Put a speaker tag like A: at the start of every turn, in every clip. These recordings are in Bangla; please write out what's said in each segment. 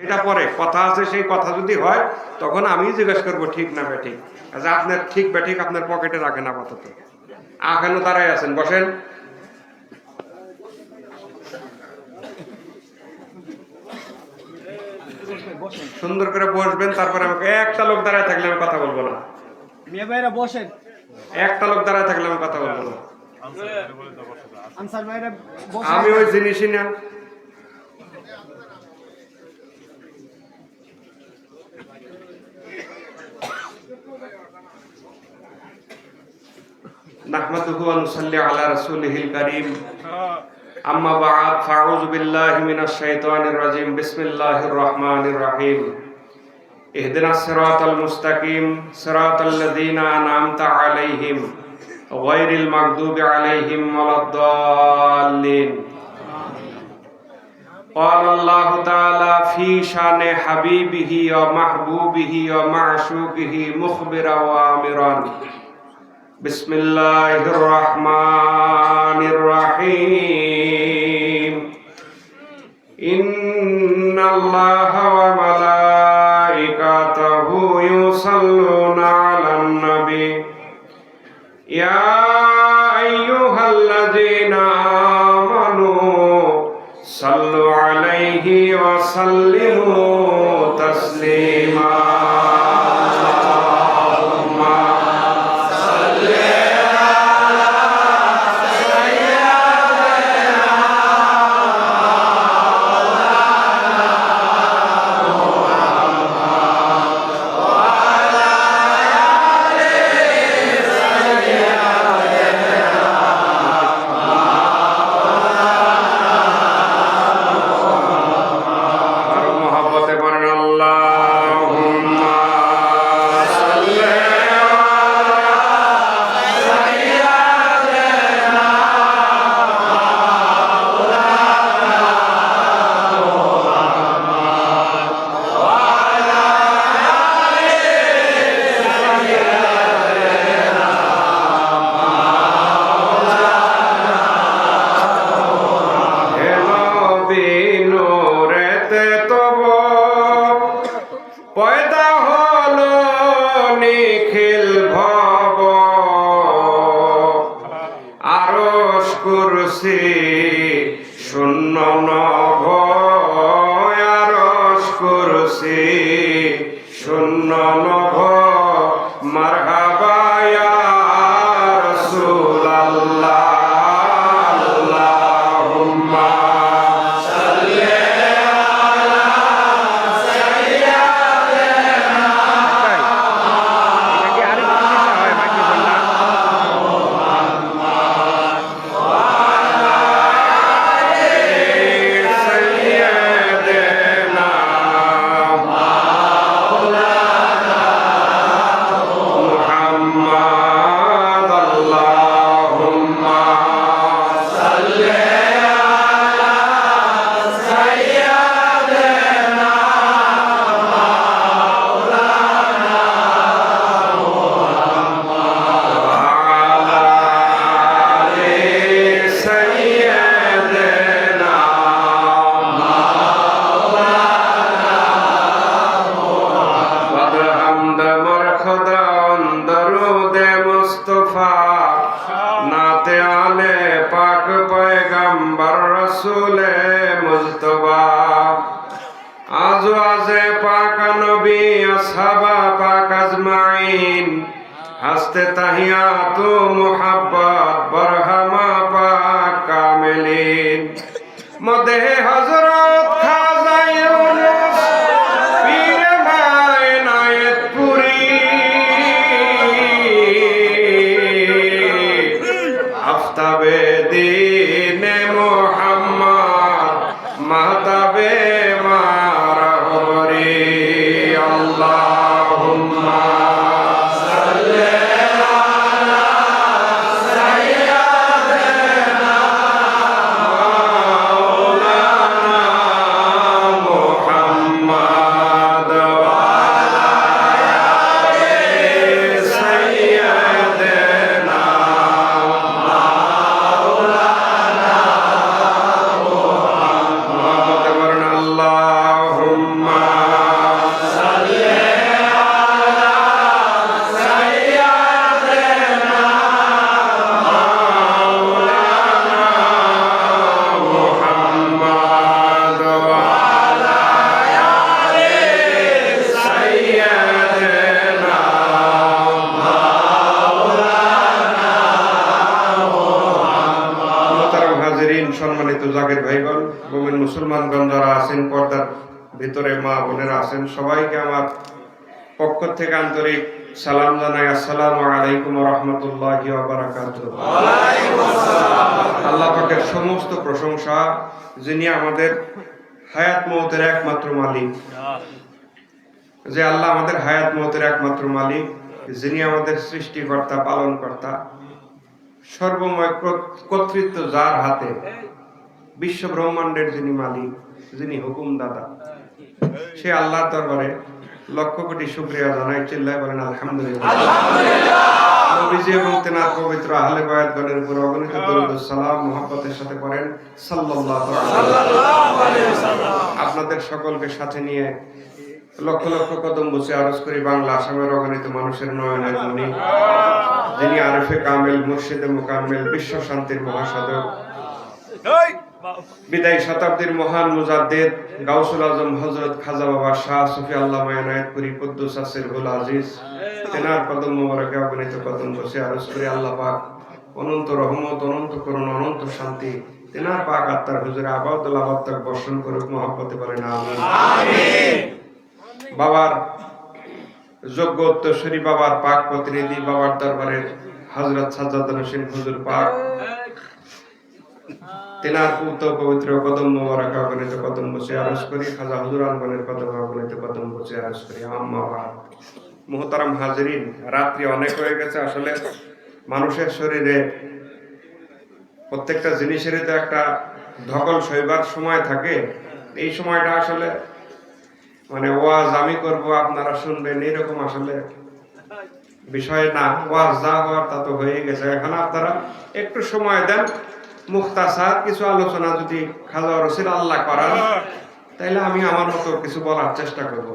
A: এটা পরে কথা আছে, সেই কথা যদি হয় তখন আমি জিজ্ঞেস করবো ঠিক না ব্যাঠিক। আচ্ছা, আপনার ঠিক ব্যাঠিক আপনার পকেটে রাখেন আপাতত। এখনো দাঁড়ায় আছেন, বসেন। সুন্দর করে বসবেন, তারপরে আমাকে একটা লোক দাঁড়ায় থাকলে আমি কথা বলবো না।
B: বসেন।
A: একটা লোক দাঁড়ায় থাকলে আমি কথা বলবো না। আমি ওই জিনিসই না। নাহমাদুহু ওয়া নুসাল্লি আলা রাসূলিহিল কারীম। আম্মা বা'দ, ফাউযু বিল্লাহি মিনাশ শাইতানির রাজীম। বিসমিল্লাহির রহমানির রহিম। ইহদিনাস সিরাতাল মুস্তাকিম, সিরাতাল লাযীনা আন'আমতা আলাইহিম গায়রিল মাগদুবি আলাইহিম ওয়ালাদ-দাল্লিন। قال الله تعالى في شان حبيبه ومحبوبه ومعشوقه مخبرا وآمرا. بسم الله الرحمن الرحيم. إن الله وملائكته يصلون على النبي يا أيها الذين آمنوا صلوا عليه وسلموا تسليما. পয়দা হলো নিখিল ভব, আরশ কুরসি শূন্য নভ, আরশ কুরসি শূন্য নভ। মারহাবা ইয়া রাসূলুল্লাহ, আল্লাহুম্মা নাতে আলে পাক পয়গম্বর রসুলে মুজতবা। আজওয়াজে পাক নবী আসহাবা পাক আজমাইন, হাসতে তাহিয়াতু মুহাব্বত বরহামা পাক কামিলিন। মদে হযরত খাজা ইউনুস পীর মায়নায়েতপুরী, আফতাবে দীনে মুহাম্মদ মাহতাবে মারহবরি। আল্লাহুম্মা সাল্লি আলা সাইয়্যিদিনা মাওলানা ভিতরে মা বোনেরা আছেন, সবাইকে আমার পক্ষ থেকে আন্তরিক সালাম জানাই। আসসালামু আলাইকুম ওয়া রাহমাতুল্লাহি ওয়া বারাকাতুহু। আল্লাহ পাকের সমস্ত প্রশংসা, যিনি আমাদের হায়াত মওতের একমাত্র মালিক, যে আল্লাহ আমাদের হায়াত মওতের একমাত্র মালিক, যিনি আমাদের সৃষ্টিকর্তা, পালনকর্তা, সর্বময় কর্তৃত্ব যার হাতে, বিশ্ব ব্রহ্মাণ্ডের যিনি মালিক, যিনি হুকুমদাতা, সে আল্লাহর দরবারে লক্ষ কোটি শুকরিয়া জানাই। চিল্লায় বলেন আলহামদুলিল্লাহ। নবীজি এবং তেনার পবিত্র আহলে বায়াতগণের উপর অগণিত দরুদ ও সালাম মুহাব্বতের সাথে পড়েন সাল্লাল্লাহু আলাইহি ওয়াসাল্লাম। আপনাদের সকলকে সাথে নিয়ে লক্ষ লক্ষ কদম বসে আরজ করি বাংলা আসামের অগণিত মানুষের নয়নের মণি, যিনি আরিফে কামেল, মুর্শিদে মুকাম্মেল, বিশ্ব শান্তির মহাসাধক, বিদায়ী শতাব্দীর মহান মুজাদ্দিদ গাউসুল আজম হযরত খাজা বাবা শাহ সুফি আল্লামা ইনায়েতপুরী কুদ্দুস সিরহুল আজিজ, তেনার কদম মোবারকে অগণিত কদম বসে আরজ করি আল্লাহ পাক অনন্ত রহমত, অনন্ত করুণা, অনন্ত শান্তি তেনার পাক আত্মার হুজুরে আবাদুল আবাদ তক বর্ষণ করুক, মহব্বতে বলেন আমিন। বাবার যোগ্য উত্তরসূরি, বাবার পাক প্রতিনিধি, বাবার দরবারের হযরত সাজ্জাদ হোসেন হুজুর পাক, তেনার পূত পবিত্র কদম মোবারকে অগণিত কদম বসে আরজ করি, খাজা হুজুর আনগণের কদম অগণিত কদম বসে আরজ করি। আম্মা বাদ। মুহতারাম হাজিরিন, রাত্রি অনেক হয়ে গেছে। আসলে মানুষের শরীরে প্রত্যেকটা জিনিসেরই তো একটা ধকল সইবার সময় থাকে। এই সময়টা আসলে মানে ওয়াজ আমি করব, আপনারা শুনবেন, এরকম আসলে বিষয় না। ওয়াজ যা হওয়ার তা তো হয়ে গেছে। এখন আপনারা একটু সময় দেন, মুখতাসার কিছু আলোচনা যদি খাজা রসিল আল্লাহ করান, তাইলে আমি আমার মতো কিছু বলার চেষ্টা করব।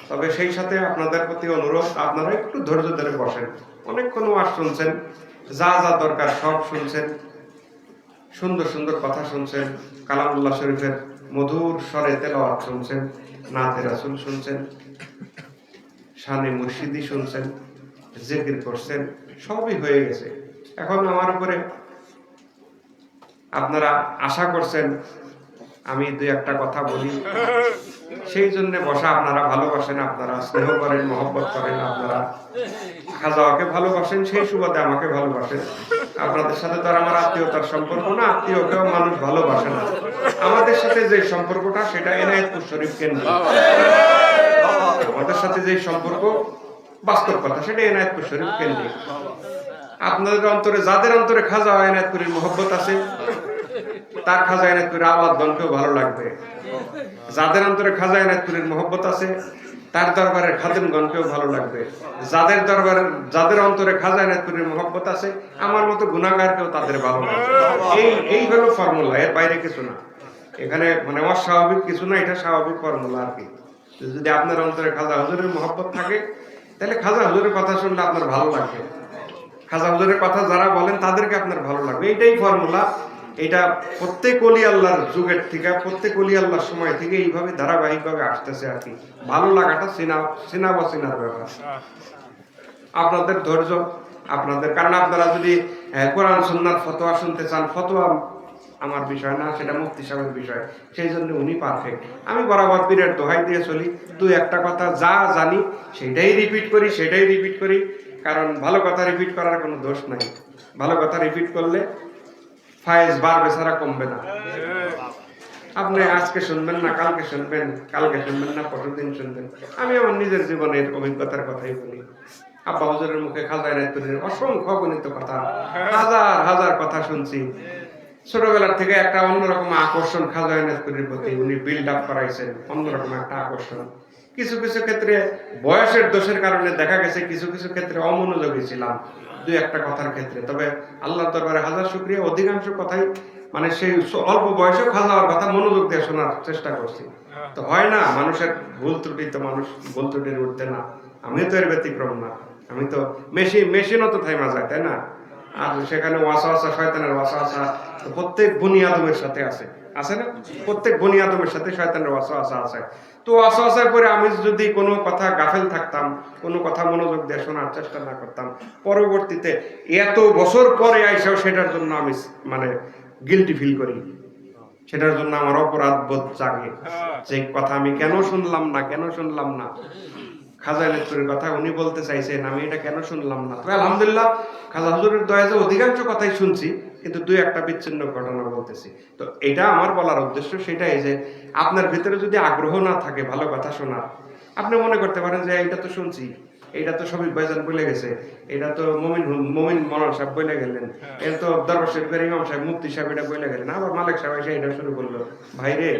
A: তবে সেই সাথে আপনাদের প্রতি অনুরোধ, আপনারা একটু ধৈর্য ধরে বসেন। অনেকক্ষণ ওয়াজ শুনছেন, যা যা দরকার সব শুনছেন, সুন্দর সুন্দর কথা শুনছেন, কালামুল্লাহ শরীফের মধুর স্বরে তেলাওয়াত শুনছেন, নাতে রাসূল শুনছেন, শানে মুর্শিদি শুনছেন, জিকির করছেন, সবই হয়ে গেছে। এখন আমার উপরে আপনারা আশা করছেন আমি দুই একটা কথা বলি, সেই জন্য বসা। আপনারা ভালোবাসেন, আপনারা স্নেহ করেন, মহব্বত করেন, আপনারা খাজাকে ভালোবাসেন, সেই সুবাদে আমাকে ভালোবাসেন। আপনাদের সাথে তো আর আমার আত্মীয়তার সম্পর্ক না, আত্মীয়কেও মানুষ ভালোবাসে না। আমাদের সাথে যে সম্পর্কটা, সেটা এনায়েতপুর শরীফ কেন্দ্র। আমাদের সাথে যে সম্পর্ক, বাস্তব কথা, সেটা এনায়েতপুর শরীফ কেন্দ্রিক। আপনাদের অন্তরে, যাদের অন্তরে খাজা এনায়েতপুরের মহব্বত আছে, তার খাজা এনায়েতপুরের আওলাদগণকেও ভালো লাগবে। যাদের অন্তরে খাজা এনায়েতপুরের মহব্বত আছে, তার দরবারের খাদেমগণকেও ভালো লাগবে। যাদের অন্তরে খাজা এনায়েতপুরের মহব্বত আছে, আমার মতো গুনাহগারকেও তাদের ভালো লাগবে। এই হলো ফর্মুলা, এর বাইরে কিছু না। এখানে মানে অস্বাভাবিক কিছু না, এটা স্বাভাবিক ফর্মুলা আর কি। যদি আপনার অন্তরে খাজা হুজুরের মহব্বত থাকে, তাহলে খাজা হুজুরের কথা শুনলে আপনার ভালো লাগবে। খাজা হুজুরের কথা যারা বলেন, তাদেরকে আপনার ভালো লাগবে। এইটাই ফর্মুলা। এটা প্রত্যেক ওলি আল্লাহর যুগের থেকে, প্রত্যেক ওলি আল্লাহর সময় থেকে এইভাবে ধারাবাহিকভাবে আসতেছে আর কি। ভালো লাগাটা চিনা বাচিনার ব্যাপার। আপনাদের ধৈর্য, আপনাদের, কারণ আপনারা যদি কোরআন সুন্নাত ফতোয়া শুনতে চান, ফতোয়া আমার বিষয় না, সেটা মুফতি সাহেবের বিষয়। সেই জন্য উনি পারফেক্ট। আমি বরাবর পীরের দোহাই দিয়ে চলি, দুই একটা কথা যা জানি সেটাই রিপিট করি। কারণ ভালো কথা রিপিট করার কোনো দোষ নাই। ভালো কথা রিপিট করলে ফায়েজ বাড়বে ছাড়া কমবে না। আপনি আজকে শুনবেন না, কালকে শুনবেন না, পরশুদিন শুনবেন। আমি আমার নিজের জীবনের অভিজ্ঞতার কথাই বলি। আব্বা হুজুরের মুখে খাজা এনায়েতপুরের অসংখ্য গণিত কথা, হাজার কথা শুনছি। ছোটবেলার থেকে একটা অন্যরকম আকর্ষণ খাজা এনায়েতপুরের প্রতি, উনি বিল্ড আপ করাইছেন অন্যরকম একটা আকর্ষণ। কিছু কিছু ক্ষেত্রে বয়সের দোষের কারণে দেখা গেছে কিছু কিছু ক্ষেত্রে অমনোযোগী ছিলাম দুই একটা কথার ক্ষেত্রে। তবে আল্লাহর দরবারে হাজার শুকরিয়া, অধিকাংশ কথাই মানে সেই অল্প বয়সে খাজার কথা মনোযোগ দিয়ে শোনার চেষ্টা করছি। তো হয় না, মানুষের ভুল ত্রুটি, তো মানুষ ভুল ত্রুটির উঠতে না। আমিও তো এর ব্যতিক্রম না। আমি তো মেশিনও তো থাইমা যায়, তাই না? আর সেখানে ওয়াসওয়াসা, শয়তানের ওয়াসওয়াসা প্রত্যেক বনি আদমের সাথে আছে না? প্রত্যেক বনি আদমের সাথে শয়তানের ওয়াসওয়াসা আছে। তো ওয়াসওয়াসার পরে আমি যদি কোনো কথা গাফেল থাকতাম, কোনো কথা মনোযোগ দিয়ে শোনার চেষ্টা না করতাম, পরবর্তীতে এত বছর পরে আইসাও সেটার জন্য আমি মানে গিল্টি ফিল করি। সেটার জন্য আমার অপরাধ বোধ জাগে, যে কথা আমি কেন শুনলাম না। খাজা এনায়েতপুরের কথা উনি বলতে চাইছেন, আমি এটা কেন শুনলাম না। তবে আলহামদুলিল্লাহ খাজা হুজুরের দয়াতে অধিকাংশ কথাই শুনছি, কিন্তু দুই একটা বিচ্ছিন্ন ঘটনা বলতেছি। তো এটা আমার বলার উদ্দেশ্য সেটাই যে আপনার ভিতরে যদি আগ্রহ না থাকে ভালো কথা শোনার, আপনি মনে করতে পারেন যে এটা তো শুনছি, এটা তো শফিক ভাইজান বলে গেছে, এটা তো মমিন মৌলানা সাহেব বলে গেলেন, এটা তো দরবার শরীফের ইমাম সাহেব মুফতি সাহেব এটা বলে গেলেন, আবার মালিক সাহেব এসে এটা শুরু করলো। ভাইরে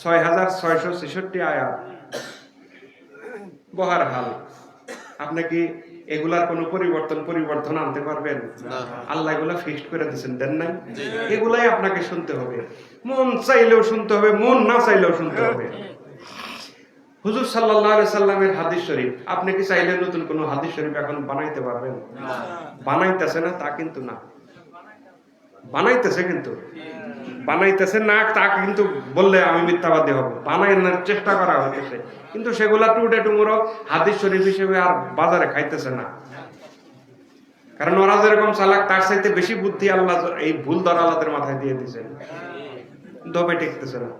A: 6666 আয়াত বহার হাল, আপনি কি এগুলার কোনো পরিবর্তন আনতে পারবেন? আল্লাহ এগুলা ফিক্সড করে দিয়েছেন, দেন নাই? এগুলাই আপনাকে শুনতে হবে, মন চাইলেও শুনতে হবে, মন না চাইলেও শুনতে হবে। হুজুর সাল্লাল্লাহু আলাইহি সাল্লামের হাদিস শরীফ আপনি কি চাইলে নতুন কোন হাদিস শরীফ এখন বানাইতে পারবেন? বানাইতেছে না তা কিন্তু না, বানাইতেছে না তা কিন্তু বললে আমি মিথ্যাবাদী হব। বানানোর চেষ্টা করা হইতেছে, কিন্তু সেগুলা টুডে টুমোরো হাদিস শরীফ হিসেবে আর বাজারে খাইতেছে না। কারণ ওরা যেরকম চালাক তার চাইতে বেশি বুদ্ধি আল্লাহ এই ভুল দরালাদের মাথায় দিয়ে দিয়েছেন, দবে টিকতেছে না।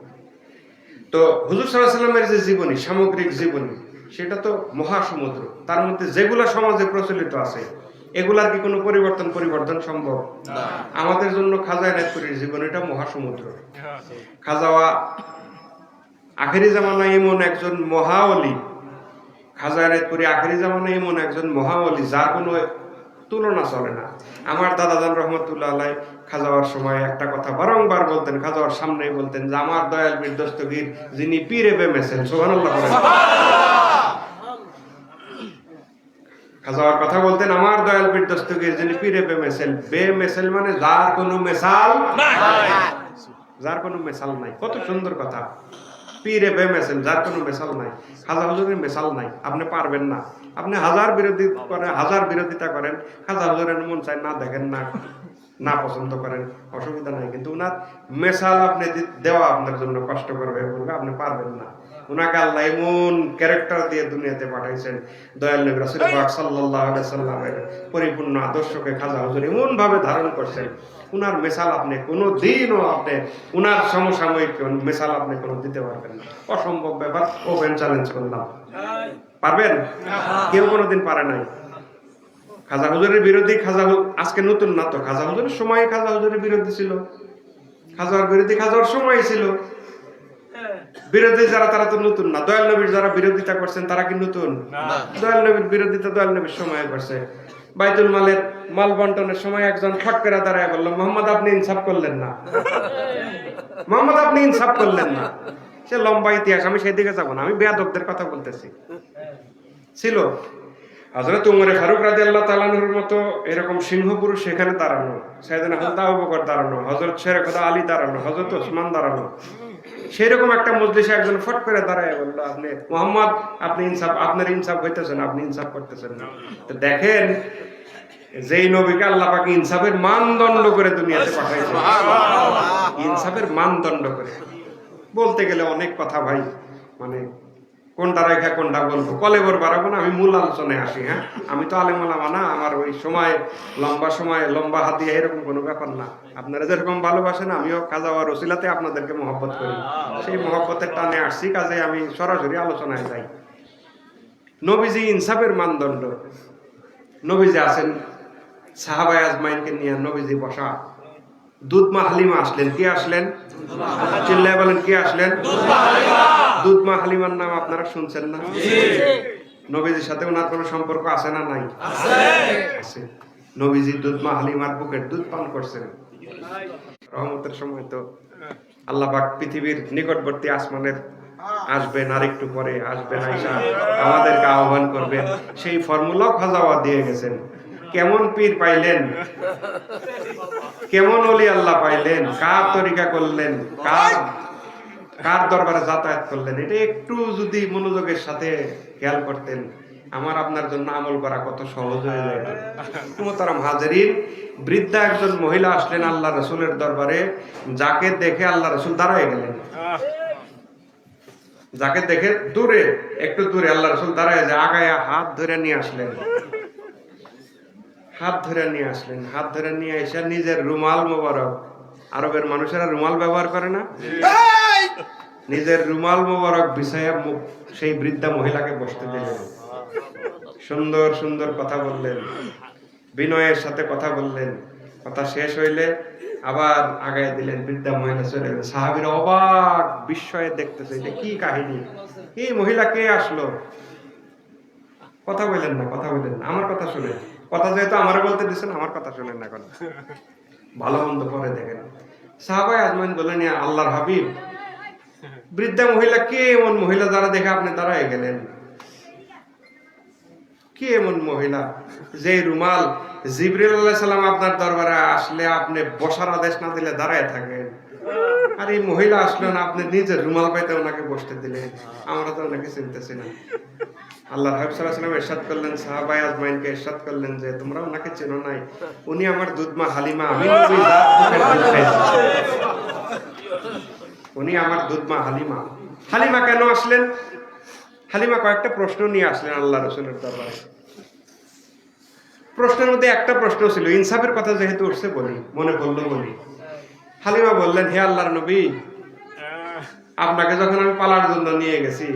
A: তো হুজুর সাল্লাল্লাহু আলাইহি সাল্লামের যে জীবনী, সামগ্রিক জীবনী, সেটা তো মহাসমুদ্র। তার মধ্যে যেগুলা সমাজে প্রচলিত আছে এগুলার কি কোনো পরিবর্তন সম্ভব? আমাদের জন্য খাজা এনায়েতপুরীর জীবনীটা মহাসমুদ্র। খাজাওয়া আখেরি জামানায় এমন একজন মহাওলি, খাজা এনায়েতপুরী আখেরি জামানায় এমন একজন মহাওলি যার কোনো তুলনা চলে না। আমার দাদাজান রহমতুল্লাহ আলাইহি খাজাওয়ার সময় একটা কথা বারংবার বলতেন, খাজাওয়ার সামনেই বলতেন যে আমার দয়াল পীর দস্তগীর যিনি পীরে বেমেছেন, সুবহানাল্লাহ বলেন। খাজাওয়ার কথা বলতেন, আমার দয়াল পীর দস্তগীর যিনি পীরে বেমেছেল মানে যার কোনো মেসাল নাই। কত সুন্দর কথা, পীরে বেমেছেল, যার কোনো মেসাল নাই। খাজা হুজুরের মেসাল নাই, আপনি পারবেন না। আপনি হাজার বিরোধিতা করেন, খাজা হুজুরের মন চাই না দেখেন, না পছন্দ করেন, অসুবিধা নাই, কিন্তু উনার মেসাল আপনি দেওয়া আপনার জন্য কষ্টকর হয়ে পড়বে, আপনি পারবেন না। উনাকে আল্লাহ এমন ক্যারেক্টার দিয়ে দুনিয়াতে পাঠাইছেন, দয়াল নবী রাসূল পাক সাল্লাল্লাহু আলাইহি সাল্লামের পরিপূর্ণ আদর্শকে খাজা হুজুর এমন ভাবে ধারণ করছেন, উনার মেসাল আপনি কোনোদিনও উনার সমসাময়িক মেসাল আপনি কোনো দিতে পারবেন না। অসম্ভব ব্যাপার, ওপেন চ্যালেঞ্জ করলাম। পারবেন? কেউ কোনোদিন পারে নাই। খাজা হুজুরের বিরোধী আজকে নতুন না তো, খাজা হুজুরের সময় খাজা হুজুরের বিরোধী ছিল, খাজার বিরোধী খাজার সময় ছিল। বিরোধী যারা তারা তো নতুন না। দয়াল নবীর যারা বিরোধিতা করছেন তারা কি নতুন? দয়াল নবীর বিরোধিতা দয়াল নবীর সময় করছে। বাইতুল মালের মাল বন্টনের সময় একজন ফট করে দাঁড়ায় বলল, মোহাম্মদ আপনি ইনসাফ করলেন না। সে লম্বা ইতিহাস, আমি সেদিকে যাবো না, আমি বেয়াদবদের কথা বলতেছি। ছিল হযরত উমর ফারুক রাদিয়াল্লাহু তাআলা আনহুর মতো এরকম সিংহ পুরুষ সেখানে দাঁড়ানো, সাইয়েদনা হযরত আবু বকর দাঁড়ানো, হযরত শেরে খোদা আলী দাঁড়ানো, হযরত ওসমান দাঁড়ানো। সেরকম একটা মজলিসে একজন ফট করে দাঁড়ায় বলল, আপনি মুহাম্মদ আপনার ইনসাফ হইতেছেন, আপনি ইনসাফ করতেছেন না। তো দেখেন, যেই নবীকে আল্লাহ পাক ইনসাফের মানদণ্ড করে দুনিয়াতে পাঠাইছেন, ইনসাফের মানদণ্ড করে। বলতে গেলে অনেক কথা ভাই, মানে কোনটা রেখা কোনটা বলবো, কলেবর বাড়াবো না, আমি মূল আলোচনায় আসি। হ্যাঁ, আমি তো আলেম ওলামা না, আমার ওই লম্বা হাতিয়া এরকম কোনো ব্যাপার না। আপনারা যেরকম ভালোবাসেন আমিও খাজা ওয়ার ওসিলাতে আপনাদেরকে মহব্বত করি, সেই মহব্বতের টানে আসছি, কাজে আমি সরাসরি আলোচনায় যাই। নবীজি ইনসাফের মানদণ্ড। নবীজি আছেন সাহাবায়ে আজমাইনকে নিয়ে, নবীজি বসা, দুধমা হালিমা আসলেন। কে আসলেন? চিল্লায় বলেন, কে আসলেন? দুধমা হালিমার নাম আপনারা শুনছেন না? নবীজির সাথে ওনার কোনো সম্পর্ক আছে না নাই? আছে। নবীজি দুধমা হালিমার বুকের দুধ পান করছেন। রহমতের সময় তো আল্লাহ পাক পৃথিবীর নিকটবর্তী আসমানের আসবেন, আর একটু পরে আসবেন, আয়েশা আমাদেরকে আহ্বান করবেন। সেই ফর্মুলাও খাজাওয়া দিয়ে গেছেন। কেমন পীর পাইলেন, কেমন ওলি আল্লাহ পাইলেন, কার তরিকা করলেন, কার দরবারে যাতায়াত করলেন, এটা একটু যদি মনোযোগের সাথে খেয়াল করতেন, আমার আপনার জন্য আমল করা কত সহজ হয়ে যায়। মুহতারাম হাজিরিন, বৃদ্ধা একজন মহিলা আসলেন আল্লাহ রাসূলের দরবারে, যাকে দেখে আল্লাহ রাসূল দাঁড়ায় গেলেন। যাকে দেখে একটু দূরে আল্লাহ রাসূল দাঁড়ায়, যে আগায়া হাত ধরে নিয়ে আসলেন। হাত ধরে নিয়ে এসে নিজের রুমাল মোবারক আরবের মানুষেরা রুমাল ব্যবহার করে না? নিজের রুমাল মোবারক বিছায়া সেই বৃদ্ধা মহিলাকে বসতে দিলেন, সুন্দর সুন্দর কথা বললেন, বিনয়ের সাথে কথা বললেন। কথা শেষ হইলে আবার আগায় দিলেন, বৃদ্ধা মহিলা চলে গেলেন। সাহাবীরা অবাক বিস্ময়ে দেখতেছে যে কি কাহিনী, এই মহিলা কে আসলো? কথা বললেন না, কথা বললেন না, আমার কথা শুনে, কথা যেহেতু আমার বলতে দিচ্ছেন, আমার কথা শুনেন না, কথা ভালো মন্দ পরে দেখেন। সাহাবায়ে আজমাইন বললেন, ইয়া আল্লাহর হাবিব, বৃদ্ধা মহিলা কে এমন মহিলা যারা দেখে আপনি দাঁড়ায় গেলেন? কি এমন মহিলা যে রুমাল জিবরিল আলাইহিস সালাম আপনার দরবারে আসলে আপনি বসার আদেশ না দিলে দাঁড়ায় থাকেন, আর এই মহিলা আসলো না, আপনি নিজের রুমাল পাইতে ওনাকে বসতে দিলেন? আমরা তো ওনাকে চিনতেছি না। আল্লাহ হাবিব সাল্লাল্লাহু আলাইহি ওয়াসাল্লাম ইরশাদ করলেন, সাহাবায়ে আজমাইনকে ইরশাদ করলেন যে তোমরা ওনাকে চেনো নাই, উনি আমার দুধমা হালিমা, আমি নবী যার বুকের দুধ খাইছি। উনি আমার দুধমা হালিমা। হালিমা কেন আসলেন? হালিমা কয়েকটা প্রশ্ন নিয়ে আসলেন আল্লাহ রাসূলের দরবারে। প্রশ্নের মধ্যে একটা প্রশ্ন ছিল, ইনসাফের কথা যেহেতু উঠছে বলি, মনে পড়লো বলি। হালিমা বললেন, হে আল্লাহর নবী, আপনাকে যখন আমি পালার জন্য নিয়ে গেছি,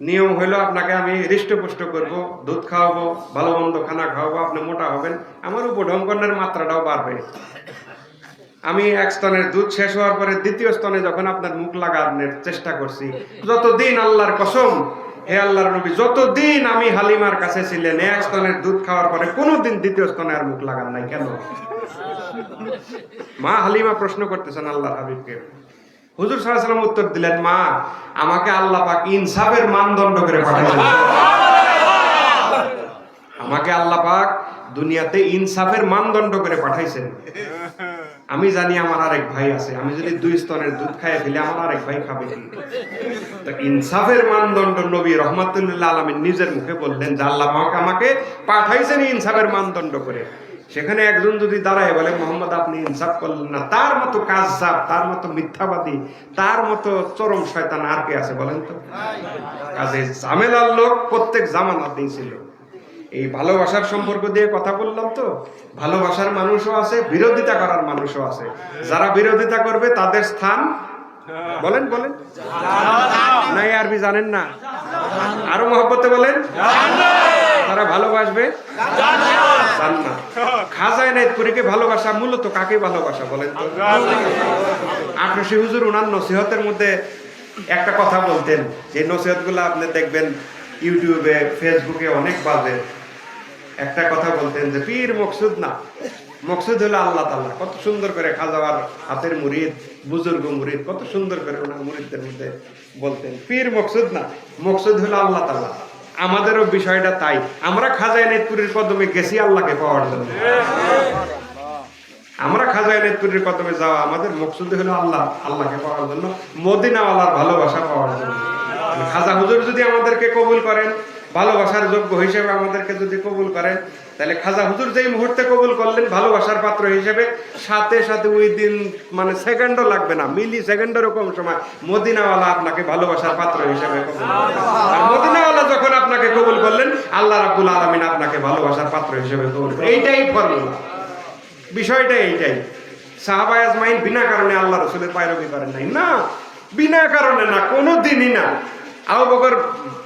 A: নিয়ম হইলো আপনাকে আমি হৃষ্টপুষ্ট করব, দুধ খাওয়াবো, ভালো মন্দ খানা খাওয়াবো, আপনি মোটা হবেন, আমার উপঢৌকনের মাত্রাটাও বাড়বে। আমি এক স্তনের দুধ শেষ হওয়ার পরে দ্বিতীয় স্তনে যখন আপনার মুখ লাগানোর চেষ্টা করছি, যতদিন আল্লাহর কসম, হে আল্লাহর নবী, যতদিন আমি হালিমার কাছে ছিলেন, এক স্তনের দুধ খাওয়ার পরে কোনোদিন দ্বিতীয় স্তনে আর মুখ লাগান নাই, কেন? মা হালিমা প্রশ্ন করতেছেন আল্লাহর হাবিবকে। হুজুর সাল্লাল্লাহু আলাইহি ওয়াসাল্লাম উত্তর দিলেন, মা, আমাকে আল্লাহ পাক ইনসাফের মানদণ্ড করে পাঠাইছেন। আমাকে আল্লাহ পাক দুনিয়াতে ইনসাফের মানদণ্ড করে পাঠাইছেন। আমি জানি আমার আরেক ভাই আছে, আমি যদি 2 স্তনের দুধ খাইয়ে ফেলি, আমার আরেক ভাই খাবে কি? তো ইনসাফের মানদণ্ড নবী রাহমাতুল লিল আলামিন নিজের মুখে বললেন যে আল্লাহ পাক আমাকে পাঠাইছেন ইনসাফের মানদণ্ড করে। সেখানে একজন যদি দাঁড়ায় বলে, মোহাম্মদ আপনি ইনসাফ করলেন না, তার মতো কাযযাব, তার মতো মিথ্যাবাদী, তার মতো চরম শয়তান আর কে আছে বলেন তো? কাজে ঝামেলার লোক প্রত্যেক জামানাতেই ছিল। এই ভালোবাসার সম্পর্ক দিয়ে কথা বললাম তো, ভালোবাসার মানুষও আছে, বিরোধিতা করার মানুষও আছে। যারা বিরোধিতা করবে তাদের স্থান বলেন বলেন নাই, আরবি জানেন না, আরো মহব্বতে বলেন, তারা ভালোবাসবে জান্নাত। খাজা এনায়েতপুরীকে ভালোবাসা মূলত কাকে ভালোবাসা বলেন তো? আটরশি হুজুর ওনার নসিহতের মধ্যে একটা কথা বলতেন, যে নসিহতগুলো আপনি দেখবেন ইউটিউবে, ফেসবুকে অনেক বাজে। একটা কথা বলতেন যে পীর মকসুদ না, মকসুদ হলো আল্লাহ তাআলা। কত সুন্দর করে খাজাওয়ার হাতের মুরিদ, বুজুর্গ মুরিদ, কত সুন্দর করে ওনার মুরিদদের মধ্যে বলতেন, পীর মকসুদ না, মকসুদ হলো আল্লাহ তাআলা। আমাদেরও বিষয়টা তাই, আমরা খাজা এনায়েতপুরীর কদমে গেছি আল্লাহকে পাওয়ার জন্য। আমরা খাজা এনায়েতপুরীর কদমে যাওয়া আমাদের মকসুদ হলো আল্লাহ, আল্লাহকে পাওয়ার জন্য, মদিনাওয়ালার ভালোবাসা পাওয়ার জন্য। খাজা হুজুর যদি আমাদেরকে কবুল করেন, ভালোবাসার যোগ্য হিসেবে আমাদেরকে যদি কবুল করেন, তাহলে খাজা হুজুর যেই মুহূর্তে কবুল করলেন ভালোবাসার পাত্র হিসেবে, সাথে সাথে ওই দিন মানে সেকেন্ডও লাগবে না, মিলি সেকেন্ডেরও কম সময় মদিনাওয়ালা আপনাকে ভালোবাসার পাত্র হিসেবে কবুল করলেন। আর মদিনাওয়ালা যখন আপনাকে কবুল করলেন, আল্লাহ রাব্বুল আলামিন আপনাকে ভালোবাসার পাত্র হিসেবে কবুল করলেন। এইটাই ফর্মুলা, বিষয়টা এইটাই। সাহাবায়ে আজমাইন বিনা কারণে আল্লাহ রাসূলের পায়রবি করেন নাই, না, বিনা কারণে না, কোনোদিনই না। আবু বকর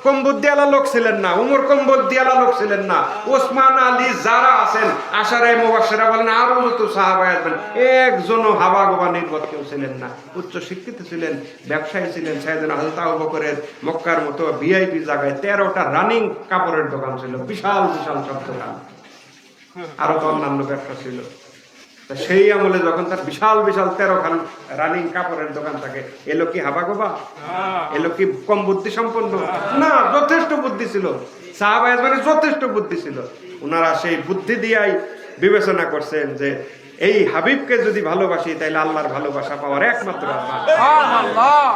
A: কম বুদ্ধিওয়ালা লোক ছিলেন না, উমর কম বুদ্ধিওয়ালা লোক ছিলেন না, ওসমান আলী যারা আছেন আশারায়ে মুবাশশিরা বলেন, আরো যত সাহাবায়ে আজমাইন, একজনও হাবা গোবা নির্বোধ কেউ ছিলেন না। উচ্চ শিক্ষিত ছিলেন, ব্যবসায়ী ছিলেন। সাইয়েদনা হযরত আবু বকরের মক্কার মতো ভিআইপি জায়গায় 13টা রানিং কাপড়ের দোকান ছিল, বিশাল বিশাল সব দোকান, আরো তো অন্যান্য ব্যবসা ছিল। সেই আমলে যখন তার বিশাল বিশাল 13খান রানিং কাপড়ের দোকান থাকে, এলো কি হাবা গোবা? এলো কি কম বুদ্ধি সম্পন্ন? না, যথেষ্ট বুদ্ধি ছিল। সাহাবায়ে আজমাইনের যথেষ্ট বুদ্ধি ছিল। ওনারা সেই বুদ্ধি দিয়াই বিবেচনা করছেন যে এই হাবিবকে যদি ভালোবাসি তাহলে আল্লাহর ভালোবাসা পাওয়ার একমাত্র আল্লাহ।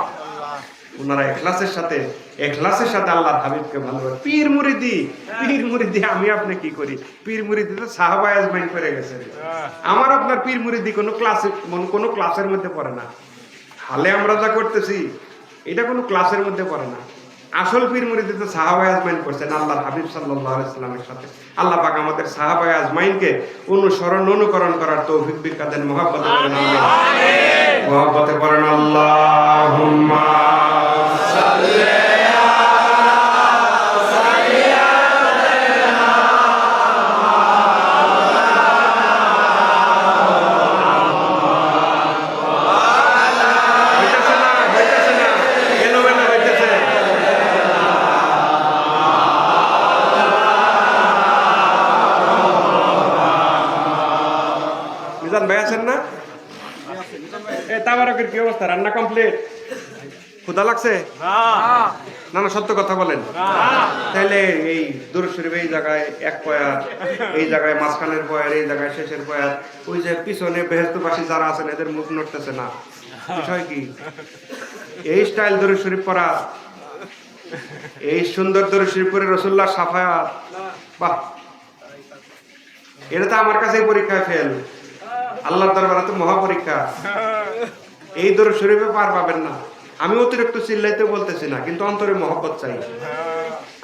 A: ওনারা এখলাসের সাথে আল্লাহর হাবিবকে ভালোবাসে। পীর মুরিদি আমি আপনি কি করি? পীর মুরিদি তো সাহাবায়ে আজমাইন করে গেছে। আমার আপনার পীর মুরিদি কোনো ক্লাসের মধ্যে পড়ে না। হালে আমরা যা করতেছি এটা কোনো ক্লাসের মধ্যে পড়ে না। আসল পীর মুরিদ তো সাহাবায়ে আজমাইন করছেন আল্লাহর হাবিব সাল্লাল্লাহু আলাইহি সাল্লামের সাথে। আল্লাহ পাক আমাদের সাহাবায়ে আজমাইনকে অনুকরণ করার তৌফিক বিজ্ঞা দেন। মহব্বতে পড়েন আমিন। মহব্বতে পড়েন আল্লাহুম্মা সাল্লি ভাই আছেন না? তাবারকের কি অবস্থা? রান্না কমপ্লিট? ক্ষুধা লাগছে? না না, সত্য কথা বলেন। তাহলে এই দুরূদ শরীফ এই জায়গায় এক পয়ার, এই জায়গায় মাঝখানের পয়ার, এই জায়গায় শেষের পয়ার, ওই যে পিছনে বেহেশতবাসী যারা আছেন এদের মুখ নড়তেছে না, বিষয় কি? এই স্টাইল দুরূদ শরীফ পড়া, এই সুন্দর দুরূদ শরীফ পড়ে রাসূলুল্লাহর শাফায়াত, বাহ! এটা তো আমার কাছেই পরীক্ষায় ফেল। আল্লাহর দরবারে তো মহা পরীক্ষা। এই দুরূদ শরীফে পার পাবেন না। আমি অতিরিক্ত চিল্লাইতে বলতেছি না, কিন্তু অন্তরে মহব্বত চাই।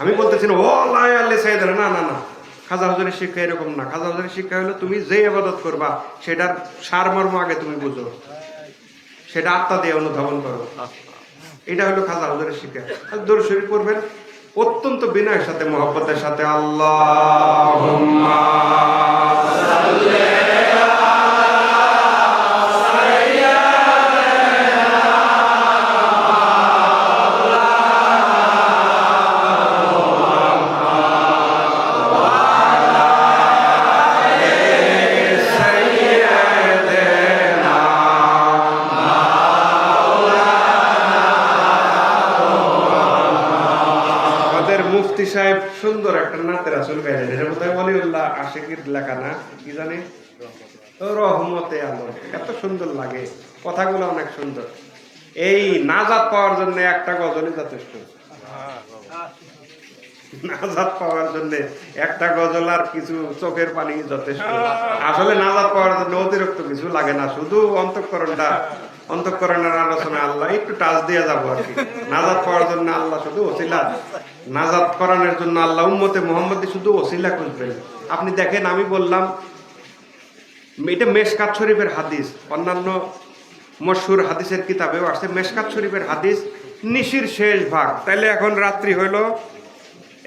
A: আমি বলতেছি না ও আল্লাহ আল্লাহ সাইয়েদ, না না না, খাজা হুজুরের শিক্ষা এরকম না। খাজা হুজুরের শিক্ষা হলো তুমি যে ইবাদত করবা সেটার সারমর্ম আগে তুমি বুঝো, সেটা আত্মা দিয়ে অনুধাবন করো। এটা হলো খাজা হুজুরের শিক্ষা। আর দুরূদ শরীফ পড়বেন অত্যন্ত বিনয়ের সাথে, মহব্বতের সাথে। আল্লাহুম্মা সাল্লি মুফতি সাহেব সুন্দর একটা নাতে রাসূল গাইলেন। এর মধ্যে ওয়ালিউল্লাহ আশিকির লেখা না, কি জানি রহমতে আলম। এত সুন্দর লাগে, কথাগুলো অনেক সুন্দর। এই নাজাত পাওয়ার জন্য একটা গজলই যথেষ্ট। নাজাত পাওয়ার জন্য একটা গজল আর কিছু চোখের পানি যথেষ্ট। আসলে নাজাত পাওয়ার জন্য অতিরিক্ত কিছু লাগে না, শুধু অন্তঃকরণের আলোচনা আল্লাহ একটু টাচ দিয়ে যাবো আর কি। নাজাত পাওয়ার জন্য আল্লাহ শুধু ওসিলা, নাজাত করানোর জন্য আল্লাহ উম্মতে মুহাম্মদী শুধু ওসিলা খুঁজবেন। আপনি দেখেন, আমি বললাম এটা মেশকাত শরীফের হাদিস, অন্যান্য মশহুর হাদিসের কিতাবেও আসছে। মেশকাত শরীফের হাদিস, নিশির শেষ ভাগ। তাইলে এখন রাত্রি হইল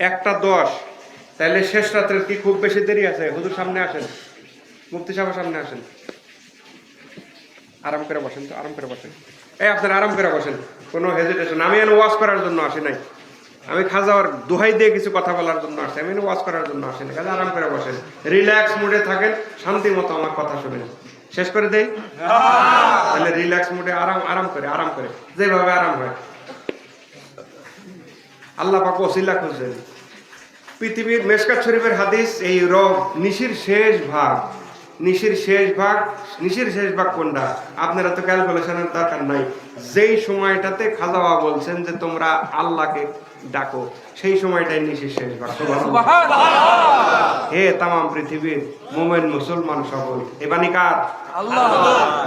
A: 1:10, তাইলে শেষ রাত্রের কি খুব বেশি দেরি আছে? হুজুর সামনে আসেন, মুফতি সাহেব সামনে আসেন, আরাম করে বসেন তো, আরাম করে বসেন। এই আপনারা আরাম করে বসেন, কোনো হেজিটেশন। আমি এনে ওয়াজ করার জন্য আসি নাই, আমি খাজার দোহাই দিয়ে কিছু কথা বলার জন্য আসি, আমি ওয়াজ করার জন্য আসি না। কাজে আরাম করে বসেন, রিল্যাক্স মুডে থাকেন, শান্তি মতো আমার কথা শুনেন। শেষ করে দেই? তাহলে রিল্যাক্স মুডে আরাম করে যেভাবে আরাম হয়। আল্লাহ পাক ওসিলা খুঁজছেন। পৃথিবীর মেশকাত শরীফের হাদিস, এই নিশির শেষ ভাগ। নিশির শেষ ভাগ কোনটা? আপনারা তো ক্যালকুলেশনের দরকার নাই। যেই সময়টাতে খাজা বাবা বলছেন যে তোমরা আল্লাহকে ডাকো, সেই সময়টাই নিশির শেষ ভাগ। হে তামাম পৃথিবীর মুমিন মুসলমান সকল, এ বাণী কার? আল্লাহ।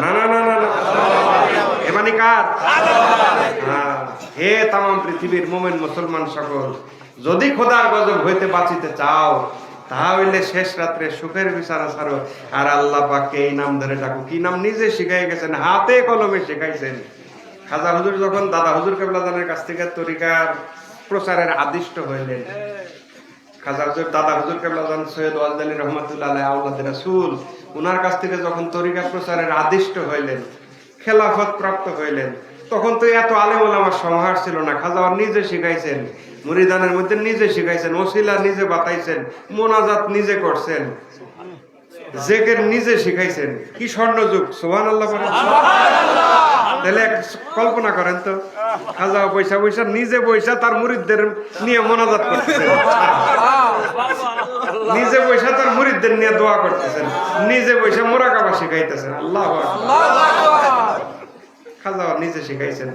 A: না না না না, এ বাণী কার? হ্যাঁ, হে তামাম পৃথিবীর মুমিন মুসলমান সকল, যদি খোদার গজব হইতে বাঁচিতে চাও, তাহলে শেষ রাত্রে সুখের বিছানা ছাড়ো আর আল্লাহ পাককে এই নাম ধরে ডাকো। কি নাম? নিজে শিখাই গেছেন, হাতে কলমে শিখাইছেন। খাজা হুজুর যখন দাদা হুজুর কেবলাদানের কাছ থেকে তরিকার প্রচারের আদিষ্ট হইলেন, খাজা হুজুর দাদা হুজুর কেবলাদান সৈয়দ ওয়াজদ আলী রহমাতুল্লাহ আলাইহি আওলাদ রাসূল, উনার কাছ থেকে যখন তরিকা প্রচারের আদিষ্ট হইলেন, খেলাফত প্রাপ্ত হইলেন, তখন তো এত আলেম ওলামার সমাহার ছিল না। খাজা নিজে শিখাইছেন, মুরিদানের মধ্যে নিজে শিখাইছেন, ওসিলা নিজে বাতাইছেন, মোনাজাত নিজে করছেন, জেকের নিজে শিখাইছেন। কি স্বর্ণযুগ! সুবহানাল্লাহ বলেন। তাহলে কল্পনা করেন তো, খাজা পয়সা নিজে তার মুরিদদের নিয়ে মোনাজাত করতেছেন, নিজে তার মুরিদদের নিয়ে দোয়া করতেছেন, নিজে মুরাকাবা শিখাইতেছেন। আল্লাহু আকবার। খাজা নিজে শিখাইছেন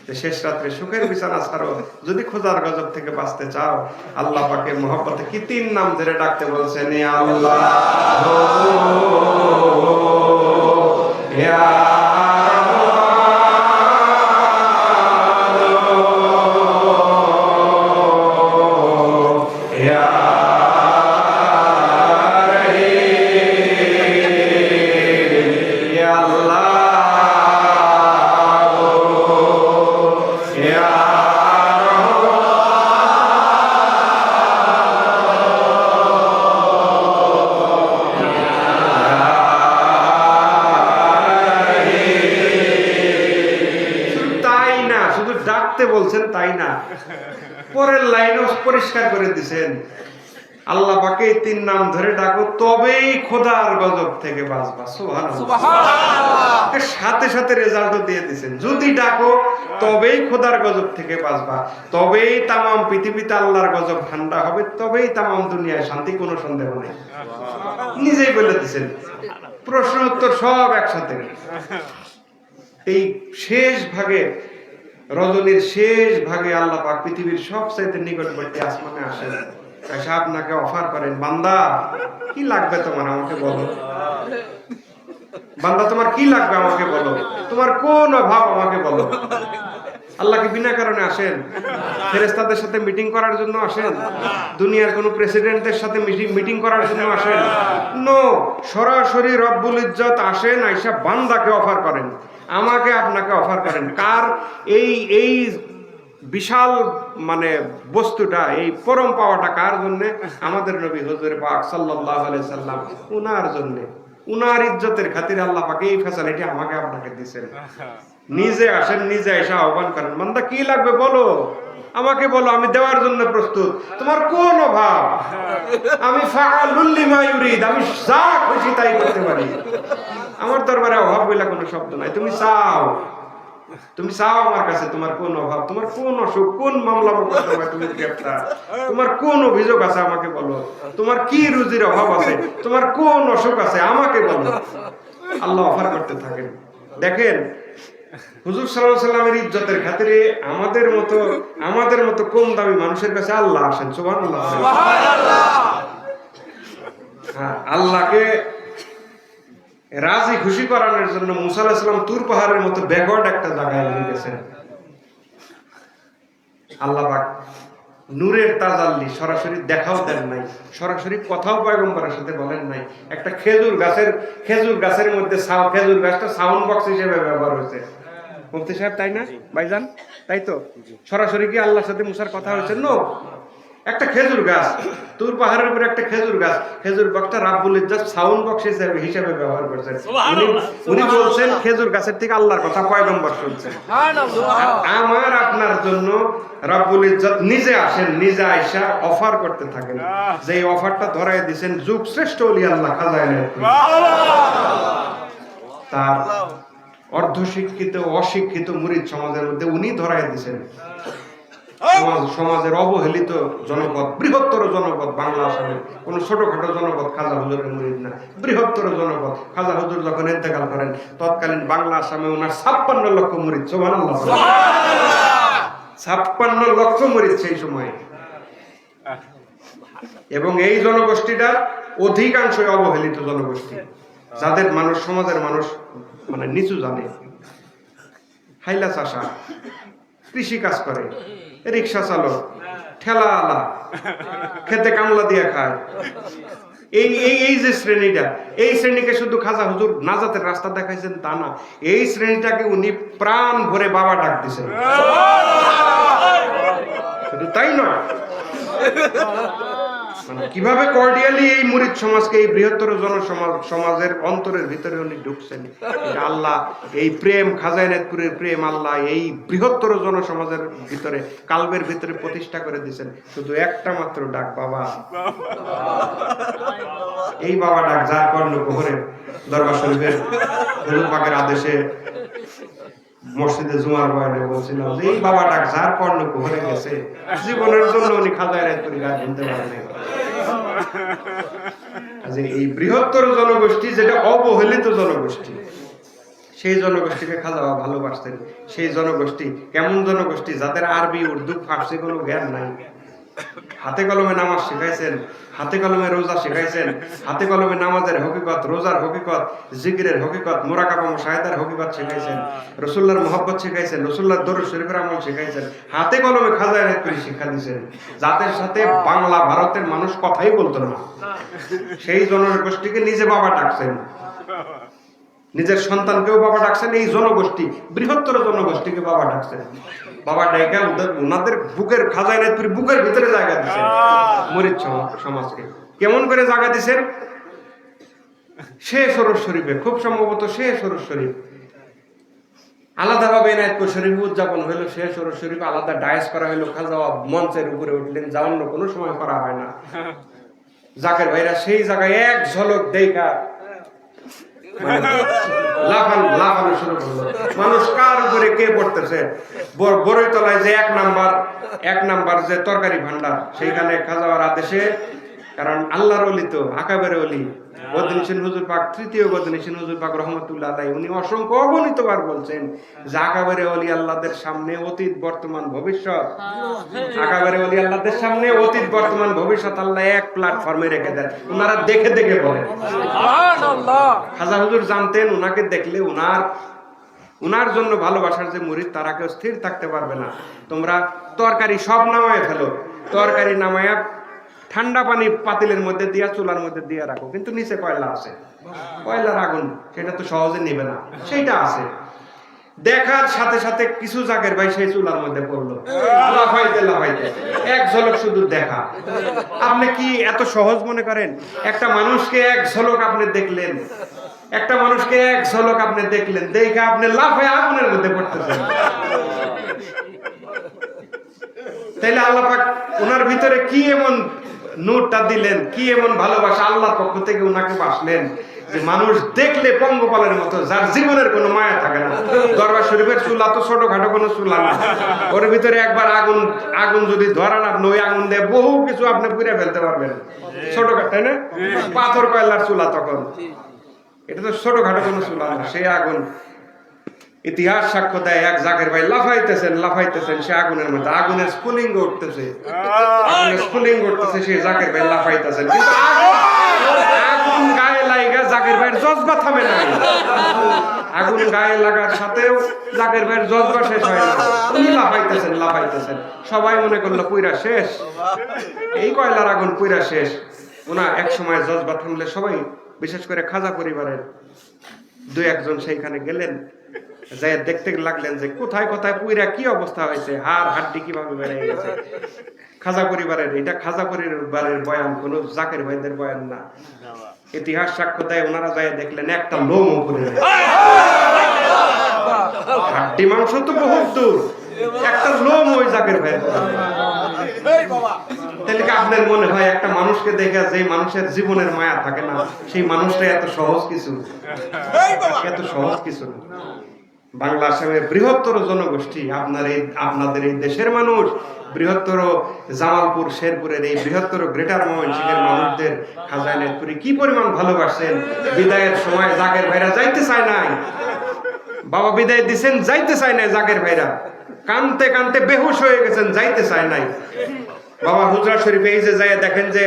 A: যে শেষ রাত্রে সুখের বিছানা ছাড়ো, যদি খোদার গজব থেকে বাঁচতে চাও। আল্লাহ পাকের মহব্বতে কি 3 নাম ধরে ডাকতে বলছেন? ইয়া আল্লাহ, ইয়া তাই না, পরের লাইনও পরিষ্কার করে দিছেন, আল্লাহ পাকে এই 3 নাম ধরে ডাকো তবেই খোদার গজব থেকে বাঁচবা। সুবহানাল্লাহ। সাথে সাথে রেজাল্টও দিয়ে দিছেন, যদি ডাকো তবেই খোদার গজব থেকে বাঁচবা, তবেই তামাম পৃথিবীতে আল্লাহর গজব ঠান্ডা হবে, তবেই তামাম দুনিয়ায় শান্তি, কোনো সন্দেহ নেই। নিজেই বলে দিছেন, প্রশ্ন উত্তর সব একসাথে। এই শেষ ভাগে, রজনীর শেষ ভাগে আল্লাহ পাক পৃথিবীর সবচাইতে নিকটবর্তী আসমানে আসেন, এসে আপনাকে অফার করেন, বান্দা কি লাগবে তোমার আমাকে বলো, বান্দা তোমার কি লাগবে আমাকে বলো, তোমার কোন অভাব আমাকে বলো। আল্লাহ কি বিনা কারণে আসেন? ফেরেশতাদের সাথে মিটিং করার জন্য আসেন? দুনিয়ার কোন প্রেসিডেন্টের সাথে মিটিং করার জন্য আসেন? নো, সরাসরি রব্বুল ইজ্জত আসেন, আয়েশা বান্দাকে অফার করেন, আমাকে আপনাকে অফার করেন। কার এই বিশাল মানে বস্তুটা, এই পরম পাওয়াটা কার জন্য? আমাদের নবী হুজুর পাক সাল্লাল্লাহু আলাইহি সাল্লাম, উনার জন্য, উনার ইজ্জতের খাতিরে আল্লাহ পাক এই ফ্যাসিলিটি আমাকে আপনাকে দিয়েছেন। নিজে আসেন, নিজে এসে আহ্বান করেন, বান্দা কি লাগবে বলো, আমাকে বলো, আমি দেওয়ার জন্য প্রস্তুত। তোমার কোন অভাব? আমি ফাআলুল লিমা ইউরিদ, আমি যা খুশি তাই করতে পারি। আমার দরবারে অভাব বলে কোনো শব্দ নাই। তুমি চাও, তুমি চাও আমার কাছে, তোমার কোন অভাব, তোমার কোন অসুখ, কোন মামলা মোকদ্দমায় তুমি গ্রেফতার, তোমার কোন অভিযোগ আছে আমাকে বলো, তোমার কি রুজির অভাব আছে, তোমার কোন অসুখ আছে আমাকে বলো। আল্লাহ অফার করতে থাকেন। দেখেন হুজুর সাল্লাল্লাহু আলাইহি সাল্লামের ইজ্জতের খাতিরে আমাদের মতো কম দামি মানুষের কাছে আল্লাহ আসেন। সুবহানাল্লাহ। হ্যাঁ, আল্লাহকে রাজি খুশি করানোর জন্য মুসা আলাইহিস সালাম তুর পাহাড়ের মতো ব্যাকওয়ার্ড একটা জায়গায় নিয়ে গেছেন। আল্লাহ পাক নূরের তাজাল্লি সরাসরি দেখাও দেন নাই, সরাসরি কথাও পয়গম্বরের সাথে বলেন নাই। একটা খেজুর গাছের মধ্যে খেজুর গাছটা সাউন্ড বক্স হিসেবে ব্যবহার হয়েছে। মুফতি সাহেব তাই না ভাইজান? তাই তো, সরাসরি কি আল্লাহর সাথে মুসার কথা হয়েছে? নো, একটা খেজুর গাছ, তুর পাহাড়ের উপরে একটা খেজুর গাছ, খেজুর গাছটা রাব্বুল ইজ্জত সাউন্ড বক্স হিসেবে ব্যবহার করছেন। উনি বলছেন খেজুর গাছের থেকে আল্লাহর কথা পয়গম্বর শুনছেন। আমার আপনার জন্য রাব্বুল ইজ্জত নিজে আসেন, নিজে আয়েশা অফার করতে থাকেন, যে এই অফারটা ধরায় দিয়েছেন যুগ শ্রেষ্ঠ ওলি আল্লাহ খাজা ইনায়েত। তার অর্ধশিক্ষিত অশিক্ষিত মুরিদ সমাজের মধ্যে উনি ধরায় দিয়েছেন। সমাজের অবহেলিত জনপদ, বৃহত্তর জনপদ বাংলা আসামের, কোন ছোটখাটো জনপদ খাজা হুজুরের মুরিদ না, বৃহত্তর জনপদ। খাজা হুজুর যখন ইন্তেকাল করেন তৎকালীন বাংলা আসামে ওনার 56 লক্ষ মুরিদ। সুবহানাল্লাহ। 56 লক্ষ মুরিদ সেই সময়। এবং এই জনগোষ্ঠীটা অধিকাংশই অবহেলিত জনগোষ্ঠী, যাদের সমাজের মানুষ মানে নিচু জানে। হাইলা চাষা, কৃষি কাজ করে, রিক্সা চালক, ঠেলা আলা, খেতে কামলা দিয়ে খায়, এই যে শ্রেণীটা, এই শ্রেণীকে শুধু খাজা হুজুর নাজাতের রাস্তা দেখাইছেন তা না, এই শ্রেণীটাকে উনি প্রাণ ভরে বাবা ডাক দিয়েছেন। শুধু তাই নয়, কিভাবে কর্ডিয়ালি এই মুরিদ সমাজকে, এই বৃহত্তর সমাজের অন্তরের ভিতরে উনি ঢুকছেন। আল্লাহ এই প্রেম, খাজা ইনায়েতপুরের প্রেম আল্লাহ এই বৃহত্তর জনসমাজের ভিতরে, কালবের ভিতরে প্রতিষ্ঠা করে দিয়েছেন। শুধু একটা মাত্র ডাক, বাবা। এই বাবা ডাক, যার কর্ণকুহরে দরবার শরীফের হুজুর পাকের আদেশে মসজিদে জুমার বয়ানে বলছিলাম যে এই বাবা ডাক যার কর্ণকুহরে গেছে, জীবনের জন্য উনি খাজা ইনায়েতপুরি গাছ শুনতে পারেন। এই বৃহত্তর জনগোষ্ঠী, যেটা অবহেলিত জনগোষ্ঠী, সেই জনগোষ্ঠীকে খাজা ভালোবাসতেন। সেই জনগোষ্ঠী কেমন জনগোষ্ঠী? যাদের আরবি, উর্দু, ফার্সি কোনো জ্ঞান নাই। হাতে কলমে নামাজ শিখাইছেন, হাতে কলমে রোজা শিখাইছেন, হাতে কলমে নামাজের হকিকত, রোজার হকিকত, জিকিরের হকিকত, মুরাকাবা মুশাহিদার হকিকত শিখাইছেন, রাসূলুল্লাহর মহব্বত শিখাইছেন, রাসূলুল্লাহর দরুদ শরীফের আমল শিখাইছেন, হাতে কলমে খাজা ইনায়েতপুরি শিক্ষা দিয়েছেন, যাদের সাথে বাংলা ভারতের মানুষ কথাই বলতো না। সেই জনগোষ্ঠীকে নিজে বাবা ডাকছেন, নিজের সন্তানকেও বাবা ডাকছেন। এই জনগোষ্ঠী, বৃহত্তর জনগোষ্ঠীকে বাবা ডাকছেন। বাবা ডাইকা ওনাদের বুকের, খাজা ইনায়েতপুরি বুকের ভিতরে জায়গা দিচ্ছেন মুরিদ সমাজকে। কেমন করে জায়গা দিচ্ছেন? শেষ ওরস শরীফে, খুব সম্ভবত শেষ ওরস শরীফ, আলাদাভাবে এনায়েতপুর শরীফ উদযাপন হইলো, শেষ শরীফ আলাদা ডায়েস করা হইলো, খাজা মঞ্চের উপরে উঠলেন, যা অন্য কোনো সময় করা হয় না। জাকের ভাইরা সেই জায়গায় এক ঝলক দেখা লাফানো শুরু করলো। মানুষ কার উপরে কে পড়তেছে। বড়ই তলায় যে এক নাম্বার যে তরকারি ভান্ডার, সেইখানে খাজাওয়ার আদেশে, কারণ আল্লাহর ওলি তো আকাবের ওলি বদনিশিন হুজুর পাক, তৃতীয় বদনিশিন হুজুর পাক রহমতুল্লাহ আলাইহি, উনি অসংখ্য অগণিতবার বলছেন যে আকাবের ওলি আল্লাহদের সামনে অতীত বর্তমান ভবিষ্যৎ, আকাবের ওলি আল্লাহদের সামনে অতীত বর্তমান ভবিষ্যৎ আল্লাহ এক প্ল্যাটফর্মে রেখে দেন। ওনারা দেখে দেখে বলেন। খাজা হুজুর জানতেন উনাকে দেখলে উনার জন্য ভালোবাসার যে মুরিদ, তারা কেউ স্থির থাকতে পারবে না। তোমরা তরকারি সব নামায় ফেলো, তরকারি নামায়া ঠান্ডা পানি পাতিলের মধ্যে দিয়া চুলার মধ্যে দিয়ে রাখো, কিন্তু নিচে কয়লা আছে, কয়লার আগুন, সেটা তো সহজে নিবে না, সেইটা আছে। দেখার সাথে সাথে কিছু জাকের ভাই সেই চুলার মধ্যে পড়লো, লাফাইতে এক ঝলক শুধু দেখা। আপনি কি এত সহজ মনে করেন? একটা মানুষকে এক ঝলক আপনি দেখলেন, দেখে আপনি লাফায় আগুনের মধ্যে পড়তেছেন। তাইলে আল্লাহ পাক ওনার ভিতরে কি এমন নূরটা দিলেন, কি এমন ভালোবাসা আল্লাহর পক্ষ থেকে ওনাকে বাসলেন যে মানুষ দেখলে পঙ্গপালের মতো, যার জীবনের কোনো মায়া থাকে না। দরবার শরীফের চুলা তো ছোটখাটো কোনো চুলা না, ওর ভিতরে একবার আগুন যদি ধরান, আপনি ওই আগুন দিয়ে বহু কিছু আপনি পুড়ে ফেলতে পারবেন। ছোটখাটো, তাই না? পাথর কয়লার চুলা তখন, এটা তো ছোটখাটো কোনো চুলা না, সেই আগুন। ইতিহাস সাক্ষ্য দেয় এক জাকের ভাই লাফাইতেছেন সে আগুনের মধ্যে, আগুনের স্ফুলিঙ্গ উঠতেছে, সেই জাকের ভাই লাফাইতেছেন, কিন্তু আগুন গায়ে লাগা জাকের ভাইয়ের জজবা থামে না। আগুন গায়ে লাগার সাথেও জাকের ভাইয়ের জজবা শেষ হয় না, উনি লাফাইতেছেন। সবাই মনে করলো পুইরা শেষ, এই কয়লার আগুন পুইরা শেষ। ওনা এক সময় জজবা থামলে সবাই, বিশেষ করে খাজা পরিবারের দুই একজন সেইখানে গেলেন, যাই দেখতে লাগলেন যে কোথায় পুইরা কি অবস্থা হয়েছে, হাড় হাড্ডি কিভাবে বেড়ে গেছে। খাজা পরিবারের বয়ান, কোন জাকের ভাইদের বয়ান না। ইতিহাস সাক্ষ্য দেয় ওনারা যাই দেখলেন একটা লোম উপরে, হাড্ডি মাংস তো বহুত দূর, একটা লোম ওই জাকের ভাইয়ের। তাহলে কি আপনার মনে হয় একটা মানুষকে দেখে যে মানুষের জীবনের মায়া থাকে না, সেই মানুষটা এত সহজ কিছু না। বাংলা আসামের বৃহত্তর জনগোষ্ঠী, আপনাদের এই দেশের মানুষ, বৃহত্তর জামালপুর শেরপুরের এই বৃহত্তর গ্রেটার ময়মনসিংহের মানুষদের খাজা এনায়েতপুরী কি পরিমাণ ভালোবাসেন। বিদায়ের সময় জাকের ভাইরা যাইতে চায় নাই, বাবা বিদায় দিচ্ছেন, যাইতে চায় নাই। জাকের ভাইরা কানতে কানতে বেহুশ হয়ে গেছেন, যাইতে চায় নাই। বাবা হুজরা শরীফে এই যে যাই দেখেন যে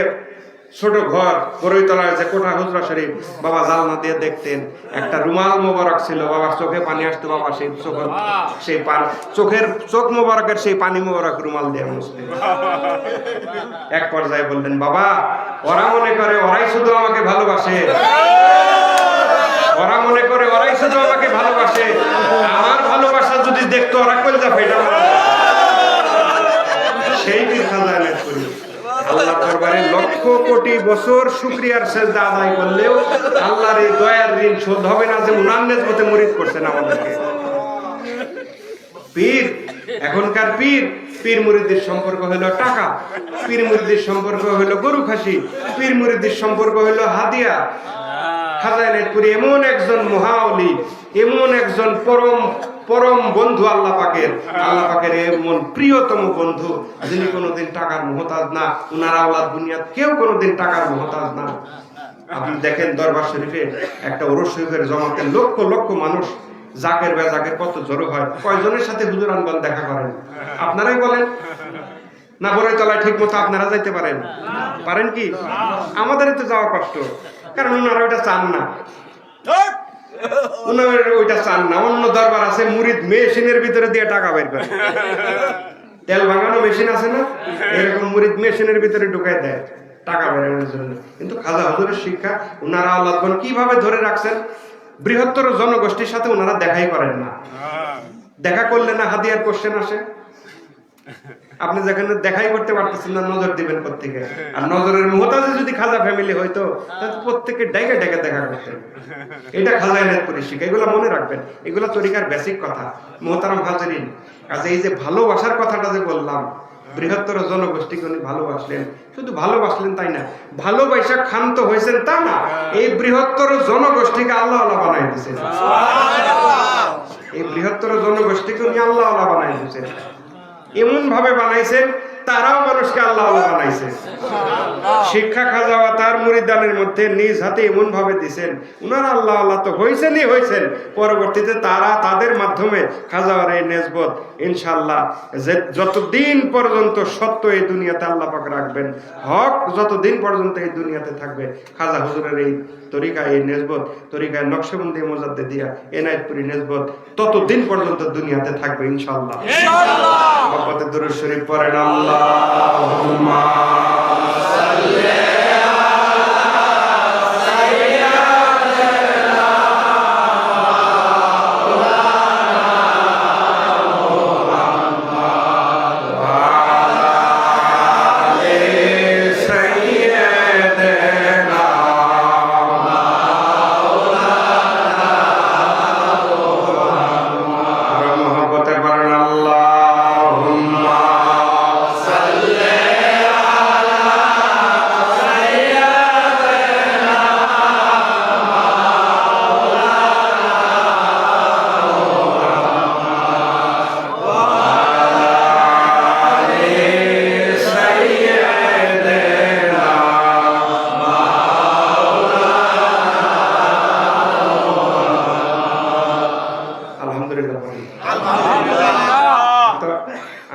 A: ছোট ঘর, বড়ইতলার যে কোঠা হুজরা শরীফ, বাবা জালনা দিয়ে দেখতেন, একটা রুমাল মোবারক ছিল, বাবার চোখে পানি আসতো, বাবা সেই চোখ মোবারকের সেই পানি মোবারক রুমাল দিয়ে মুছতেন। এক পর্যায়ে বললেন, বাবা ওরা মনে করে ওরাই শুধু আমাকে ভালোবাসে, আমার ভালোবাসা যদি দেখতো ওরা কলজা ফাইটা। সেই খাজা এনায়েতপুরী আল্লাহর দরবারে লক্ষ কোটি বছর শুকরিয়ার সেজদা আদায় করলেও আল্লাহর এই দয়ার ঋণ শোধ হবে না যে উনার নেজমতে মুরিদ করছেন আমাদেরকে। পীর, এখনকার পীর মুরিদের সম্পর্ক হলো টাকা, পীর মুরিদের সম্পর্ক হলো গরু খাসি, পীর মুরিদের সম্পর্ক হলো হাদিয়া। খাজা এনায়েতপুরী এমন একজন মহাওলি, এমন একজন পরম বন্ধু আল্লাহ পাকের এমন প্রিয়তম বন্ধু, যিনি কোনোদিন টাকার মুহতাজ না। উনার আওলাদ দুনিয়াত কেউ কোনোদিন টাকার মুহতাজ না। আপনি দেখেন দরবার শরীফে একটা ওরস শরীফের জমাতে লক্ষ লক্ষ মানুষ, জাকের কত জড়ো হয়। কয়জনের সাথে হুজুর আনবান দেখা করেন? আপনারাই বলেন না। বড়ইতলায় ঠিক মতো আপনারা যাইতে পারেন কি? আমাদেরই তো যাওয়া কষ্ট, কারণ ওনারা ওইটা চান না। অন্য দরবার আছে মুরিদ মেশিনের ভিতরে দিয়ে টাকা বের করে, তেল ভাঙানো মেশিন আছে না, এরকম মুরিদ মেশিনের ভিতরে ঢুকাই দেয় টাকা বেরানোর জন্য। কিন্তু খাজা হুজুরের শিক্ষা ওনারা আল্লাহগণ কিভাবে ধরে রাখছেন, বৃহত্তর জনগোষ্ঠীর সাথে ওনারা দেখাই করেন না। দেখা করলে না হাদিয়ার কোশ্চেন আসে, আপনি যেখানে দেখাই করতে পারতেছেন না, নজর দিবেন কোত্থেকে? আর নজরের মুহতাজে যদি খাজা ফ্যামিলি হইতো তাহলে প্রত্যেককে ডাইকে ডাইকে দেখা করতেন। এটা খাজা এনায়েতপুরী শিক্ষা, এগুলো মনে রাখবেন, এগুলো তরিকার বেসিক কথা। মুহতারাম হাজিরিন, কাজে এই যে ভালোবাসার কথাটা যে বললাম, বৃহত্তর জনগোষ্ঠীকে উনি ভালোবাসলেন, শুধু ভালোবাসলেন তাই না, ভালোবাসা ক্ষান্ত হয়েছেন তা না, এই বৃহত্তর জনগোষ্ঠীকে আল্লাহ আল্লাহ বানাই দিয়েছেন। এই বৃহত্তর জনগোষ্ঠীকে উনি আল্লাহ আল্লাহ বানাই দিয়েছেন, এমন ভাবে বানাইছেন তারাও মানুষকে আল্লাহ আল্লাহ বানাইছে। শিক্ষা খাজা ওয়া তার মুরিদানের মধ্যে নিজ হাতে এমন ভাবে দিয়েছেন, উনারা আল্লাহ আল্লাহ তো হয়েছেনই হয়েছেন, পরবর্তীতে তারা তাদের মাধ্যমে খাজাওয়ার এই নেসবত ইনশাআল্লাহ যতদিন পর্যন্ত সত্য এই দুনিয়াতে আল্লাহ পাক রাখবেন, হক যতদিন পর্যন্ত এই দুনিয়াতে থাকবে, খাজা হুজুরের এই তরিকা, এই নেসবত তরিকায় নকশবন্দি মুজাদ্দিদিয়া এনায়েতপুরী নেসবত ততদিন পর্যন্ত দুনিয়াতে থাকবে ইনশাআল্লাহ। মহব্বতে দুরূদ শরীফ পড়েন, আল্লাহুম্মা সাল্লি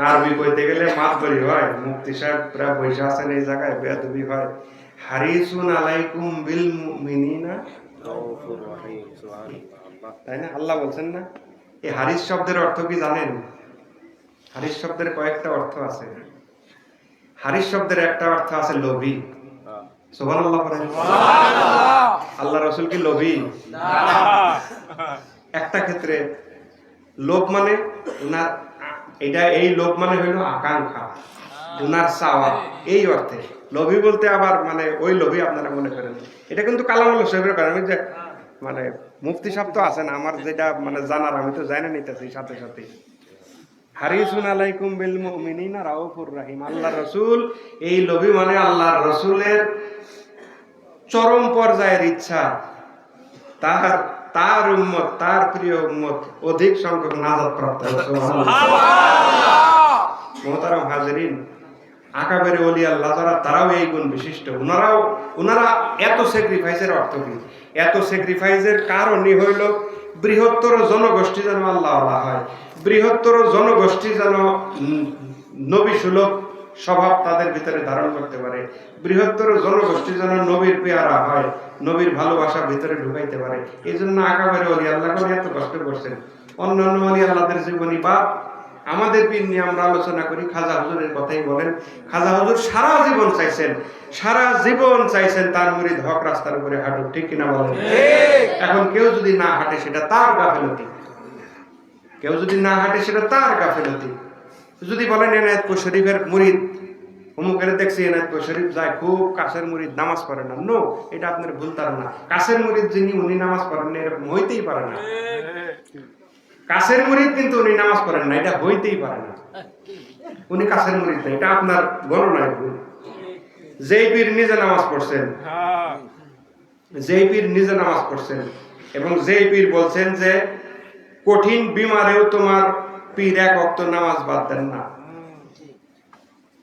A: আরবি কইতে গেলে মাতবরি হয়, মুফতি সাহেব প্রায় বৈশা আছেন এই জায়গায়, বেয়াদবি হয়। হারিসুন আলাইকুম বিল মুমিনিনা রাউফুর রহিম, সুবহানাল্লাহ, তাই না? আল্লাহ বলছেন না? এই হারিস শব্দের অর্থ কি জানেন? হারিস শব্দের কয়েকটা অর্থ আছে। হারিস শব্দের একটা অর্থ আছে লোভী। সুবহানাল্লাহ বলেন। সুবহানাল্লাহ। আল্লাহ রাসূল কি লোভী? না। একটা ক্ষেত্রে লোভ মানে উনার এটা, এই লোভ মানে হইল আকাঙ্ক্ষা, উনার চাওয়া, এই অর্থে। লোভী বলতে আবার মানে ওই লোভী আপনারা মনে করেন, এটা কিন্তু কালামুল্লাহ সাহেবের কারণে যে মানে মুফতি সাহেব তো আছেন, আমার যেটা মানে জানার আমি তো জানি নিতেছি সাথে সাথে। হারিসুন আলাইকুম বিল মুমিনিনা রাউফুর রহিম, আল্লাহ রাসূল এই লোভী মানে আল্লাহ রাসূলের চরম পর্যায়ের ইচ্ছা তার উম্মত, তার প্রিয় উম্মত অধিক সংখ্যক নাজাত প্রাপ্ত হয়। সুবহানাল্লাহ। মুহতারাম হাজিরিন, আকাবের ওলি আল্লাহ যারা, তারাও এই গুণ বিশিষ্ট। ওনারা এত স্যাক্রিফাইসের অর্থ কি? এত স্যাক্রিফাইসের কারণই হইল বৃহত্তর জনগোষ্ঠী যেন আল্লাহ আল্লাহ হয়, বৃহত্তর জনগোষ্ঠী যেন নবী সুলভ স্বভাব তাদের ভিতরে ধারণ করতে পারে, বৃহত্তর জনগোষ্ঠী যেন নবীর পেয়ারা হয়, নবীর ভালোবাসা ভিতরে ঢুকাইতে পারে। এই জন্য আকাবের ওলি আল্লাহ এত কষ্ট করছেন। অন্যান্য ওলি আল্লাহদের জীবনী বা আমাদের পীর নিয়ে আমরা আলোচনা করি, খাজা হুজুরের কথাই বলেন। খাজা হুজুর সারা জীবন চাইছেন তার মুরিদ হক রাস্তার উপরে হাঁটুক, ঠিক কিনা বলেন? এখন কেউ যদি না হাঁটে সেটা তার গাফিলতি, কেউ যদি না হাঁটে সেটা তার গাফিলতি। যদি বলেন এনায়েতপুর শরীফের মুরিদ অমুকের দেখছি, এনায়েতপুর শরীফ যায়, খুব কাছের মুরিদ, নামাজ পড়ে না, নো, এটা আপনার ভুল ধারণা। কাছের মুরিদ যিনি, উনি নামাজ পড়েন না, এরকম হইতেই পারে না। কাছের মুরিদ কিন্তু উনি নামাজ পড়েন না, এটা হইতেই পারে না। উনি কাছের মুরিদ না, এটা আপনার গণনায় ভুল। যেই পীর নিজে নামাজ পড়ছেন এবং যেই পীর বলছেন যে কঠিন বিমারেও তোমার পীর এক ওয়াক্ত নামাজ বাদ দেন না,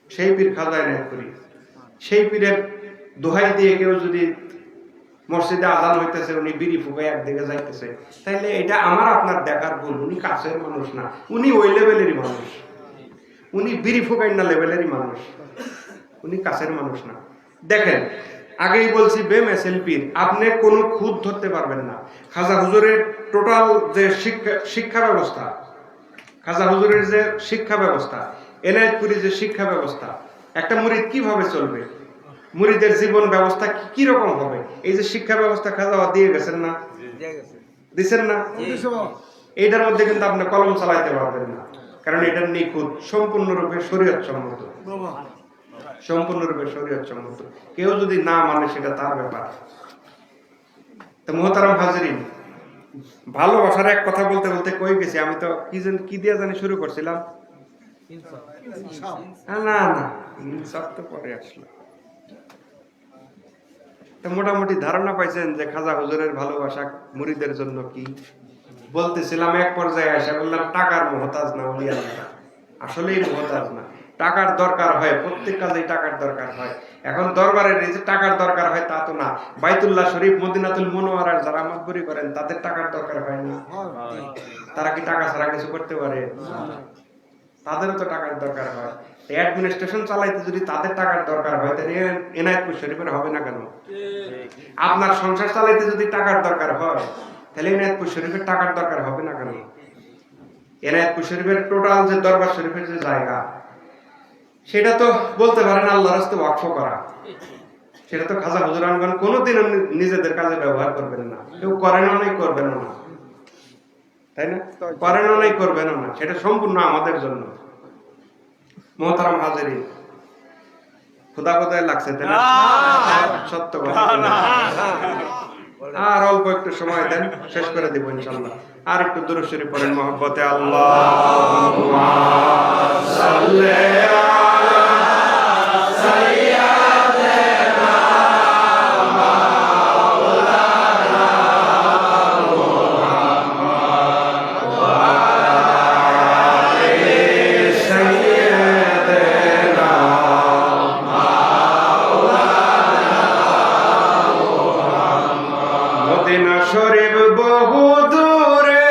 A: সেই পীর খাজা এনায়েতপুরী। সেই পীরের দোহাই দিয়ে কেউ যদি মসজিদে আজান হইতেছে, উনি বিড়ি ফুকায় একদিকে যাইতেছে, তাহলে এটা আমার আপনার দেখার ভুল। উনি কাছের মানুষ না, উনি ওই লেভেলেরই মানুষ, উনি বিড়ি ফুকাই না লেভেলেরই মানুষ, উনি কাছের মানুষ না। দেখেন, আগেই বলছি বেমেসেল পীর, আপনি কোনো খুঁত ধরতে পারবেন না। খাজা হুজুরের টোটাল যে শিক্ষা ব্যবস্থা, খাজা হুজুরের যে শিক্ষা ব্যবস্থা, এনায়েতপুরী যে শিক্ষা ব্যবস্থা, একটা মুরিদ কিভাবে চলবে, মুরিদের জীবন ব্যবস্থা কি রকম হবে, এই যে শিক্ষা ব্যবস্থা খাজা দিয়ে গেছেন না, দিচ্ছেন না, এইটার মধ্যে কিন্তু আপনি কলম চালাইতে পারবেন না। কারণ এটা নিখুঁত, সম্পূর্ণরূপে শরীয়ত সম্মত, সম্পূর্ণরূপে শরীয়ত সম্মত। কেউ যদি না মানে সেটা তার ব্যাপার। তো মুহতারাম হাজরিন, ভালোবাসার এক কথা বলতে বলতে কই গেছি, আমি তো কি দিয়ে জানি শুরু করছিলাম। না না, ইনসাফ তো পরে আসলো। তো মোটামুটি ধারণা পাইছেন যে খাজা হুজুরের ভালোবাসা মুরিদের জন্য কি। বলতেছিলাম এক পর্যায়ে এসে বললাম টাকার মুহতাজ না উনি আল্লাহ, আসলেই মুহতাজ না। টাকার দরকার হয়, প্রত্যেক কাজেই টাকার দরকার হয়। এখন দরবারের এই যে টাকার দরকার হয় তা তো না, বাইতুল্লাহ শরীফ মদিনাতুল মুনাওয়ারার যারা মাতবরি করেন তাদের টাকার দরকার হয় না? তারা কি টাকা ছাড়া কিছু করতে পারে? তাদেরও তো টাকার দরকার হয়। অ্যাডমিনিস্ট্রেশন চালাইতে যদি তাদের টাকার দরকার হয় তাহলে এনায়েতপুর শরীফের হবে না কেন? আপনার সংসার চালাইতে যদি টাকার দরকার হয় তাহলে এনায়েতপুর শরীফের টাকার দরকার হবে না কেন? এনায়েতপুর শরীফের টোটাল যে দরবার শরীফের যে জায়গা, সেটা তো বলতে পারেন আল্লাহর রাস্তায় ওয়াকফ করা। সেটা তো খাজা হুজুর আনগণ কোনোদিন নিজেদের কাজে ব্যবহার করবেন না, কেউ করেন নাই করবেন না, তাই না? করেন নাই করবেন না, সেটা সম্পূর্ণ আমাদের জন্য। মুহতারাম হাজিরিন, খোদা কোথায় লাগছে তাই না? সত্য কথা। আর অল্প একটু সময় দেন, শেষ করে দিব ইনশাআল্লাহ। আর একটু দুরূদ শরীফ পড়েন মহব্বতে। আল্লাহুম্মা সাল্লি আলা সাইয়্যিদিনা মাওলানা মুহাম্মদ ওয়া আলি সাইয়্যিদিনা মদিনা শরীফ বহু দূরে,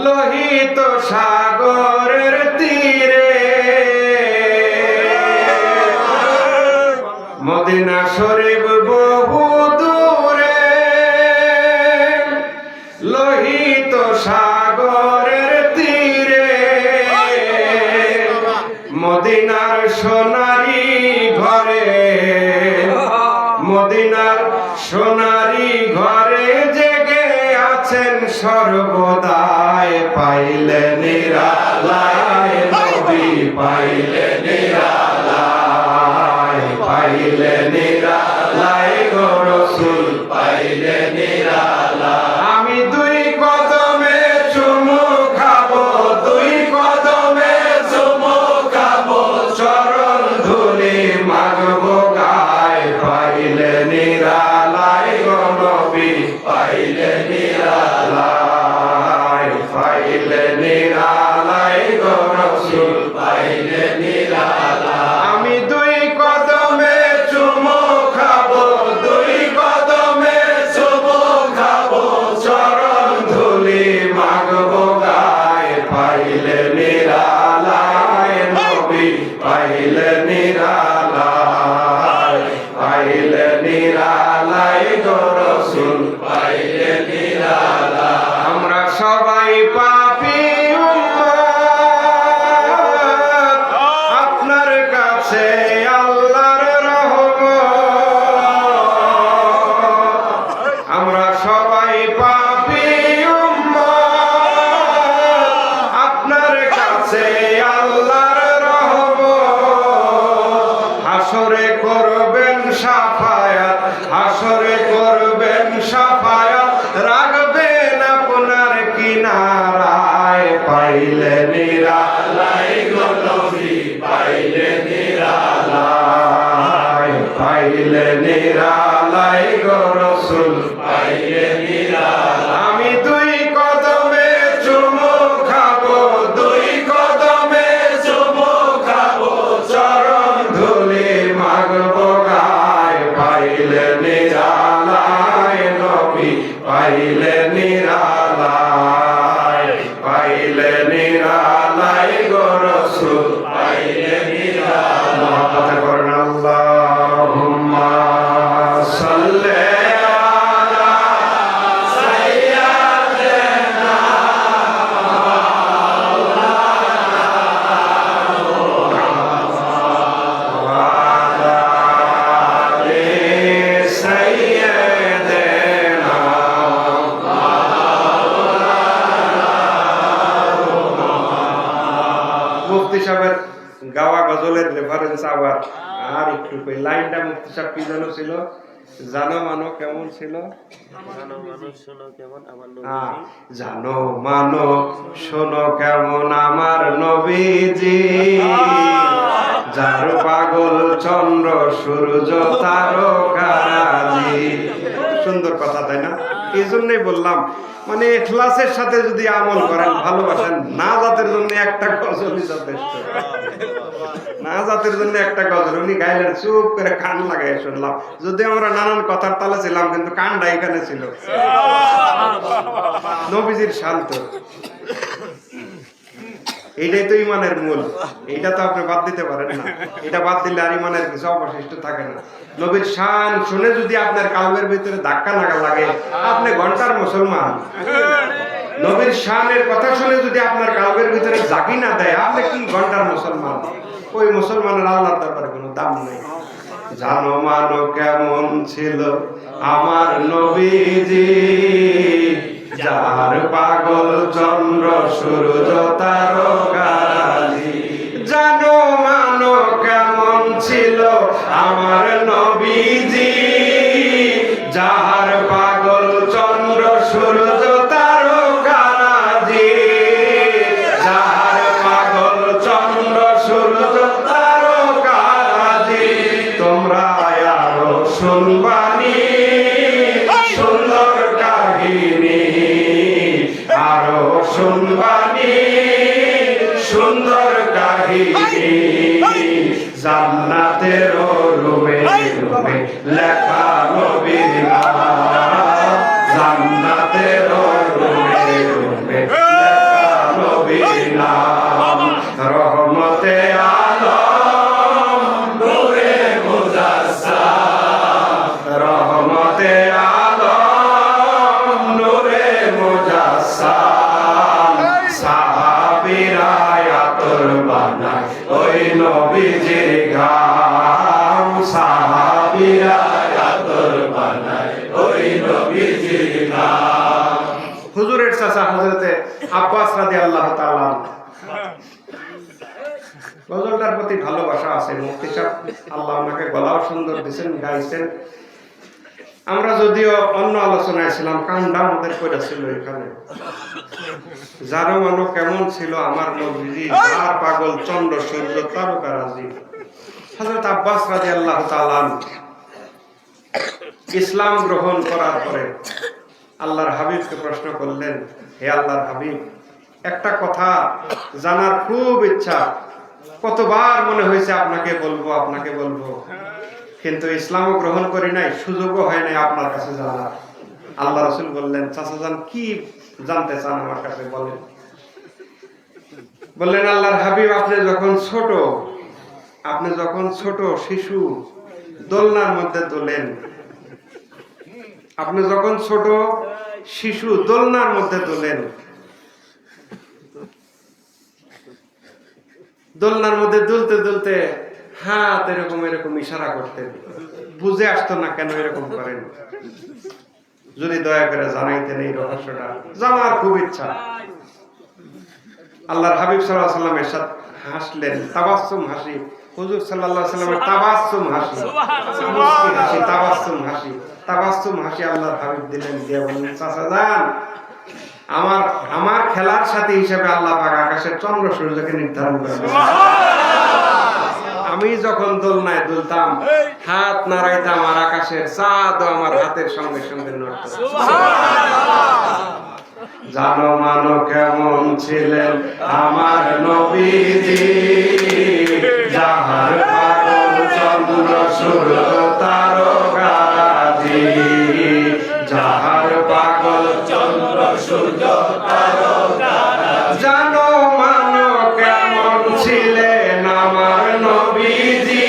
A: লোহিত সাগরের তীরে। মদিনা শরীফ বহু দূরে, লোহিত সাগরের তীরে। মদিনার সোনারি ঘরে, মদিনার সোনারি ঘরে জেগে আছেন সর্বদাই। পাইলে নিরালায় নবী, পাইলে নিরালায়, পাইলে নিরালায় গো রাসূল, পাইলে নিরালায়। আমি দুই কদমে চুমু খাবো, দুই কদমে চুমু খাবো, চরণ ধুলি মাগবো গায়। পাইলে নিরালায় গো নবী, পাইলে নিরালায়, পাইলে নিরালায় গো রাসূল, পাইলে নিরালায়। আমি দুই কদমে চুমু খাবো, দুই কদমে চুমু খাবো, চরণ ধুলি মাগবো গায়। পাইলে নিরালায় নবী, পাইলে নিরালায়, পাইলে নিরালায় গো রাসূল, পাইলে নিরালায়। আমরা সবাই পাপী উম্মত, আপনার কাছে আল্লাহর রহমত। আমরা সবাই পাপী উম্মত, আপনার কাছে আল্লাহর রহমত। হাসরে করবেন সাফায়াত, হাসরে করবেন সাফায়াত, রাখবেন আপনার কিনারায়। পাইলে নিরালায় গো নবী, পাইলে নিরালায়, পাইলে নিরালায় গো রাসূল, পাইলে নিরালায়। আমি দুই কদমে চুমু খাবো, দুই কদমে চুমু খাবো, চরণ ধুলি মাগবো গায়। পাইলে নিরালায় নবী, পাইলে নিরালায়, পাইলে নিরালায় গো রাসূল, পাইলে নিরালায়। মহব্বতে করেন আল্লাহুম্মা গাওয়া গজলের রেফারেন্স আবার আর একটু কই লাইনটা মুফতি সাহেব কি যেন ছিল, জানো মানো কেমন ছিল,
C: জানো মানুষ শোনো কেমন আমার
A: হ্যাঁ,
C: নবীজি,
A: জানো মানো শোনো কেমন আমার নবীজি, যার পাগল চন্দ্র সূর্য তারকারাজি। সুন্দর কথা তাই না? এই জন্যই বললাম মানে ইখলাসের সাথে যদি আমল করেন, ভালোবাসেন, না জাতের জন্য একটা গজলই যথেষ্ট। না জাতের জন্য একটা গজল উনি গাইলেন, চুপ করে কান লাগাই শুনলাম। যদি আমরা নানান কথার তালে ছিলাম, কিন্তু কানটা এখানে ছিল। নবীজির শান্ত, এইটাই তো ইমানের মূল। এইটা তো আপনি বাদ দিতে পারেন না। এটা বাদ দিলে আর ইমানের কিছু অবশিষ্ট থাকে না। নবীর শান শুনে যদি আপনার কালবের ভিতরে ধাক্কা না লাগে, আপনি ঘন্টার মুসলমান। নবীর শানের কথা শুনে যদি আপনার কালবের ভিতরে জাগি না দেয়, আপনি কি ঘন্টার মুসলমান? ওই মুসলমানের আল্লাহর দরবারে কোনো দাম নেই। জানো মানো কেমন ছিল আমার নবীজি, যার পাগল চন্দ্র সূর্য তারকারাজি। জানো মানো কেমন ছিল আমার নবীজি, যার পাগল চন্দ্র সূর্য তারকারাজি, যার পাগল চন্দ্র সূর্য তারকারাজি। তোমরা আরো শুনবানি সুন্দর কাহিনী, আরো শুনবানি সুন্দর কাহিনী। জান্নাতের রুমে রুমে লেখা নবীর নাম, জান্নাতের রুমে রুমে লেখা নবীর নাম। রহমতে আলম নূরে মুজাসসাম, রহমতে আলম নূরে মুজাসসাম। সাহাবীরা আতর বানায় ওই নবীজির ঘাম, সাহাবীরা আতর বানায় ওই নবীজির ঘাম। হুজুরের চাচা হযরতে আব্বাস রাদিয়াল্লাহু তাআলা গজলটার প্রতি ভালোবাসা আছে। মুফতি সাহেব আল্লাহ ওনাকে গলাও সুন্দর দিয়েছেন, গাইছেন। আমরা যদিও অন্য আলোচনায় ছিলাম, কান্ডা আমাদের করেছিল এখানে। জানো মানো কেমন ছিল আমার নবীজি, যার পাগল চন্দ্র সূর্য তারকারাজি। হযরত আব্বাস রাদিয়াল্লাহু তাআলা ইসলাম গ্রহণ করার পরে আল্লাহর হাবিবকে প্রশ্ন করলেন, হে আল্লাহর হাবিব, একটা কথা জানার খুব ইচ্ছা, কতবার মনে হয়েছে আপনাকে বলবো আপনাকে বলবো, কিন্তু ইসলামও গ্রহণ করি নাই, সুযোগও হয় নাই আপনার কাছে জানার। আল্লাহ রাসূল বললেন, চাচা যান কি জানতে চান আমার কাছে বলেন। বললেন, আল্লাহর হাবিব, আপনি যখন ছোট শিশু দোলনার মধ্যে দোলেন, আপনি যখন ছোট শিশু দোলনার মধ্যে দোলেন, দোলনার মধ্যে দুলতে দুলতে হাত এরকম এরকম ইশারা করতেন, বুঝে আসতো না কেন এরকম করেন। যদি দয়া করে জানাইতেন এই রহস্যটা, জানার খুব ইচ্ছা। আল্লাহর হাবিব সাল্লাল্লাহু আলাইহি ওয়াসাল্লাম এরশাদ হাসলেন, তাবাসসুম হাসি। হুজুর সাল্লাল্লাহু আলাইহি ওয়াসাল্লামের তাবাসসুম হাসি, মুস্কি হাসি, তাবাসসুম হাসি, তাবাসসুম হাসি আল্লাহর হাবিব দিলেন, দিয়ে বললেন, চাচা যান, আমার খেলার সাথী হিসেবে আল্লাহ পাক আকাশের চন্দ্র সূর্যকে নির্ধারণ করেছেন। আমি যখন দোলনায় দুলতাম, হাত নাড়াইতাম, আর আকাশের চাঁদ আমার হাতের সঙ্গে সঙ্গে নড়ত। জানো মানো কেমন ছিলেন আমার নবীজি, যাহার পাগল চন্দ্র সূর্য তারকারাজি, যাহার পাগল চন্দ্র সূর্য তারকারাজি। জানো মানো কেমন ছিলেন আমার নবীজি,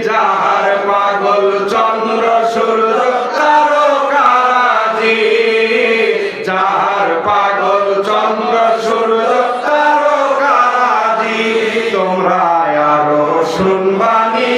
A: যাহার পাগল চন্দ্র সূর্য তারকারাজি, যাহার পাগল চন্দ্র সূর্য তারকারাজি। তোমরা আরো শুনবানি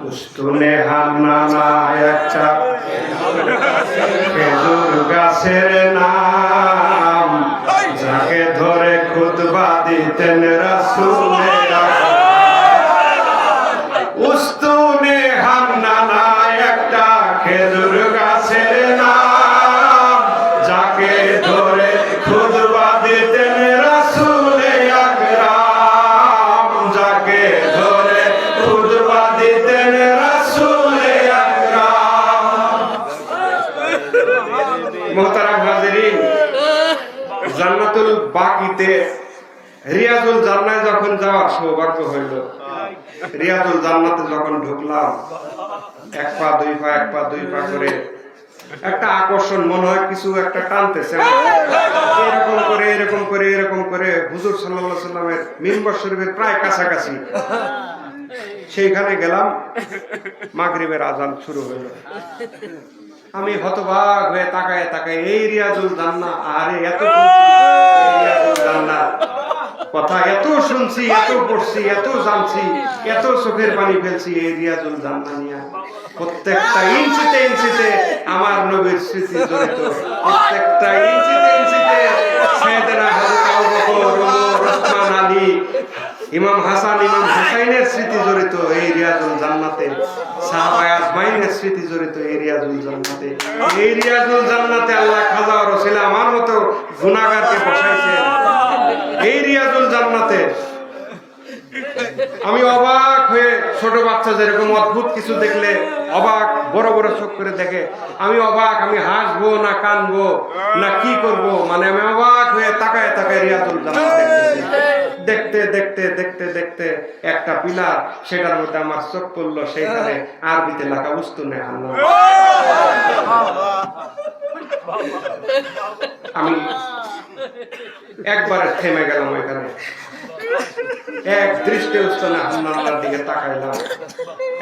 A: উস্তুনে হান্নানা একটা খেজুর গাছের নাম, যাকে ধরে খুতবা দিতেন রাসূলে উস্তুনে হান্নানা একটা খেজুর গাছের নাম, যাকে ধরে খুতবা দিতেন রাসূলে আকরাম, যাকে ধরে খুতবা দিতেন রাসূলে আকরাম। মোহতারাম হাজিরিন, জান্নাতুল বাকিতে রিয়াজুল জান্নাতে যখন যাওয়ার সৌভাগ্য হইল, রিয়াজুল জান্নাতে যখন ঢুকলাম, এক পা দুই পা এক পা দুই পা করে একটা আকর্ষণ মনে হয় কিছু একটা টানতেছে, এরকম করে এরকম করে এরকম করে হুজুর সাল্লাল্লাহু আলাইহি সাল্লামের মিম্বার শরীফের প্রায় কাছাকাছি। সেইখানে গেলাম, মাগরিবের আজান শুরু হইল। আমি হতবাক হয়ে তাকায় তাকায়, এই রিয়াজুল জান্নাত, আরে এত রিয়াজুল জান্নাত কথা এত শুনছি, এত পড়ছি, এত জানছি, এত চোখের পানি ফেলছি এই রিয়াজুল জান্নাত নিয়ে। প্রত্যেকটা ইঞ্চিতে ইঞ্চিতে আমার নবীর স্মৃতি জড়িত, প্রত্যেকটা ইঞ্চিতে ইঞ্চিতে সাইয়েদনা হযরত আবু বকর, ওমর, ওসমান, আলী, ইমাম হাসান, ইমাম হুসাইনের স্মৃতি জড়িত এই রিয়াজুল জান্নাতে, সাহাবায়ে আজমাইনের স্মৃতি জড়িত এই রিয়াজুল জান্নাতে। এই রিয়াজুল জান্নাতে আল্লাহ খাজা ও রসিলা আমার মতো গুনাহগারকে বসাইছেন এই রিয়াজুল জান্নাতে। আমি অবাক হয়ে, ছোট বাচ্চা যেরকম অদ্ভুত কিছু দেখলে অবাক বড় বড় চোখ করে দেখে, আমি অবাক, আমি হাসবো না কানবো না কি করব, মানে আমি অবাক হয়ে তাকায় তাকায় রিয়াজুল জান্নাত দেখতে দেখতে দেখতে দেখতে একটা পিলার, সেটার মধ্যে আমার চোখ পড়লো, সেইখানে আরবিতে লেখা উস্তুনে হান্নানা। আমি একবারে থেমে গেলাম ওইখানে, এক দৃষ্টে উস্তুনে হান্নানার দিকে তাকাইলাম।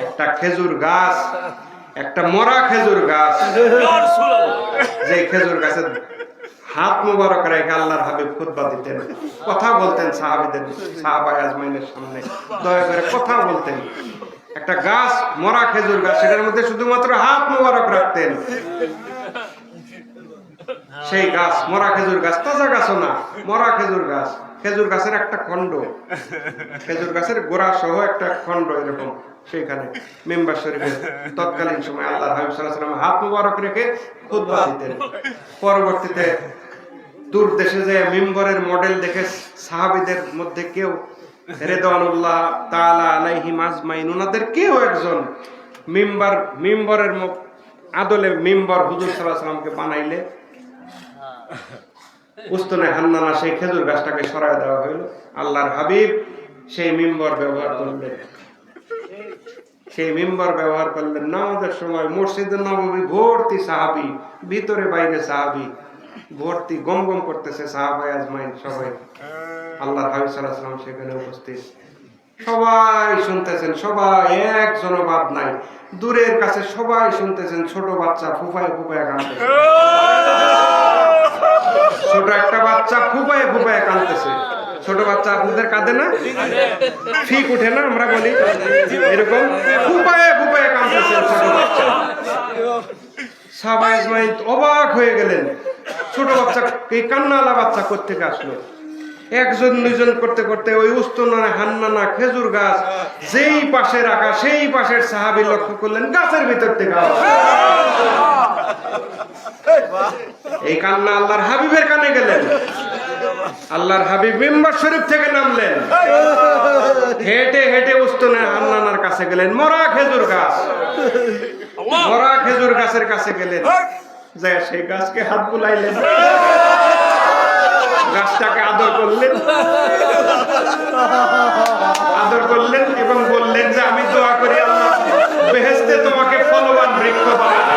A: একটা খেজুর গাছ, একটা মরা খেজুর গাছ, যে খেজুর গাছের হাত মুবারক রেখে আল্লাহর হাবিব খুতবা দিতেন, কথা বলতেন সাহাবীদের, সাহাবায়ে আজমাইনের সামনে দয়া করে কথা বলতেন। একটা গাছ, মরা খেজুর গাছ, সেটার মধ্যে শুধুমাত্র হাত মুবারক রাখতেন। সেই গাছ মরা খেজুর গাছ, তাজা গাছও না, মরা খেজুর গাছ, খেজুর গাছের একটা খণ্ড, খেজুর গাছের গোড়া সহ একটা খণ্ড এরকম, সেইখানে মিম্বার শরীফের তৎকালীন সময় আল্লাহর হাবিব সাল্লাল্লাহু আলাইহি ওয়াসাল্লাম হাত মুবারক রেখে খুতবা দিতেন। পরবর্তীতে দূর দেশে যে মিম্বরের মডেল দেখে সাহাবীদের মধ্যে কেউ রিদওয়ানুল্লাহ তাআলা আলাইহিম আজমাইন, ওনাদের কেউ একজন মিম্বরের আদলে মিম্বর হুজুর সাল্লাল্লাহু আলাইহি ওয়াসাল্লামকে বানাইলে উস্তুনে হান্নানা সেই খেজুর গাছটাকে সরায় দেওয়া হইল। আল্লাহর হাবিব সেই মিম্বর ব্যবহার করলেন, সেই মিম্বর ব্যবহার করলেন। নামাজের সময় মসজিদে নববী ভর্তি সাহাবী, ভিতরে বাইরে সাহাবী ভর্তি, গম গম করতেছে সাহাবায়ে আজমাইন সবাই। আল্লাহর হাবিব সাল্লাল্লাহু আলাইহি ওয়াসাল্লাম সেখানে উপস্থিত, সবাই শুনতেছেন, সবাই একজনও বাদ নাই, দূরের কাছে সবাই শুনতেছেন। ছোট বাচ্চা ফুফায় ফুফায় কাঁদতেছে, ছোট একটা বাচ্চা ফুফায় ফুফায় কাঁদতেছে। ছোট বাচ্চা আপনাদের কাঁদে না? ঠিক উঠে না, আমরা বলি এরকম, ফুফায় ফুফায় কাঁদতেছে ছোট বাচ্চা। সাহাবায়ে আজমাইন অবাক হয়ে গেলেন, ছোট বাচ্চা, এই কান্নাওয়ালা বাচ্চা কোত্থেকে আসলো? একজন দুইজন করতে করতে ওই উস্তুনে হান্নানা খেজুর গাছ যেই পাশে রাখা, সেই পাশের সাহাবী লক্ষ্য করলেন গাছের ভিতর থেকে এই কান্না আল্লাহর হাবিবের কানে গেলেন। আল্লাহর হাবিব মিম্বার শরীফ থেকে নামলেন, হেঁটে হেঁটে উস্তুনে হান্নানার কাছে গেলেন, মরা খেজুর গাছ, মরা খেজুর গাছের কাছে গেলেন, যায় সেই গাছকে হাত বুলাইলেন, গাছটাকে আদর করলেন, আদর করলেন এবং বললেন যে আমি দোয়া করি আল্লাহ বেহেশতে তোমাকে ফলবান বৃক্ষ বানান।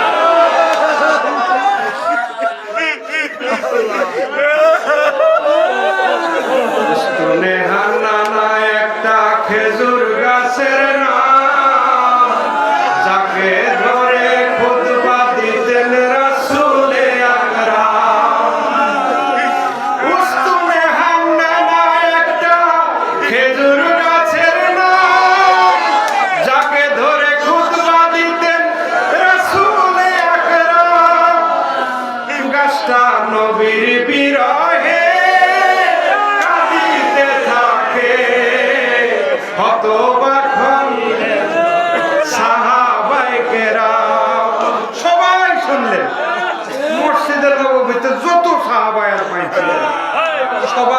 A: উস্তুনে হান্নানা একটা খেজুর গাছের নাম, যাকে ধরে খুতবা দিতেন রাসূলে আকরাম। উস্তুনে হান্নানা একটা খেজুর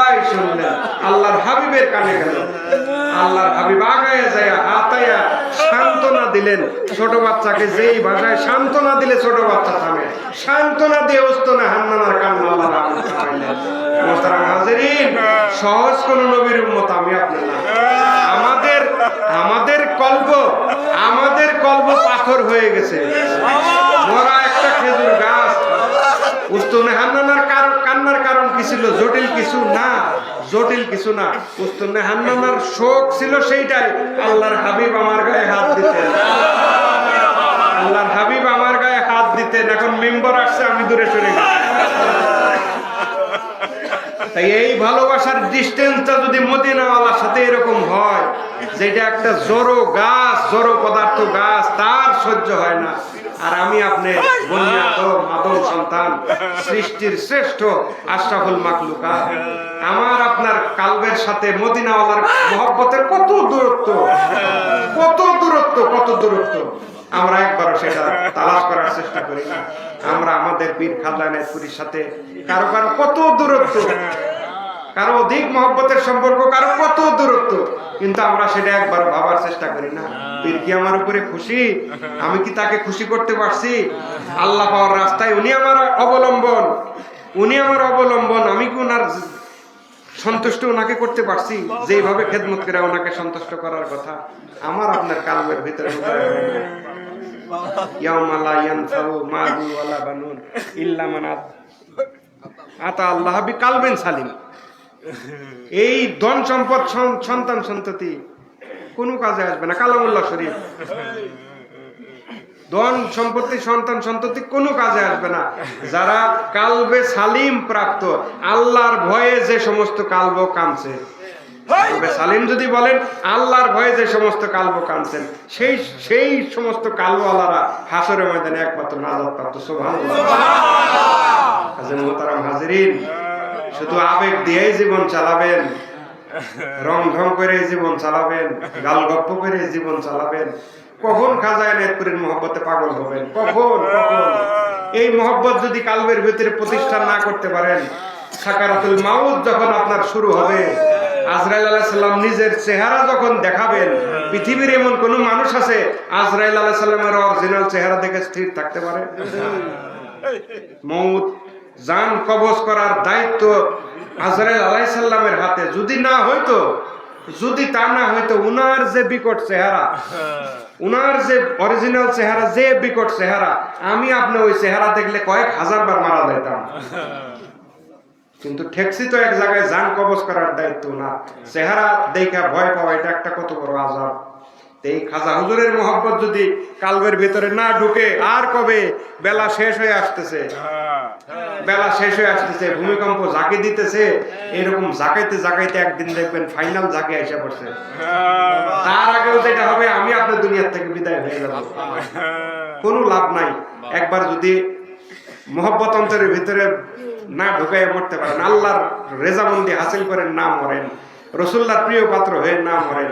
A: সবাই শুনলেন, আল্লাহর হাবিবের কানে গেল। আল্লাহর হাবিব আগায় যায় হাতায়া সান্ত্বনা দিলেন ছোট বাচ্চাকে, যেই ভাষায় সান্ত্বনা দিলে ছোট বাচ্চা থামে, সান্ত্বনা দিয়ে ওস্তনে হান্নানার কান্না আল্লাহ রাহমত ফরমাইলেন। মোহতারাম হাজিরিন, সহজ কোন নবীর উম্মত আমি আপনি না। আমাদের কল্প পাথর হয়ে গেছে। মরা একটা খেজুর গাছ, উস্তনে হান্নানার কান্নার কারণ কি ছিল? জটিল কিছু না। উস্তনে হান্নানার শোক ছিল সেইটাই, আল্লাহর হাবিব আমার গায়ে হাত দিতেন। এখন মেম্বার আসছে, আমি দূরে সরে গেছি। তাই এই ভালোবাসার ডিস্টেন্সটা যদি মদিনাওয়ালার সাথে এরকম হয়, যেটা একটা জড় পদার্থ গাছ, তার সহ্য হয় না, আর আমি আপনি মাদম সন্তান, সৃষ্টির শ্রেষ্ঠ আশরাফুল মাখলুকাত, আমার আপনার কালবের সাথে মদিনাওয়ালার মহব্বতের কত দূরত্ব আমরা একবারও সেটা তালাশ করার চেষ্টা করি না। আমরা আমাদের পীর খাজা এনায়েতপুরীর সাথে কারো কত দূরত্ব, কারো অধিক মহব্বতের সম্পর্ক, কারো কত দূরত্ব, কিন্তু আমরা সেটা একবার ভাবার চেষ্টা করি না। পীর কি আমার উপরে খুশি? আমি কি তাকে খুশি করতে পারছি? আল্লাহ পাওয়ার রাস্তায় উনি আমার অবলম্বন, আমি কি ওনার সন্তুষ্ট ওনাকে করতে পারছি? যেভাবে খেদমত করে ওনাকে সন্তুষ্ট করার কথা আমার আপনার কালবের ভিতরে ইয়াউমা লা ইয়ানফাউ মালু ওয়ালা বানুন ইল্লা মান আতা আল্লাহ বিকালবিন সালিম। এই ধন সম্পদ, সন্তান সন্ততি কোনো কাজে আসবে না। কালামুল্লাহ শরীফ, ধন সম্পত্তি, সন্তান সন্ততি কোনো কাজে আসবে না। যারা কালবে সালিম প্রাপ্ত, আল্লাহর ভয়ে যে সমস্ত কালব কাঁদছে, সালিম যদি বলেন আল্লাহর ভয়ে যে সমস্ত কালব কাঁদছেন, সেই সমস্ত কালবওয়ালারা হাসরের ময়দানে একমাত্র নাজাত প্রাপ্ত। সুবহানাল্লাহ। মুহতারাম হাজিরিন, শুধু আবেগ দিয়েই জীবন চালাবেন, রং ঢং করে জীবন চালাবেন, গাল গপ্প করে জীবন চালাবেন, কখন খাজা এনায়েতপুরীর মহব্বতে পাগল হবেন? কখন? এই মহব্বত যদি কালবের ভিতরে প্রতিষ্ঠা না করতে পারেন, সাকারাতুল মাউত যখন আপনার শুরু হবে, আজরাইল আলাইহিস সালাম নিজের চেহারা যখন দেখাবেন, পৃথিবীর এমন কোন মানুষ আছে আজরাইল আলাইহিস সালামের অরিজিনাল চেহারা দেখে স্থির থাকতে পারে? মউত জান কবজ করার দায়িত্ব আজরাইল আলাইহিস সালামের হাতে। যদি তা না হইতো, উনার যে বিকট চেহারা, উনার যে অরিজিনাল চেহারা, যে বিকট চেহারা, আমি আপনি ওই চেহারা দেখলে কয়েক হাজার বার মারা যাইতাম। কিন্তু ঠেকছি তো এক জায়গায়, জান কবজ করার দায়িত্ব না। চেহারা দেখা ভয় পাওয়া, এটা একটা কত বড় আযাব। এই খাজা হুজুরের মহব্বত যদি কালবের ভিতরে না ঢুকে, আর কবে? বেলা শেষ হয়ে আসতেছে, ভূমিকম্প ঝাঁকি দিতেছে, এরকম জাগাইতে একদিন দেখবেন ফাইনাল ঝাঁকি এসে পড়ছে। তার আগেও যেটা হবে, আমি আপনার দুনিয়ার থেকে বিদায় হয়ে যাব, কোনো লাভ নাই। একবার যদি মহব্বত অন্তরের ভিতরে না ঢুকাই মরতে পারেন, আল্লাহর রেজামন্দি হাসিল করেন, না মরেন, রাসূলুল্লাহর প্রিয় পাত্র হয়ে না মরেন,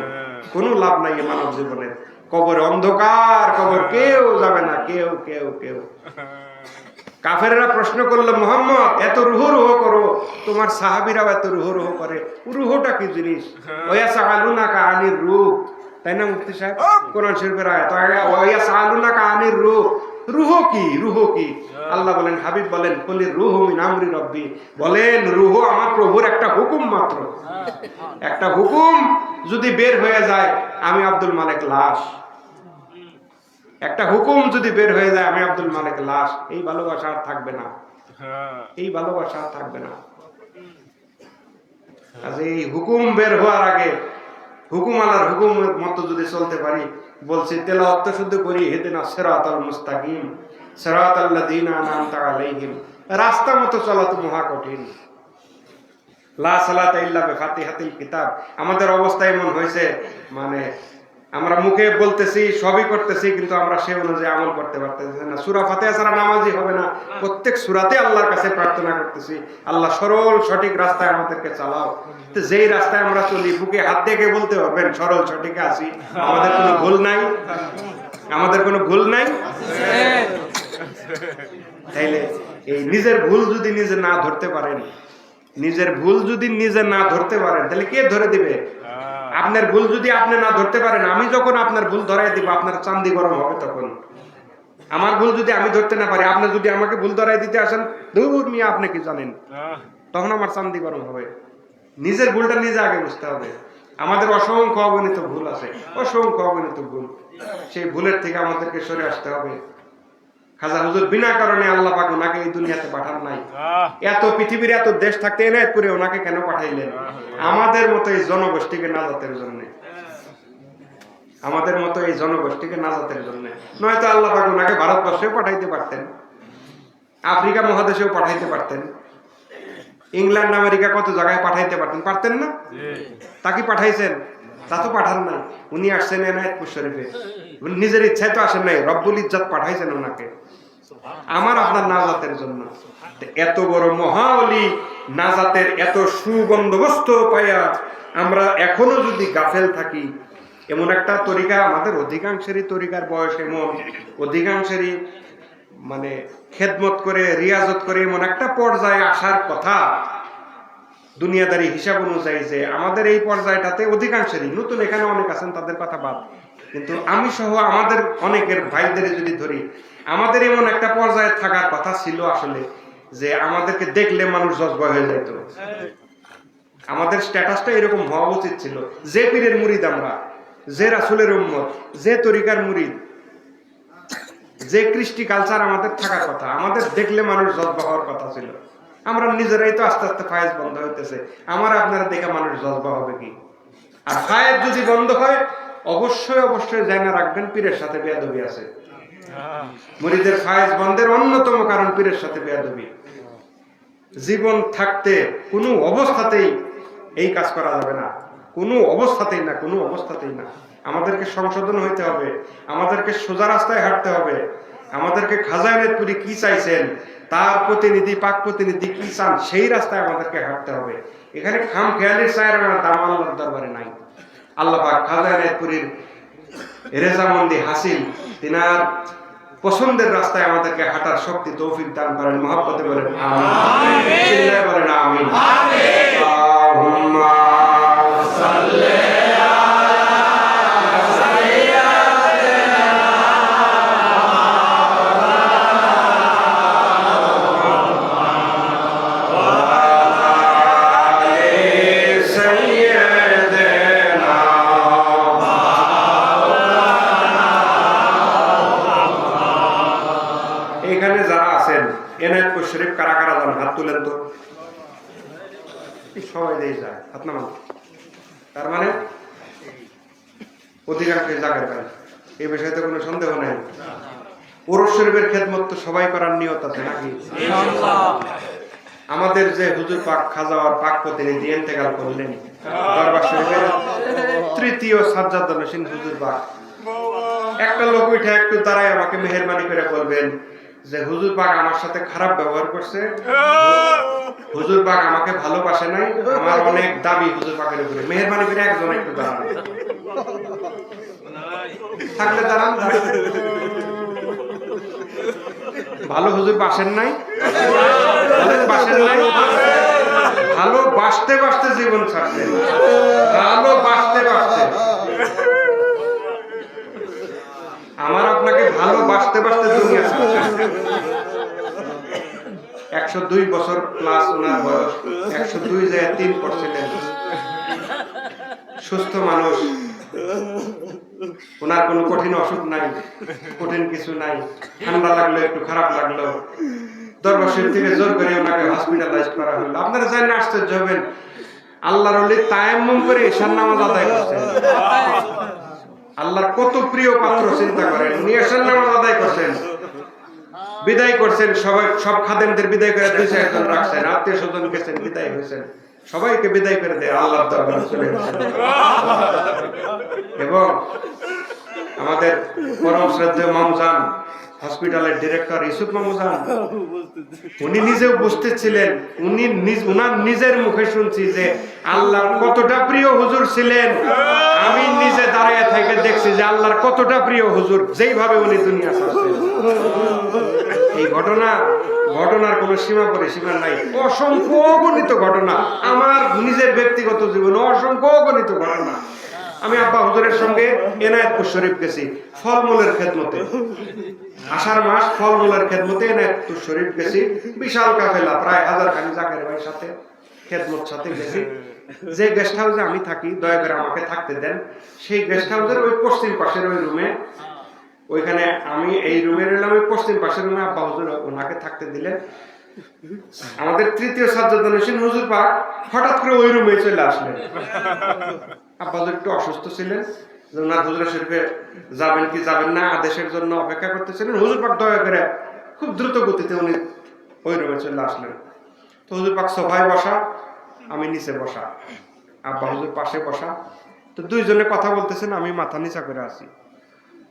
A: কোনো লাভ নাই মানব জীবনে। কবর অন্ধকার, কবর কেউ যাবে না, কেউ। কাফেররা প্রশ্ন করলো, মুহাম্মদ এত রুহ করো, তোমার সাহাবীরাও এত রুহ করে, রুহটা কি জিনিস? ওয়ায়াসালুনাকা আনির রূহ, তাই না মুফতি সাহেব? কোরআন শরীফের আয়াত, ওয়ায়াসালুনাকা আনির রূহ, রুহ কি? আল্লাহ বলেন, হাবিব বলেন, কুলির রুহু মিন আমরি রাব্বি, বলেন রুহ আমার প্রভুর একটা হুকুম মাত্র। একটা হুকুম যদি বের হয়ে যায়, আমি আব্দুল মালিক লাশ। একটা হুকুম যদি বের হয়ে যায়, আমি আব্দুল মালিক লাশ। এই ভালোবাসা আর থাকবে না। এই হুকুম বের হওয়ার আগে, হুকুম আলার হুকুম মতো যদি চলতে পারি, বলছি তেলাওয়াত শুদ্ধ করি, ইহদিনাস সিরাতাল মুস্তাকিম সিরাতাল্লাযীনা আনআমতা আলাইহিম, রাস্তা মতো চলা তো মহা কঠিন। লা সালাতা ইল্লা বিফাতিহাতিল কিতাব। আমাদের অবস্থা এমন হয়েছে, মানে আমরা মুখে বলতেছি, সবই করতেছি, কিন্তু আমরা সে অনুযায়ী আমল করতে পারতেছি না। সূরা ফাতিহা ছাড়া নামাজই হবে না। প্রত্যেক সূরাতে আল্লাহর কাছে প্রার্থনা করতেছি, আল্লাহ সরল সঠিক রাস্তায় আমাদেরকে চালাও। তো যেই রাস্তায় আমরা চলি, বুকে হাত দিয়ে বলতে পারবেন সরল সঠিকে আছি, আমাদের কোনো ভুল নাই। তাইলে এই নিজের ভুল যদি নিজে না ধরতে পারেন, নিজের ভুল যদি নিজে না ধরতে পারেন তাহলে কে ধরে দিবে? আপনার ভুল যদি আপনি না ধরতে পারেন, আমি যখন আপনার ভুল ধরাই দিব আপনার চান্দি গরম হবে। তখন আমার ভুল যদি আমি ধরতে না পারি, আপনি যদি আমাকে ভুল ধরাই দিতে আসেন, দূর মিয়া আপনি কি জানেন, তখন আমার চান্দি গরম হবে। নিজের ভুলটা নিজে আগে বুঝতে হবে। আমাদের অসংখ্য অগণিত ভুল আছে, অসংখ্য অগণিত ভুল। সেই ভুলের থেকে আমাদেরকে সরে আসতে হবে। খাজা হুজুর বিনা কারণে আল্লাহ পাক ওনাকে এই দুনিয়াতে পাঠান নাই। এত পৃথিবীর এত দেশ থাকতে এনায়েতপুরে ওনাকে কেন পাঠাইলেন? আমাদের মতো এই জনগোষ্ঠীকে নাজাতের জন্য, আমাদের মতো এই জনগোষ্ঠীকে নাজাতের জন্য। নয়তো আল্লাহ পাক ওনাকে ভারতবর্ষেও পাঠাইতে পারতেন, আফ্রিকা মহাদেশেও পাঠাইতে পারতেন, ইংল্যান্ড আমেরিকা কত জায়গায় পাঠাইতে পারতেন, পারতেন না? তাকে পাঠাইছেন? তা তো পাঠান নাই। উনি আসছেন এনায়েতপুর শরীফে, নিজের ইচ্ছায় তো আসেন নাই, রব্বুল ইজ্জত পাঠাইছেন ওনাকে আমার আপনার নাজাতের জন্য। এত বড় মহাওলি নাজাতের এত সুবন্দোবস্ত পাইয়া আমরা এখনো যদি গাফেল থাকি, এমন একটা তরিকা আমাদের অধিকাংশেরই তরিকার বয়স এমন, অধিকাংশেরই মানে খেদমত করে রিয়াজত করে এমন একটা পর্যায়ে আসার কথা দুনিয়াদারি হিসাব অনুযায়ী, যে আমাদের এই পর্যায়টাতে অধিকাংশেরই নতুন, এখানে অনেক আছেন তাদের কথা বাদ, কিন্তু আমি সহ আমাদের অনেকের ভাইদের যদি ধরি, আমাদের এমন একটা পর্যায়ে থাকার কথা ছিল আসলে, যে আমাদেরকে দেখলে মানুষ জজবা হয়ে যেত। আমাদের স্ট্যাটাসটা এরকম হওয়া উচিত ছিল, যে পীরের মুরিদ আমরা, যে রাসূলের উম্মত, যে তরিকার মুরিদ, যে কৃষ্টি কালচার আমাদের থাকার কথা, আমাদের দেখলে মানুষ জজবা হওয়ার কথা ছিল। আমরা নিজেরাই তো আস্তে আস্তে ফায়েজ বন্ধ হইতেছে, আমার আপনারা দেখে মানুষ জজবা হবে কি? আর ফায়েজ যদি বন্ধ হয়, অবশ্যই অবশ্যই জানা রাখবেন পীরের সাথে বেয়াদবি আছে। মুরিদের ফায়েজ বন্ধের অন্যতম কারণ পীরের সাথে বেয়াদবি। জীবন থাকতে কোনো অবস্থাতেই এই কাজ করা যাবে না, কোনো অবস্থাতেই না, কোনো অবস্থাতেই না। আমাদেরকে সংশোধন হইতে হবে, আমাদেরকে সোজা রাস্তায় হাঁটতে হবে। আমাদেরকে খাজা এনায়েতপুরী কি চাইছেন, তার প্রতিনিধি পাক প্রতিনিধি কি চান, সেই রাস্তায় আমাদেরকে হাঁটতে হবে। এখানে খাম খেয়ালির চায়ের দাম আল্লাহর দরবারে নাই। আল্লাহ পাক খাজা এনায়েতপুরীর রেজামন্দি হাসিল, তিনার পছন্দের রাস্তায় আমাদেরকে হাঁটার শক্তি তৌফিক দান করেন। মহব্বতে বলেন আমিন, চিল্লায় বলেন আমিন। আল্লাহুম্মা সাল্লি এনায়েতপুর শরীফ কারা কারা যান হাত তুলেন তো। সবাই দিয়ে যায় হাত নামান। তার মানে অধিকাংশ জায়গায় পাই, এই বিষয়ে তো কোনো সন্দেহ নেই। ওরস শরীফের খেদমত তো সবাই করার নিয়ত আছে নাকি? আমাদের যে হুজুর পাক খাজাওয়ার পাক প্রতিনিধি ইন্তেকাল করলেন, দরবার শরীফের তৃতীয় সাজ্জাদা নশীন হুজুর পাক, একটা লোক উঠে একটু দাঁড়ায় আমাকে মেহেরবানি করে বলবেন যে হুজুর পাক আমার সাথে খারাপ ব্যবহার করছে, হুজুর পাক আমাকে ভালোবাসে নাই, আমার অনেক দাবি হুজুর পাকের উপরে, মেহেরবানি করে একজন একটু দাঁড়ান। থাকলে দাঁড়ান। ভালো হুজুর বাসেন নাই, বাসেন নাই, ভালো বাসতে বাসতে জীবন ছাড়ছেন, ভালো বাসতে বাসতে। আমার আপনাকে ভালো বাসতে বাসতে দুনিয়া ছাড়ছেন। 102 বছর প্লাস ওনার বয়স, 102 যায় 3 করছিলেন, সুস্থ মানুষ, ওনার কোনো কঠিন অসুখ নাই, কঠিন কিছু নাই। ঠান্ডা লাগলো, একটু খারাপ লাগলো, দরবার শরীফ থেকে জোর করে ওনাকে হসপিটালাইজ করা হলো। আপনারা জানেন, আশ্চর্য হবেন, আল্লাহর ওলি তায়াম্মুম করে ঈশার নামাজ আদায় করছেন। আল্লাহর কত প্রিয় পাত্র চিন্তা করেন, উনি ঈশার নামাজ আদায় করছেন, বিদায় করছেন, সবাই সব খাদেমদের বিদায় করে 2-4 জন রাখছেন, আত্মীয় স্বজন গেছেন, বিদায় হয়েছেন, সবাইকে বিদায় করে দেয়, আল্লাহর দরবারে চলে গেছেন। এবং আমাদের পরম শ্রদ্ধেয় মামজান হসপিটালের ডিরেক্টর ইউসুফ মামুজান, উনি নিজেও বুঝতেছিলেন, উনার নিজের মুখে শুনছি যে আল্লাহর কতটা প্রিয় হুজুর ছিলেন। আমি নিজে দাঁড়িয়ে থেকে দেখছি যে আল্লাহর কতটা প্রিয় হুজুর, যেইভাবে উনি দুনিয়া ছাড়ছেন। এই ঘটনার কোনো সীমা পরিসীমা নাই, অসংখ্য অগণিত ঘটনা আমার নিজের ব্যক্তিগত জীবনে, অসংখ্য অগণিত ঘটনা। আমি আব্বা হুজুরের সঙ্গে এনায়েতপুর শরীফ গেছি ফলমূলের খেদমতে, আষাঢ় মাস ফলমূলের খেদমতে এনায়েতপুর শরীফ গেছি, বিশাল কাফেলা প্রায় 1000 খানি জাকের ভাইয়ের সাথে খেদমত সাথে গেছি। যে গেস্ট হাউসে আমি থাকি, দয়া করে আমাকে থাকতে দেন। সেই গেস্ট হাউসের ওই পশ্চিম পাশের ওই রুমে, ওইখানে আমি এই রুমে রইলাম, ওই পশ্চিম পাশের রুমে আব্বা হুজুর ওনাকে থাকতে দিলেন। আমাদের তৃতীয় সাজ্জাদুল হোসেন হুজুর পাক হঠাৎ করে ওই রুমে চলে আসলেন। আব্বা হুজুর একটু অসুস্থ ছিলেন, ওনার হুজুর শরীফে যাবেন কি যাবেন না আদেশের জন্য অপেক্ষা করতেছিলেন। হুজুর পাক দয়া করে খুব দ্রুত গতিতে উনি ওই রুমে চলে আসলেন। তো হুজুর পাক সোফায় বসা, আমি নিচে বসা, আব্বা হুজুর পাশে বসা। তো দুইজনে কথা বলতেছেন, আমি মাথা নিচা করে আছি।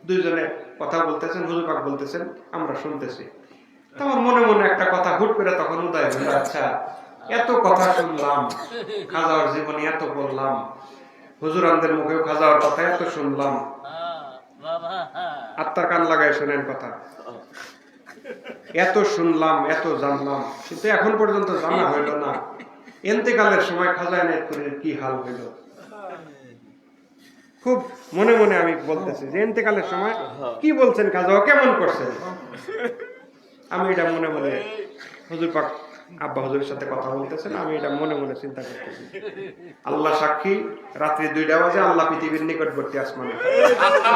A: দুইজনে কথা বলতেছেন, হুজুর পাক বলতেছেন, আমরা শুনতেছি। আমার মনে মনে একটা কথা হুট করে তখন উদয় হলো, আচ্ছা এত কথা শুনলাম, খাজাওয়ার জীবনে এত বললাম, হুজুরানদের মুখেও খাজাওয়ার কথা এত শুনলাম, আত্মার কান লাগায় শোনেন কথা, এত শুনলাম এত জানলাম, কিন্তু এখন পর্যন্ত জানা হইল না ইন্তেকালের সময় খাজা এনায়েতপুরের কি হাল হইল। খুব মনে মনে আমি বলতেছি যে ইন্তেকালের সময় কি বলছেন খাজা, কেমন করছেন। আমি এটা মনে মনে, হুজুর পাক আব্বা হুজুরের সাথে কথা বলতেছেন, আমি এটা মনে মনে চিন্তা করতেছি। আল্লাহ সাক্ষী, রাত্রি 2টা বাজে, আল্লাহ পৃথিবীর নিকটবর্তী আসমানে,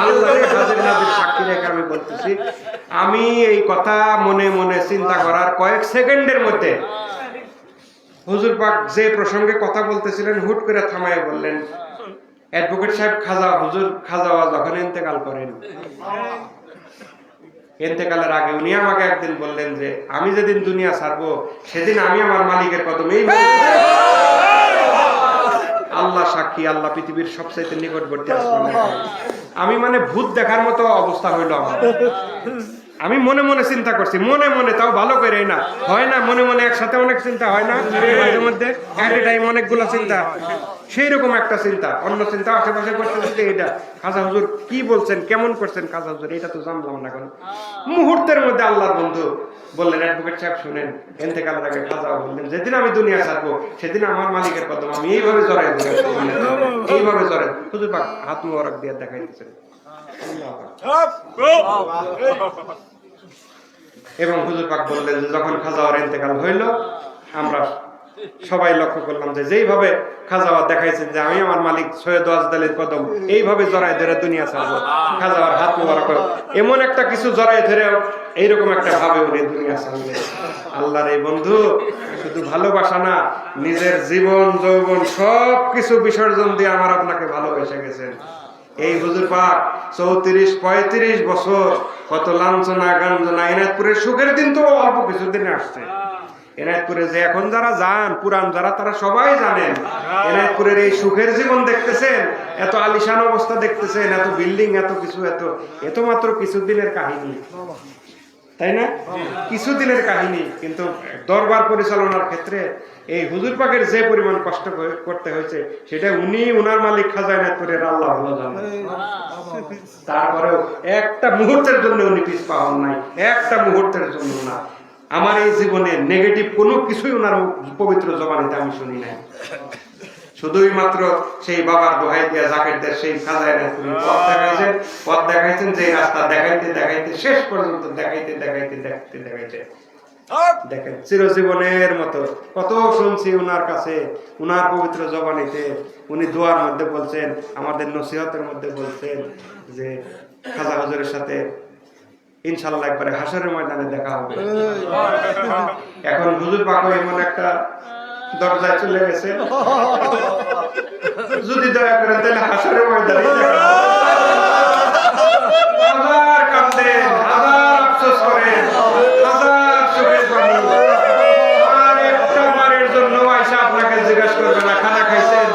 A: আল্লাহর হাজির নাজির সাক্ষী রেখে আমি বলতেছি। আমি এই কথা মনে মনে চিন্তা করার কয়েক সেকেন্ডের মধ্যে হুজুর পাক যে প্রসঙ্গে কথা বলতেছিলেন হুট করে থামায় বললেন, অ্যাডভোকেট সাহেব খাজা হুজুর খাজাওয়া যখন ইন্তেকাল করেন, ইন্তেকালের আগে উনি আমাকে একদিন বললেন যে আমি যেদিন দুনিয়া ছাড়বো সেদিন আমি আমার মালিকের কদমে, আল্লাহ সাক্ষী, আল্লাহ পৃথিবীর সবচাইতে নিকটবর্তী আসমানে। আমি মানে ভূত দেখার মতো অবস্থা হইল আমার। আমি মনে মনে চিন্তা করছি, মনে মনে, তাও ভালো করে না, হয় না মনে মনে একসাথে অনেক চিন্তা হয় না মাঝে মধ্যে, এট এ টাইম অনেকগুলো চিন্তা, সেই রকম একটা চিন্তা, অন্য চিন্তা আশেপাশে করতে, এটা খাজা হুজুর কি বলছেন, কেমন করছেন খাজা হুজুর, এটা তো জানলাম না। এখন মুহূর্তের মধ্যে আল্লাহর বন্ধু বললেন, অ্যাডভোকেট সাহেব শুনেন, ইন্তেকালের আগে খাজা বললেন যেদিন আমি দুনিয়া ছাড়বো সেদিন আমার মালিকের কদম আমি এইভাবে জড়াই দিলাম, এইভাবে জড়াই। হুজুর পাক হাত মোবারক দিয়ে দেখাইতেছেন এবং হুজুর পাক বললেন যে যখন খাজাওয়ার ইন্তেকাল হইল, আমরা সবাই লক্ষ্য করলাম যে যেইভাবে খাজাওয়ার দেখাইছেন যে আমি আমার মালিক সৈয়দ ওয়াজদালির কদম এইভাবে জড়াই ধরে দুনিয়া ছাড়বো, খাজাওয়ার হাত মোবারক এমন একটা কিছু জড়াই ধরে এইরকম একটা ভাবে উনি দুনিয়া ছাড়বে। আল্লাহর এই বন্ধু শুধু ভালোবাসা না, নিজের জীবন যৌবন সব কিছু বিসর্জন দিয়ে আমার আপনাকে ভালোবেসে গেছেন। এই হুজুর পাক 34-35 বছর কত লাঞ্ছনা গাঞ্জনা, এনায়েতপুরের সুখের দিন তো অল্প কিছুদিনে আসছে। এনায়েতপুরে যে এখন যারা যান পুরান যারা, তারা সবাই জানেন এনায়েতপুরের এই সুখের জীবন দেখতেছেন, এত আলিশান অবস্থা দেখতেছেন, এত বিল্ডিং, এত কিছু, এত মাত্র কিছুদিনের কাহিনী, তাই না? কিছুদিনের কাহিনী, কিন্তু দরবার পরিচালনার ক্ষেত্রে এই হুজুর পাকের যে পরিমাণ কষ্ট করতে হয়েছে সেটা উনি, উনার মালিক খাজা এনায়েতপুরের আল্লাহ ভালো জানেন। তারপরেও একটা মুহূর্তের জন্য উনি পিছপা হন নাই, একটা মুহূর্তের জন্য না। আমার এই জীবনে নেগেটিভ কোনো কিছুই ওনার পবিত্র জবানিতে আমি শুনি নাই। শুধুই মাত্র সেই বাবার দোহাই দিয়া জাকেরদের সেই খাজা এনায়েতপুরে পথ দেখাইছেন, যে রাস্তা দেখাইতে দেখাইতে শেষ পর্যন্ত দেখাইতে দেখেন চিরজীবনের মতো কত শুনছি উনার কাছে, উনার পবিত্র জবানিতে উনি দোয়ার মধ্যে বলছেন, আমাদের নসিহতের মধ্যে বলছেন যে খাজা হুজুরের সাথে ইনশাআল্লাহ একবারে হাসরের ময়দানে দেখা হবে। এখন হুজুর পাক এমন একটা দরজায় চলে গেছে, যদি দয়া করেন তাহলে হাসরের ময়দানে হাজার কাঁদেন, হাজার আফসোস করেন, হাজার চোখের পানি, আর একটা বারের জন্য আয়সা আপনাকে জিজ্ঞাসা করবে না খানা খাইছেন,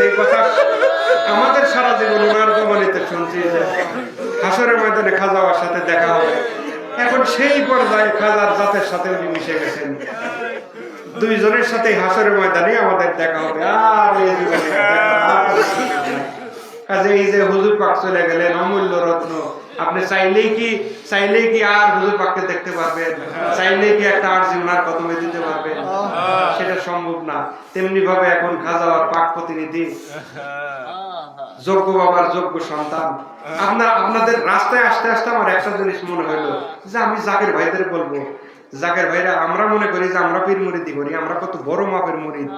A: এই কথা আমাদের সারা জীবন ওনার জবানিতে শুনছি যে হাসরের ময়দানে খাজাওয়ার সাথে দেখা হবে। এখন সেই পর্যায়ে খাজার জাতের সাথে উনি মিশে গেছেন। দুইজনের সাথে হাসরের ময়দানে আমাদের দেখা হবে। আর এই জীবনে কাজে এই যে হুজুর পাক চলে গেলেন, অমূল্য রত্ন, আপনি চাইলেই কি আর হুজুর পাককে দেখতে পারবেন? চাইলেই কি একটা আরজি ওনার কদমে দিতে পারবেন? সেটা সম্ভব না। তেমনি ভাবে এখন খাজাওয়ার পাক প্রতিনিধি, যোগ্য বাবার যোগ্য সন্তান। আপনাদের রাস্তায় আসতে আসতে আমার একটা জিনিস মনে হলো যে আমি জাকের ভাইদের বলবো, জাকের ভাইরা, আমরা মনে করি যে আমরা পীর মুরিদি করি, আমরা কত বড় মাপের মুরিদ,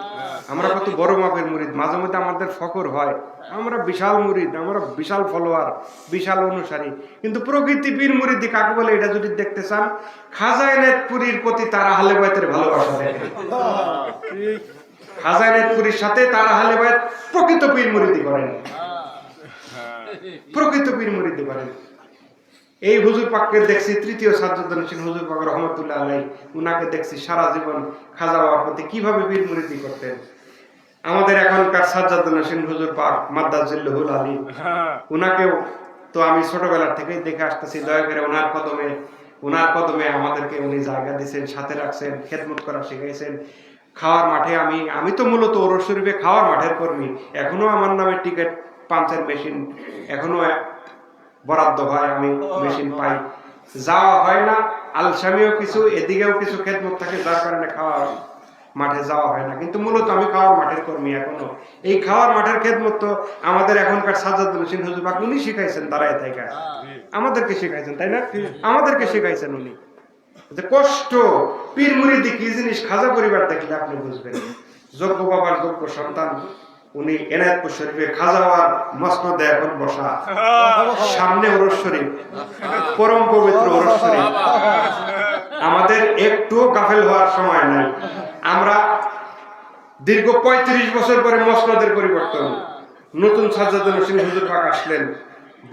A: আমরা কত বড় মাপের মুরিদ। মাঝে মধ্যে আমাদের ফকর হয়, আমরা বিশাল মুরিদ, আমরা বিশাল ফলোয়ার, বিশাল অনুসারী। কিন্তু প্রকৃতি পীর মুরিদি কাকে বলে এটা যদি দেখতে চান, খাজা এনায়েতপুরীর প্রতি তারা আহলে বায়তের ভালোবাসা দেখেন। খাজা এনায়েতপুরীর সাথে তারা আহলে বায়ত প্রকৃত পীর মুরিদি করেন, প্রকৃত পীর মুরিদি করেন। এই হুজুর পাককে দেখছি তৃতীয় সাজ্জাদুল হোসেন হুজুর পাক রহমতুল্লাহ আলাইহি, উনাকে দেখছি সারা জীবন খাজা বাবার প্রতি কিভাবে পীর মুরিদি করতেন। আমাদের এখনকার সাজ্জাদুল হোসেন হুজুর পাক মাদ্দাজিল্লুহুল আলী, উনাকেও তো আমি ছোটবেলা থেকেই দেখে আসতেছি। দয়া করে ওনার কদমে আমাদেরকে উনি জায়গা দিয়েছেন, সাথে রাখছেন, খেদমত করা শিখাইছেন। খাওয়ার মাঠে আমি তো মূলত ওরস শরীফে খাওয়ার মাঠের কর্মী। এখনো আমার নামে টিকিট পাঞ্চের মেশিন এখনো বরাদ্দ হয়, আমি মেশিন পাই, যাওয়া হয় না। আলসামিও কিছু, এদিকেও কিছু খেদমত থাকে, যার কারণে খাওয়ার মাঠে যাওয়া হয় না। কিন্তু মূলত আমি খাওয়ার মাঠের কর্মী এখনো। এই খাওয়ার মাঠের খেদমত তো আমাদের এখনকার সাজ্জাদুল হোসেন হুজুর পাক উনি শিখাইছেন, দাঁড়ায় থাইকা আমাদেরকে শিখাইছেন, তাই না? আমাদেরকে শিখাইছেন উনি যে কষ্ট পীর মুরিদি কি জিনিস। খাজা পরিবার দেখলে আপনি বুঝবেন। যোগ্য বাবার যোগ্য সন্তান উনি এনায়েতপুর শরীফে খাজাওয়ার মসনদে এখন বসা, সামনে ওরস শরীফ, পরম পবিত্র ওরস শরীফ। আমাদের একটুও গাফেল হওয়ার সময় নাই। আমরা দীর্ঘ 35 বছর পরে মসনদের পরিবর্তন, নতুন সাজ্জাদুল হোসেন হুজুর পাক আসলেন,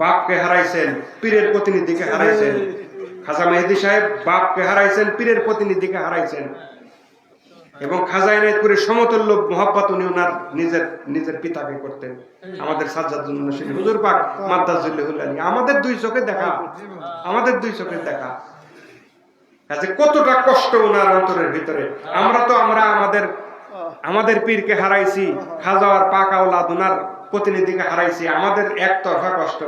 A: বাপকে হারাইছেন, পীরের প্রতিনিধিকে হারাইছেন। খাজা মেহেদী সাহেব বাপকে হারাইছেন, পীরের প্রতিনিধিকে হারাইছেন। এবং খাজা এনায়েতপুরের সমতুল্য মোহাব্বত উনি ওনার নিজের পিতাকে করতেন, আমাদের সাজ্জাদুল হোসেন হুজুর পাক মাদ্দাজিল্লুহুল আলী। আমাদের দুই চোখে দেখা কাজে কতটা কষ্ট ওনার অন্তরের ভিতরে। আমরা আমাদের পীরকে হারাইছি, খাজাওয়ার পাক আওলাদ ওনার প্রতিনিধিকে হারাইছি। আমাদের একতরফা কষ্ট,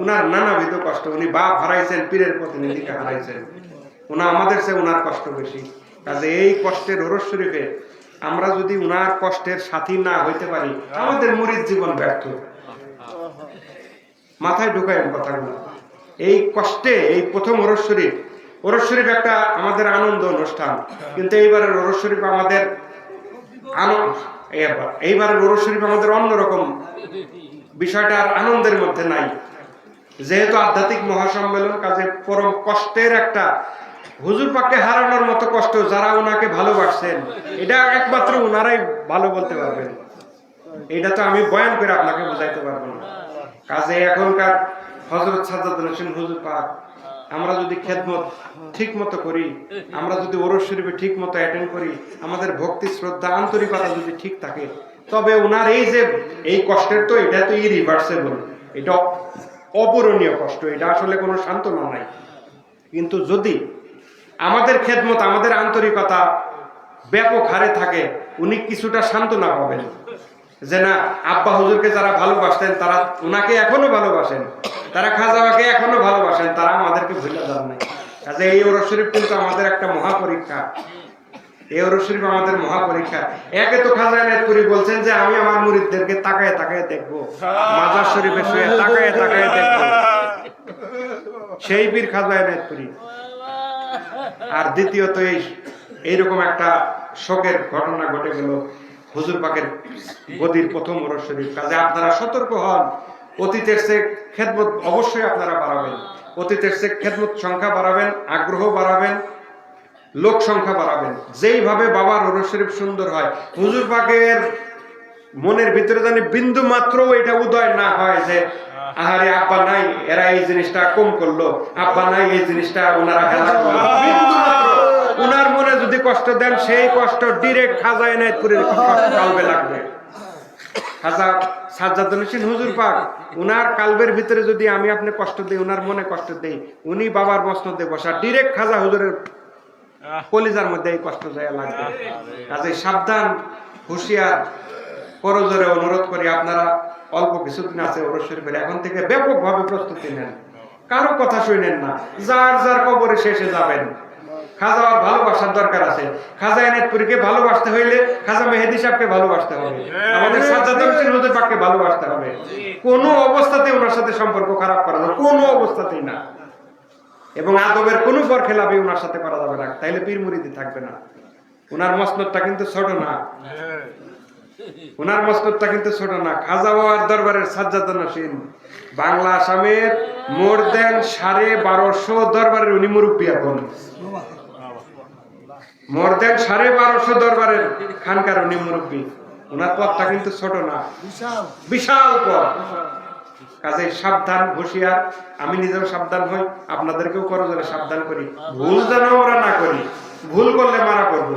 A: উনার নানাবিধ কষ্ট। উনি বাপ হারাইছেন, পীরের প্রতিনিধিকে হারাইছেন। আমাদের চেয়ে উনার কষ্ট বেশি। কাজে এই কষ্টের ওরস শরীফে আমরা যদি উনার কষ্টের সাথী না হইতে পারি, আমাদের মুরিদ জীবন ব্যর্থ। মাথায় ঢুকায় কথাগুলো। এই কষ্টে এই প্রথম ওরস শরীফ একটা আমাদের আনন্দ অনুষ্ঠান। কিন্তু এইবারের ওরস শরীফ আমাদের অন্যরকম। বিষয়টা আর আনন্দের মধ্যে নাই, যেহেতু আধ্যাত্মিক মহাসম্মেলন। কাজে পরম কষ্টের একটা, হুজুর পাককে হারানোর মতো কষ্ট যারা উনাকে ভালোবাসছেন, এটা একমাত্র উনারাই ভালো বলতে পারবেন। এটা তো আমি বয়ান করে আপনাকে বোঝাইতে পারবো না। কাজে এখনকার হযরত সাজ্জাদুল হোসেন হুজুর পাক, আমরা যদি খেদমত ঠিক মতো করি, আমরা যদি ওরস শরীফে ঠিক মতো অ্যাটেন্ড করি, আমাদের ভক্তি শ্রদ্ধা আন্তরিকতা যদি ঠিক থাকে, তবে ওনার এই কষ্টের তো এটা তো ইরিভার্সেবল, এটা অপূরণীয় কষ্ট, এটা আসলে কোনো সান্ত্বনা নাই। কিন্তু যদি আমাদের খেদমত, আমাদের আন্তরিকতা ব্যাপক হারে থাকে, উনি কিছুটা সান্ত্বনা পাবেন যে না, আব্বা হুজুরকে যারা ভালোবাসতেন তারা উনাকে এখনো ভালোবাসেন, তারা খাজাকে এখনো ভালোবাসেন, তারা আমাদেরকে ভুলে যান নাই। কাজে এই ওরস শরীফ কিন্তু আমাদের একটা মহাপরীক্ষা। এই ওরস শরীফ আমাদের মহাপরীক্ষা। একে তো খাজা এনায়েতপুরী বলছেন যে আমি আমার মুরিদদেরকে তাকায় তাকায় দেখবো, মাজার শরীফে শুয়ে তাকায় তাকায় দেখবো, সেই পীর খাজা এনায়েতপুরী। আর দ্বিতীয়ত এইরকম একটা শোকের ঘটনা ঘটে গেল হুজুর পাকের গদির প্রথম ওরস শরীফ। কাজে আপনারা সতর্ক হন। অতীতের চেয়ে খেদমত অবশ্যই আপনারা বাড়াবেন, অতীতের চেয়ে খেদমত সংখ্যা বাড়াবেন, আগ্রহ বাড়াবেন, লোক সংখ্যা বাড়াবেন। যেইভাবে বাবার ওরস শরীফ সুন্দর হয়, হুজুর পাকের মনের ভিতরে জানি বিন্দু মাত্র এটা উদয় না হয় যে আহারে আব্বা নাই, এরা এই জিনিসটা কম করলো, আব্বা নাই এই জিনিসটা ওনারা হেলা করলো, বিন্দু মাত্র উনার মনে যদি কষ্ট দেন, সেই কষ্ট ডিরেক্ট খাজা এনায়েতপুরের কলবে লাগবে। খাজা সাজ্জাদুল হোসেন হুজুর পাক উনার কালবের ভিতরে যদি আমি আপনি কষ্ট দেই, উনার মনে কষ্ট দেই, উনি বাবার মসনদে বসা ডিরেক্ট খাজা হুজুরের কলিজার মধ্যে এই কষ্ট যায় লাগবে। কাজে সাবধান, হুঁশিয়ার, করজোরে অনুরোধ করি আপনারা অল্প কিছুদিন আছে ওরস শরীফের, এখন থেকে ব্যাপকভাবে প্রস্তুতি নেন, কারো কথা শুনেন না, যার যার কবরে শেষে যাবেন। খাজার ভালোবাসার দরকার আছে। খাজা এনায়েতপুরীকে ভালোবাসতে হইলে খাজা মেহেদী সাহেবকে ভালোবাসতে হবে, আমাদের সাজ্জাদুল হোসেন হুজুর পাককে ভালোবাসতে হবে। কোনো অবস্থাতেই ওনার সাথে সম্পর্ক খারাপ করা যাবে, কোনো অবস্থাতেই না। এবং আদবের কোনো বরখেলাপি ওনার সাথে করা যাবে না, তাইলে পীর মুরিদি থাকবে না। ওনার মসনদটা কিন্তু ছোট না, ওনার মসনদটা কিন্তু ছোট না। খাজা বাবার দরবারের সাজ্জাদুল হোসেন বাংলা আসামের মোর দেন 1250 দরবারের উনি মুরব্বী, এখন মোর দেন 1250 দরবারের খানকার উনি মুরব্বী। ওনার পথটা কিন্তু ছোট না, বিশাল পথ। কাজে সাবধান, হুঁশিয়ার। আমি নিজেও সাবধান হই, আপনাদেরকেও করজোরে সাবধান করি, ভুল যেন আমরা না করি। ভুল করলে মারা করব,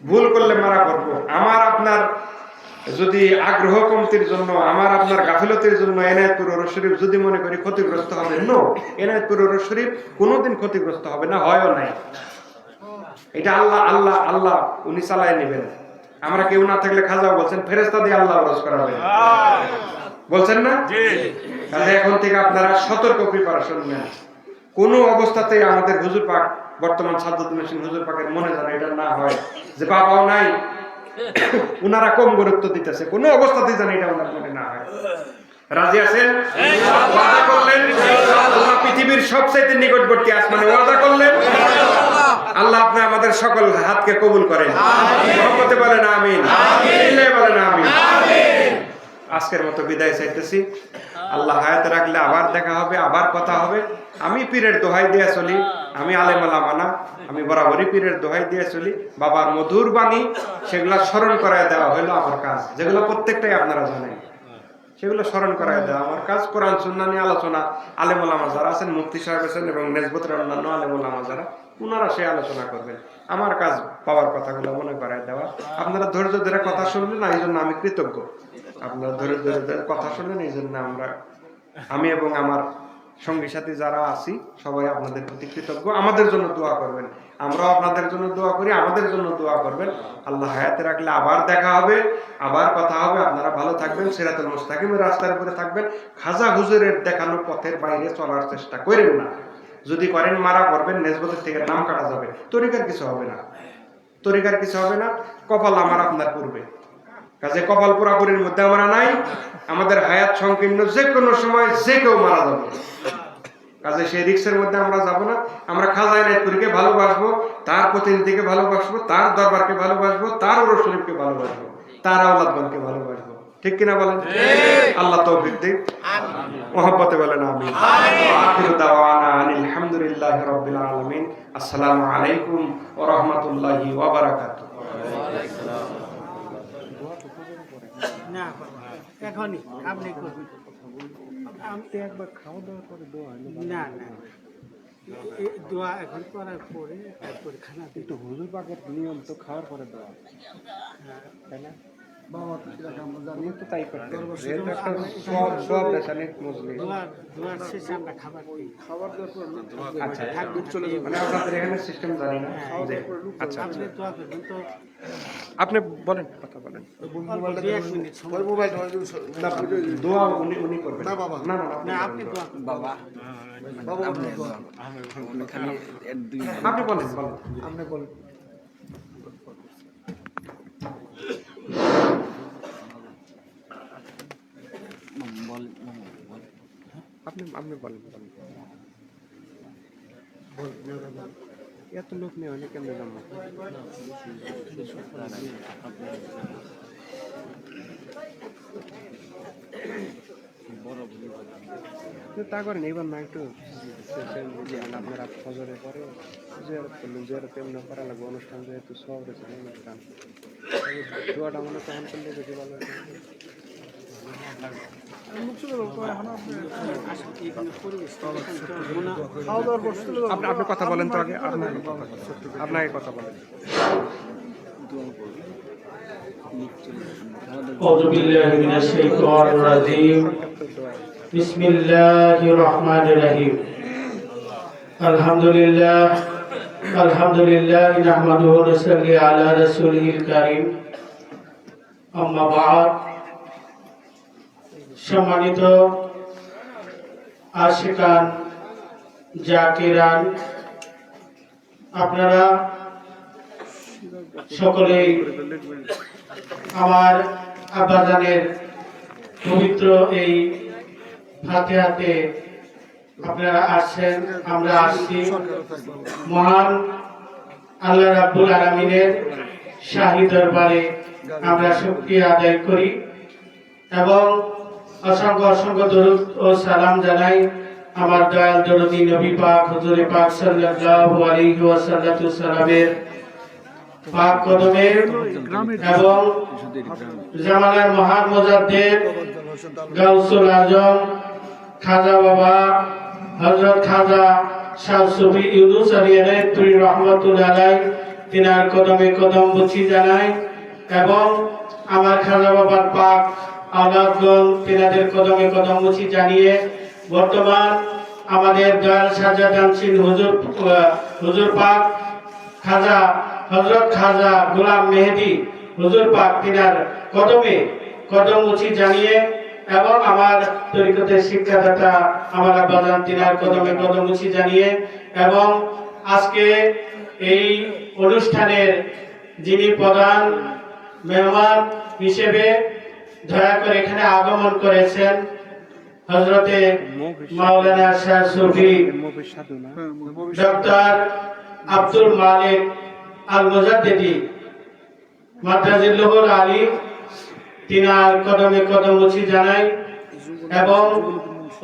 A: ভুল করলে মারা করব। আমার আপনার যদি আগ্রহ কমতির জন্য, আমার আপনার গাফিলতির জন্য এনায়েতপুর ওরস শরীফ যদি মনে করি ক্ষতিগ্রস্ত হবে, নো, এনায়েতপুর ওরস শরীফ কোনোদিন ক্ষতিগ্রস্ত হবে না, হয়ও নাই। এটা আল্লাহ আল্লাহ আল্লাহ উনি চালায় নেবেন। আমরা কেউ না থাকলে খাজা বলছেন ফেরেশতা দিয়ে আল্লাহ ওরস করাবে, বলছেন না? তাহলে এখন থেকে আপনারা সতর্ক প্রিপারেশন নেন। কোন অবস্থাতেই আমাদের হুজুর পাক, বর্তমান সাজ্জাদুল হোসেন হুজুর পাকের মনে যেন এটা না হয় যে বাবাও নাই, উনারা কম গুরুত্ব দিতেছে, কোন অবস্থাতেই যেন এটা ওনার মনে না হয়। রাজি আছেন? ওয়াদা করলেন আল্লাহ পৃথিবীর সবচাইতে নিকটবর্তী আসমানে ওয়াদা করলেন। আল্লাহ আপনি আমাদের সকল হাতকে কবুল করেন, মহব্বতে বলেন আমিন, আমিন বলেন আমিন। আজকের মতো বিদায় চাইতেছি। আল্লাহ হায়াতে রাখলে আবার দেখা হবে, আবার কথা হবে। আমি পীরের দোহাই দিয়ে চলি, আমি আলেম ওলামা না, আমি বরাবরই পীরের দোহাই দিয়ে চলি। বাবার মধুর বাণী সেগুলা স্মরণ করায় দেওয়া হলো আমার কাজ, যেগুলো প্রত্যেকটাই আপনারা জানেন, সেগুলো স্মরণ করায় দেওয়া আমার কাজ। কোরআন সুন্নাহ নিয়ে আলোচনা আলেম ওলামা যারা আছেন, মুফতি সাহেব আছেন এবং নেসবতের অন্যান্য আলেম ওলামা যারা, ওনারা সেই আলোচনা করবেন। আমার কাজ বাবার কথাগুলো মনে করায় দেওয়া। আপনারা ধৈর্য ধরে কথা শুনলেন, এই জন্য আমি কৃতজ্ঞ। আপনারা ধৈর্য ধরে কথা শুনলেন, এই জন্য আমি এবং আমার সঙ্গী সাথী যারা আছি সবাই আপনাদের প্রতি কৃতজ্ঞ। আমাদের জন্য দোয়া করবেন, আমরাও আপনাদের জন্য দোয়া করি, আমাদের জন্য দোয়া করবেন। আল্লাহ হায়াতে রাখলে আবার দেখা হবে, আবার কথা হবে। আপনারা ভালো থাকবেন, সিরাতুল মুস্তাকিমের রাস্তার উপরে থাকবেন। খাজা হুজুরের দেখানো পথের বাইরে চলার চেষ্টা করেন না, যদি করেন মারা করবেন, নেসবতের থেকে নাম কাটা যাবে। তরিকার কিছু হবে না, তরিকার কিছু হবে না। কপাল আমার আপনার পূর্বে, কাজে কপাল পুরাপুরির মধ্যে আমরা নাই। আমাদের হায়াত সংকীর্ণ, যে কোনো সময় যে কেউ মারা যাবে, কাজে সেই রিক্সের মধ্যে আমরা যাব না। আমরা খাজা এনায়েতপুরীকে ভালোবাসবো, তার প্রতিনিধিকে ভালোবাসবো, তার দরবারকে ভালোবাসবো, তার ওরস শরীফকে ভালোবাসবো, তার আওলাদগণকে ভালোবাসবো। ঠিক কিনা বলেন? আল্লাহ তৌফিক দিক, মহব্বতে বলেন আমিন। আখিরু দাওয়ানা আলহামদুলিল্লাহি রাব্বিল আলামিন। আসসালামু আলাইকুম ওয়া রাহমাতুল্লাহি ওয়া বারাকাতুহু।
B: না এখনই আপনি করবেন, আমি একবার খাওয়া দাওয়া করে দোয়া না না দোয়া এখন করার পরে তারপরে খানা কিন্তু হুজুর পাকের নিয়ম তো খাওয়ার পরে দোয়া, তাই না? বাবা তো তাই করতে দোয়ার শেষে আমরা খাবার দিই। আচ্ছা, মানে আপনাদের এখানে সিস্টেম জানি না। আচ্ছা, আপনি দোয়া করবেন তো,
A: আপনি বলেন, কথা বলেন। দোয়া উনি করবেন। না বাবা, না
B: না আপনি দোয়া করবেন। বাবা
A: আপনি বলেন, আপনি বলেন। আপনি বলেন। এত লোক নেই, অনেক কেমন জানো তা করেন। এইবার না একটু আপনারা ফজরে পরে জিয়ারত করলেন, জিয়ারত এমনি করা লাগবে। অনুষ্ঠান যেহেতু সব রয়েছে অনুষ্ঠান, দোয়াটা মনে তখন করলে বেশি ভালো হবে। আপনি কথা বলেন তো আগে, আপনাকে কথা বলেন।
B: أعوذ بالله من الشيطان الرجيم بسم الله الرحمن الرحيم الحمد لله نحمده ونصلي على رسوله الكريم أما بعد সম্মানিত আশিকান জাকিরান আপনারা সকলেই আমার আব্বাজানের পবিত্র এই ফাতিহাতে আপনারা আসছেন, আমরা আসছি মহান আল্লাহ রাব্বুল আলামিনের শাহী দরবারে আমরা শুকরিয়া আদায় করি এবং অসংখ্য অসংখ্য দরুদ ও সালাম জানাই আমার দয়াল দরদি নবী পাক হুজুরে পাক সাল্লাল্লাহু আলাইহি ওয়াসাল্লামের পাক কদমে এবং জামানার মহান মুজাদ্দিদ গাউসুল আজম খাজা বাবা হযরত খাজা শাহ সুফি ইউনুস আলী রহমাতুল্লাহ আলাইহি তিনার কদমে কদম বুঝি জানাই এবং আমার খাজা বাবার পাক আওলাদগণ তিনাদের কদমে কদম বুঝি জানিয়ে বর্তমান আমাদের দয়াল সাজ্জাদ আনসিন হুজুর পাক খাজা হযরত খাজা গোলাম মেহেদি হুজুর পাক তিনার কদমে কদম মুছি জানিয়ে এবং আমার তরিকতের শিক্ষাদাতা আমার আব্বাজান তিনার কদমে কদম মুছি জানিয়ে এবং আজকে এই অনুষ্ঠানের যিনি প্রধান মেহমান হিসেবে দয়া করে এখানে আগমন করেছেন হযরতে মাওলানা শাহ সুফি ডক্টর আব্দুল মালিক আল মুজাদ্দিদি মাদ্রাজিল্লুহুল আলী তিনার কদমে কদম মুছি জানাই এবং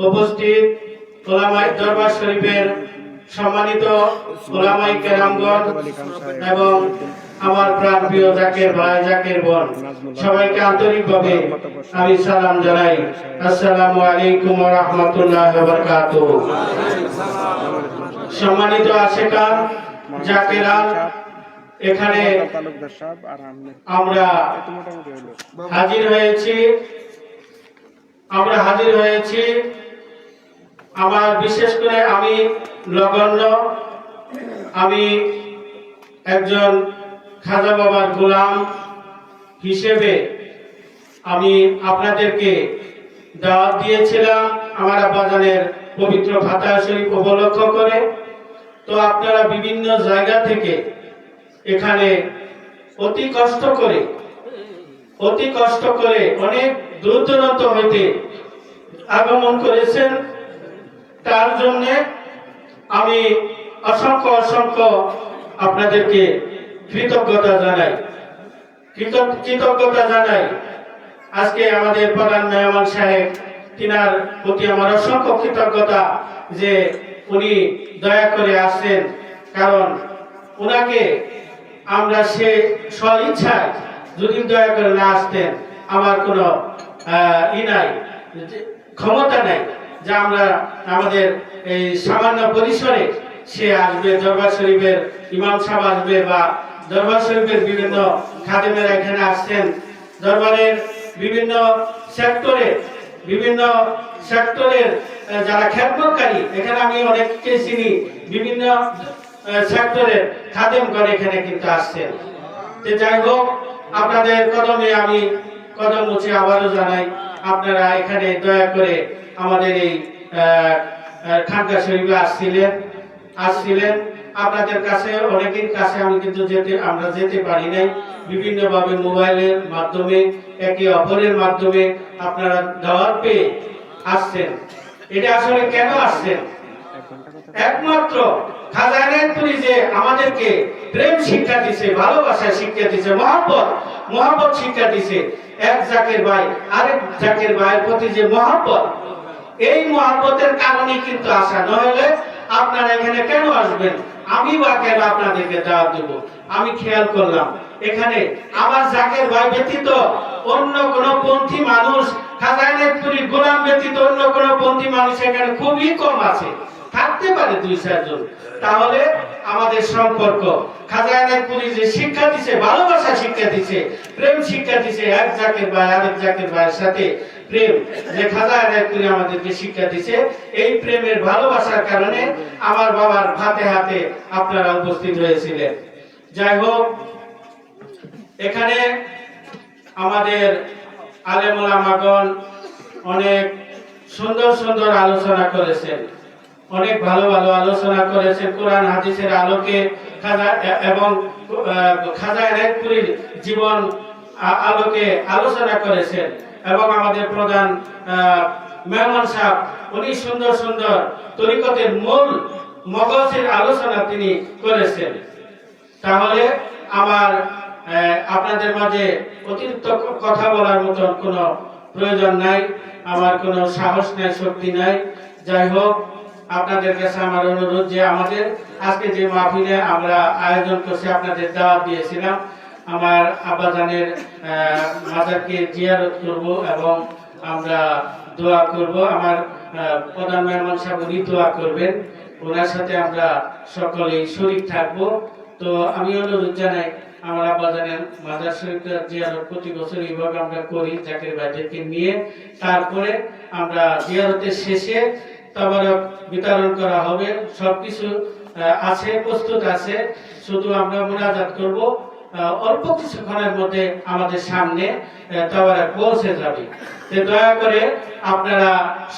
B: উপস্থিত উলামায়ে দরবার শরীফের সম্মানিত উলামায়ে কেরামগণ এবং আমার প্রাণপ্রিয় জাকের ভাই জাকের বোন সবাইকে আন্তরিকভাবে আমি সালাম জানাই। আসসালামু আলাইকুম ওয়া রাহমাতুল্লাহি ওয়া বারাকাতুহু। সম্মানিত আশিকান জাকিরান এখানে আমরা হাজির হয়েছি আমার বিশেষ করে আমি নগণ্য আমি একজন খাজা বাবার গোলাম হিসেবে আমি আপনাদেরকে দাওয়াত দিয়েছিলাম আমার আব্বাজানের পবিত্র ফাতিহা শরীফ উপলক্ষ করে। তো আপনারা বিভিন্ন জায়গা থেকে এখানে অতি কষ্ট করে অনেক দূর দূরান্ত হইতে আগমন করেছেন, তার জন্য আমি অসংখ্য আপনাদেরকে কৃতজ্ঞতা জানাই। আজকে আমাদের প্রধান মেহমান সাহেব তিনার প্রতি আমার অসংখ্য কৃতজ্ঞতা যে উনি দয়া করে আসছেন, কারণ উনাকে আমরা সে স্বইচ্ছায় যদি দয়া করে না আসতেন আমার কোনো ক্ষমতা নাই যে আমরা আমাদের এই সামান্য পরিসরে সে আসবে, দরবার শরীফের ইমাম সাহেব আসবে বা দরবার শরীফের বিভিন্ন খাদেমেরা এখানে আসছেন, দরবারের বিভিন্ন সেক্টরের যারা খেদমতকারী এখানে আমি অনেককে চিনি, বিভিন্ন সেক্টরের খাদেমগণ এখানে কিন্তু আসছেন। তো যাই হোক, আপনাদের কদমে আমি কদম মুছে আবারও জানাই আপনারা এখানে দয়া করে আমাদের এই খানকা শরীফে আসছিলেন। আপনাদের কাছে অনেকের কাছে আমি কিন্তু আমরা যেতে পারি নাই, বিভিন্ন ভাবে মোবাইলের মাধ্যমে একে অপরের মাধ্যমে আপনারা দাওয়াত পেয়ে আসছেন। এটা আসলে কেন আসছেন? একমাত্র খাজা এনায়েতপুরী যে আমাদেরকে প্রেম শিক্ষা দিছে, ভালোবাসা শিক্ষা দিছে, মহব্বত শিক্ষা দিছে, এক জাকের ভাই আরেক জাকের ভাইয়ের প্রতি যে মহব্বত, এই মহব্বতের কারণে কিন্তু আসা, নইলে আপনারা এখানে কেন আসবেন? আমি বা কেন আপনাদেরকে দাওয়াত দেব? আমি খেয়াল করলাম এখানে আমার জাকের ভাই ব্যতীত অন্য কোন পন্থী মানুষ, খাজা এনায়েতপুরীর গোলাম ব্যতীত অন্য কোন পন্থী মানুষ এখানে খুবই কম আছে, থাকতে পারে 2-4 জন। তাহলে
D: আমাদের সম্পর্ক। খাজা এনায়েতপুরী যে শিক্ষা দিছে, ভালোবাসা শিক্ষা দিছে, প্রেম শিক্ষা দিছে, এক জাকের ভাই আরেক জাকের ভাইয়ের সাথে প্রেম যে খাজা এনায়েতপুরী আমাদেরকে শিক্ষা দিছে, এই প্রেমের ভালোবাসার কারণে আমার বাবার হাতে হাতে আপনারা উপস্থিত হয়েছিলেন। যাই হোক, এখানে আমাদের আলেম ওলামাগণ অনেক সুন্দর সুন্দর আলোচনা করেছেন, অনেক ভালো ভালো আলোচনা করেছেন কোরআন হাদিসের আলোকে এবং খাজা এনায়েতপুরীর জীবন আলোকে আলোচনা করেছেন। এবং আমাদের প্রধান মেহমান সাহেব উনি সুন্দর সুন্দর তরিকতের মূল মগজের আলোচনা তিনি করেছেন। তাহলে আমার আপনাদের মাঝে অতিরিক্ত কথা বলার মতন কোনো প্রয়োজন নাই, আমার কোনো সাহস নাই, শক্তি নাই। যাই হোক, আপনাদের কাছে আমার অনুরোধ যে আমাদের আজকে যে মাহফিলে আমরা আয়োজন করছি, আপনাদের দাওয়াত দিয়েছিলাম, আমার আব্বাজানের মাজারকে জিয়ারত করব এবং আমরা দোয়া করব। আমার প্রধান মেহমান সাহেব উনি দোয়া করবেন, ওনার সাথে আমরা সকলেই শরীক থাকব। তো আমি অনুরোধ জানাই আমার আব্বাজানের মাজার শরীফ জিয়ারত প্রতি বছর এইভাবে আমরা করি জাকির ভাইদেরকে নিয়ে। তারপরে আমরা জিয়ারতের শেষে তাবারক বিতরণ করা হবে, সবকিছু আছে, প্রস্তুত আছে, শুধু আমরা মুনাজাত করব। অল্প কিছুক্ষণের মধ্যে আমাদের সামনে তাবারক পৌঁছে যাবে। তো দয়া করে আপনারা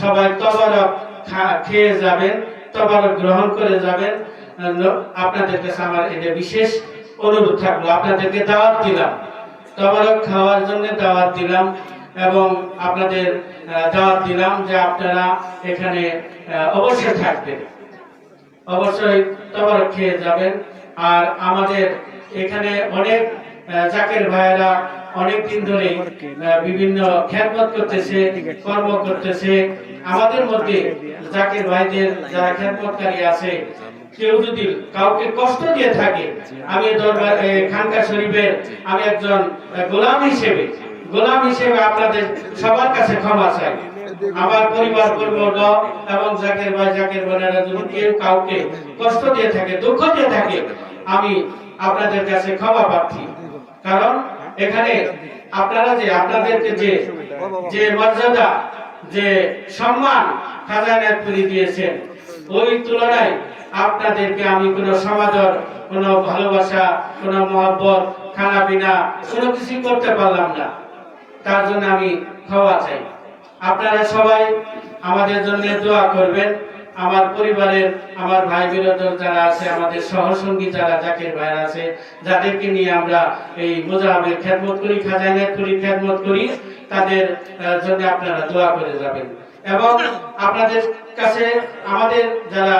D: সবাই তাবারক খেয়ে যাবেন, তাবারক গ্রহণ করে যাবেন। আপনাদের কাছে আমার এটা বিশেষ অনুরোধ থাকলো, আপনাদেরকে দাওয়াত দিলাম, তাবারক খাওয়ার জন্য দাওয়াত দিলাম এবং আপনাদের দাওয়াত দিলাম যে আপনারা এখানে অবশ্যই থাকবেন, অবশ্যই তাবারক খেয়ে যাবেন। আর আমাদের এখানে অনেক জাকের ভাইয়েরা অনেক দিন ধরে বিভিন্ন খেদমত করতেছে, কর্ম করতেছে। আমাদের মধ্যে জাকের ভাইদের যারা খেদমতকারী আছে, কেউ যদি কাউকে কষ্ট দিয়ে থাকে, আমি দরবার খানকা শরীফের আমি একজন গোলাম হিসেবে আপনাদের সবার কাছে ক্ষমা চাই। আমার পরিবার পরিবর্গ এবং জাকের ভাইরা যদি কেউ কাউকে কষ্ট দিয়ে থাকে, দুঃখ দিয়ে থাকে, আমি আপনাদের কাছে ক্ষমা প্রার্থী। কারণ এখানে আপনারা যে আপনাদেরকে যে মর্যাদা, যে সম্মান খাজা এনায়েতপুরী দিয়েছেন, ওই তুলনায় আপনাদেরকে আমি কোনো সমাদর, কোনো ভালোবাসা, কোনো মহব্বত, খানা পিনা কোনো কিছু করতে পারলাম না। তার জন্য আমি ক্ষমা চাই। আপনারা সবাই আমাদের জন্য দোয়া করবেন। আমার পরিবারের, আমার ভাই বিরোধর যারা আছে, আমাদের সহসঙ্গী যারা জাকির ভাইরা আছে, যাদেরকে নিয়ে আমরা এই মুজাহাবের খেদমত করি, খাজা এনায়েতপুরীর খেদমত করি, তাদের জন্য আপনারা দোয়া করে যাবেন। এবং আপনাদের কাছে আমাদের যারা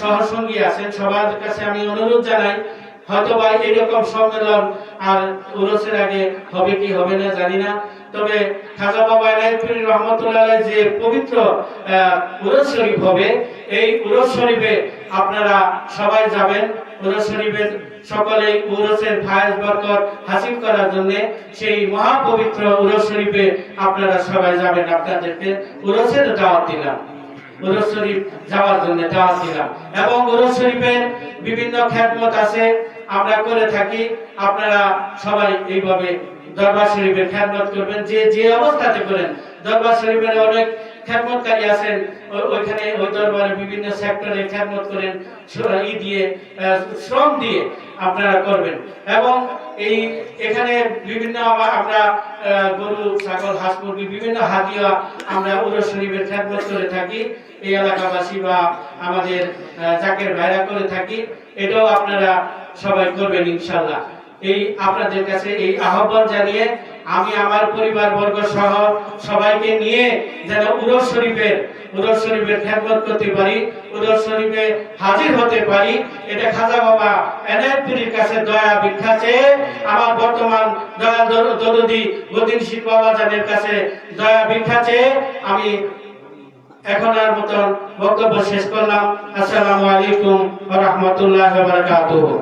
D: সহসঙ্গী আছেন সবার কাছে আমি অনুরোধ জানাই, হয়তো বা এরকম সম্মেলন আর উরসের আগে হবে কি হবে না জানি না, তবে খাজা বাবা এনায়েতপুরী রহমতুল্লাহ আলাইহি যে পবিত্র উরস শরীফ হবে, এই উরস শরীফে আপনারা সবাই যাবেন। উরস শরীফের সকলেই উরসের ফায়েজ বরকত হাসিল করার জন্য সেই মহাপবিত্র উরস শরীফে আপনারা সবাই যাবেন। আপনাদেরকে উরসের দাওয়াত দিলাম, উরস শরীফ যাওয়ার জন্য দাওয়াত দিলাম। এবং উরস শরীফের বিভিন্ন খেদমত আছে, আমরা করে থাকি। আপনারা সবাই এইভাবে দরবার শরীফের খেদমত করবেন, যে অবস্থাতে করেন। দরবার শরীফের অনেক খেদমতকারী আছেন, ওইখানে ওই দরবারে বিভিন্ন সেক্টরে খেদমত করেন, শ্রম দিয়ে আপনারা করবেন। এবং এই এখানে বিভিন্ন আমরা গরু, ছাগল, হাঁস, মুরগি বিভিন্ন হাদিয়া আমরা উরস শরীফের খেদমত করে থাকি, এই এলাকাবাসী বা আমাদের জাকের ভাইরা করে থাকি। এটাও আপনারা সবাই করবেন ইনশাআল্লাহ। এই আপনাদের কাছে এই আহ্বান জানিয়ে আমি আমার পরিবার বর্গ সহ সবাইকে নিয়ে যেন উরস শরীফের খেদমত করতে পারি, উরস শরীফে হাজির হতে পারি, এটা খাজা বাবা এনায়েতপুরীর কাছে দয়া ভিক্ষা চেয়ে, আমার বর্তমান দয়া দরদি গদিন শীখ বাবা জানের কাছে দয়া ভিক্ষা চেয়ে আমি এখন আর মতন বক্তব্য শেষ করলাম। আসসালামু আলাইকুম ওয়া রাহমাতুল্লাহি ওয়া বারাকাতুহু।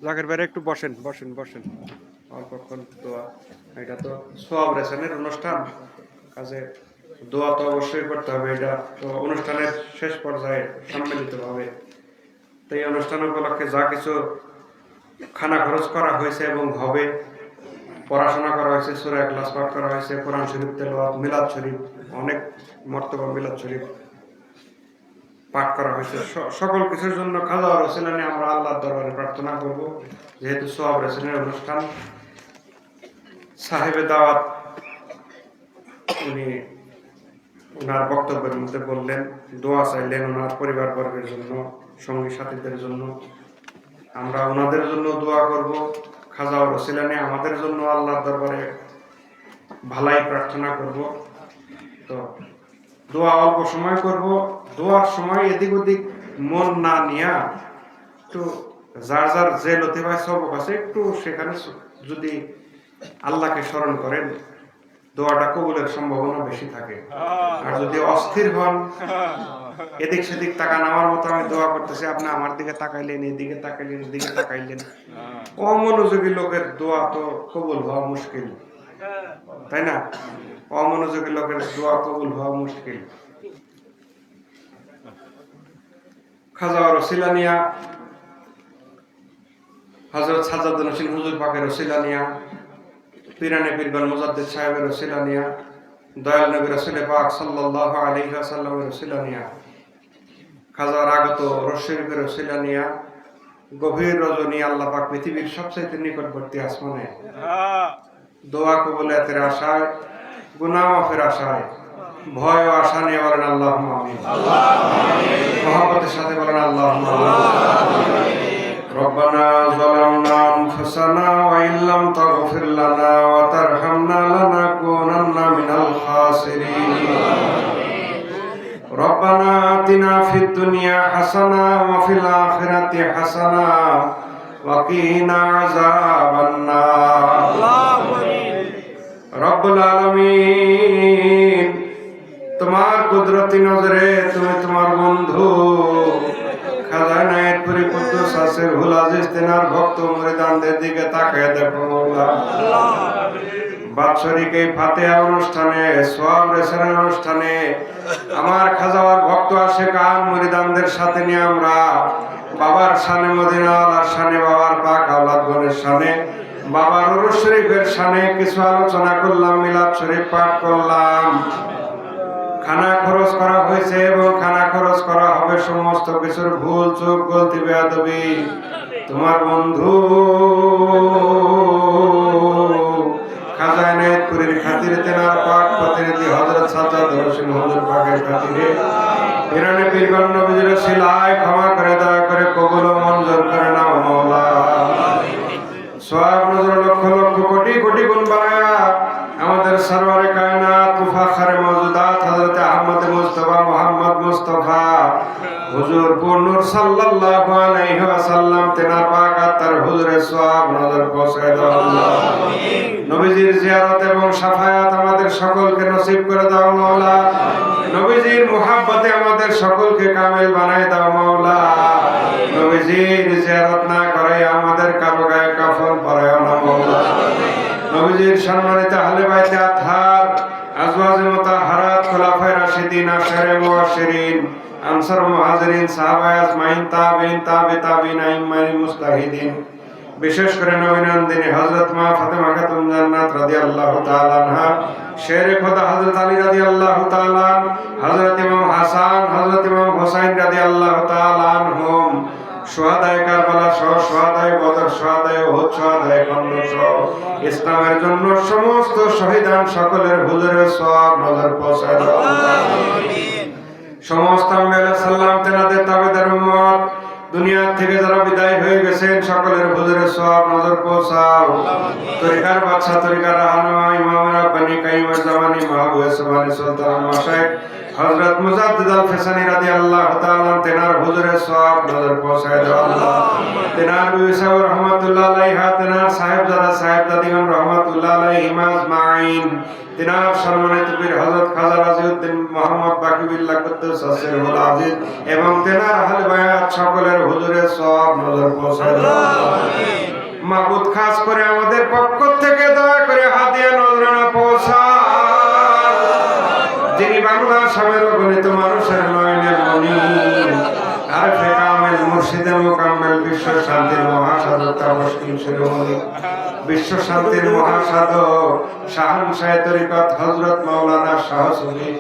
A: জাকের ভাই একটু বসেন বসেন বসেন অল্পক্ষণ দোয়া। এটা তো সোয়াব রেশনের অনুষ্ঠান, কাজে দোয়া তো অবশ্যই করতে হবে। এটা তো অনুষ্ঠানের শেষ পর্যায়ে সম্মিলিত হবে। তো এই অনুষ্ঠান উপলক্ষে যা কিছু খানা খরচ করা হয়েছে এবং হবে, পড়াশোনা করা হয়েছে, সূরা ইখলাস পাঠ করা হয়েছে, কোরআন শরীফ তেলাওয়াত, মিলাদ শরীফ, অনেক মর্তবা মিলাদ শরীফ পাঠ করা হয়েছে, সকল কিছুর জন্য খাজা রসুলা নিয়ে আমরা আল্লাহর দরবারে প্রার্থনা করব। যেহেতু সোয়াব রসুলের অনুষ্ঠান, সাহেবে দাওয়াত উনি ওনার বক্তব্যের মধ্যে বললেন, দোয়া চাইলেন ওনার পরিবার বর্গের জন্য, সঙ্গী সাথীদের জন্য। আমরা ওনাদের জন্য দোয়া করব, খাজা রসুলা নিয়ে আমাদের জন্য আল্লাহর দরবারে ভালাই প্রার্থনা করব। তো দোয়া অল্প সময় করব, দোয়ার সময় এদিক ওদিক মন না নিয়া একটু যার যার যে লতিফায় সবক আছে একটু সেখানে যদি আল্লাহকে স্মরণ করেন, দোয়াটা কবুলের সম্ভাবনা বেশি থাকে। আর যদি অস্থির হন, এদিক সেদিক তাকান, আমার মতো আমি দোয়া করতেছি, আপনি আমার দিকে তাকাইলেন, এদিকে তাকাইলেন, এদিকে তাকাইলেন, অমনোযোগী লোকের দোয়া তো কবুল হওয়া মুশকিল, তাই না? অমনোযোগী লোকের দোয়া কবুল হওয়া মুশকিল। খাজা রসিলা নিয়া, হযরত সাজ্জাদুল হোসেন হুজুর পাকের রসিলা নিয়া, পীরানে পীরগণ মুজাদ্দিদ সাহেবের রসিলা নিয়া, দয়াল নবী রাসূল পাক সাল্লাল্লাহু আলাইহি ওয়াসাল্লামের রসিলা নিয়া, খাজার আগত রশরীফের রসিলা নিয়া, গভীর রজনী আল্লাহ পাক পৃথিবীর সবচেয়ে নিকটবর্তী আসমানে দোয়া কবুলিয়াতের আশায়, গুনাহ মাফের আশায়, ভয় ও আশা নিয়ে বলেন আল্লাহুম্মা আমিন। মহব্বতের সাথে বলেন আল্লাহুম্মা আমিন। রব্বানা যালামনা আনফুসানা ওয়া ইল্লাম তাগফির লানা ওয়া তারহামনা লানাকুনান্না মিনাল খাসিরিন। রব্বানা আতিনা ফিদ দুনিয়া হাসানা ওয়া ফিল আখিরাতি হাসানা ওয়া কিনা আযাবান নার। রব্বুল আলামিন, তোমার কুদরতি নজরে তুমি তোমার বন্ধু খাজা এনায়েতপুরী কুদ্দুস আসির হুল আজিজ তেনার ভক্ত মুরিদানদের দিকে তাকিয়ে দেখো মাওলা। বাৎসরিক এই ফাতিহা অনুষ্ঠানে, সোয়াব রেশনের অনুষ্ঠানে আমার খাজাওয়ার ভক্ত আশিকান মুরিদানদের সাথে নিয়ে আমরা বাবার শানে, মদিনা ওয়ালার শানে, বাবার পাক আওলাদগণের শানে, বাবার উরুস শরীফের শানে কিছু আলোচনা করলাম, মিলাদ শরীফ পাঠ করলাম। খানা খরচ করা হয়েছে এবং খানা খরচ করা হবে, সমস্ত কিছুর ভুল চুক গলতি বেয়াদবি তোমার বন্ধু খাজা এনায়েতপুরীর খাতিরে, তেনার পাক প্রতিনিধি হযরত সাজ্জাদ হোসেন হুজুর পাকের খাতিরে, পীরানে পীরগণ নবীজির ওসিলায় ক্ষমা করে, দয়া করে কবুল ও মঞ্জুর করে নাও মাওলা। সওয়াব নজর লক্ষ লক্ষ কোটি কোটি গুণ বাড়ায়া আমাদের সরওয়ারে কায়নাত মুফাখখারে মওজুদাত হযরত আহমদ মুস্তাফা মুহাম্মদ মুস্তাফা হুজুর নূর সাল্লাল্লাহু আলাইহি ওয়াসাল্লাম তেনার পাক আত্মার হুজুরে সওয়াব নজর পৌঁছায় দাও আল্লাহ। নবীজির জিয়ারত এবং শাফায়াত আমাদের সকলকে নসিব করে দাও মাওলা। নবীজির মুহাব্বতে আমাদের সকলকে কামিল বানায় দাও মাওলা। নবীজির জিয়ারত না করে আমাদের কারো গায়ে কাফন পরায়ও না মাওলা। নবীজির সম্মানিত আহলে বাইতে আতহার, আজওয়াজে মুতাহহারাত, খুলাফায়ে রাশিদিন, আশারে মুবাশশিরিন, আনসার মুহাজিরিন, সাহাবায়ে আজমাইন, তাবিঈন, তাবিঈন, আইম্মায়ে মুজতাহিদিন, বিশেষ করে নবীনন্দিনী হযরত মা ফাতেমা খাতুন জান্নাত রাদিয়াল্লাহু তাআলা আনহা, শেরে খোদা হযরত আলী রাদিয়াল্লাহু তাআলা, হযরত ইমাম হাসান, হযরত ইমাম হুসাইন রাদিয়াল্লাহু তাআলা আনহুম, শুহাদায়ে কারবালা সহ, শুহাদায়ে বদর, শুহাদায়ে উহুদ, শুহাদায়ে খন্দক সহ ইসলামের জন্য সমস্ত শহীদান সকলের হুজুরে সওয়াব নজর পৌঁছায় দাও আমিন। সমস্ত আম্বিয়া আলাইহিস সালাম তেনাদের তাবেদার উম্মত দুনিয়া থেকে যারা বিদায় হয়ে গেছেন সকলের হুজুরে সওয়াব নজর পৌঁছাও। তরিকার বাদশা, তরিকার রাহনুমা, ইমাম রাব্বানি, কাইয়ুমুজ জামানি, মাহবুবে সুবহানি, সুলতান মাশায়েখ হযরত মুজাদ্দিদ আল ফিসানি রাদিয়াল্লাহু তাআলা তেনার হুজুরের সওয়াব নজর পৌঁছায় দাও আল্লাহ। তেনার বিবি সাহেব রহমাতুল্লাহ আলাইহা, তেনার সাহেবজাদা সাহেবজাদিগণ রহমাতুল্লাহ আলাইহিম আজমাইন, তেনার সম্মানিত পীর হযরত খাজা রাজিউদ্দিন মুহাম্মদ বাকিবিল্লাহ কুদ্দুস আসিরুল আজিজ এবং তেনার আহলে বায়াত সকলের হুজুরের সওয়াব নজর পৌঁছায় দাও আল্লাহ। মাবুদ খাস করে আমাদের পক্ষ থেকে দয়া করে হাদিয়া নজরানা পৌঁছা, যিনি বাংলা সামের গণিত মানুষের নয়নের মণি, আরফে কামেল মুর্শিদে মুকাম্মেল, বিশ্ব শান্তির মহাসাধক তাবস্কিন শিরোমণি, বিশ্ব শান্তির মহাসাধক শাহানশাহ তরিকত হযরত মাওলানা শাহ সুফি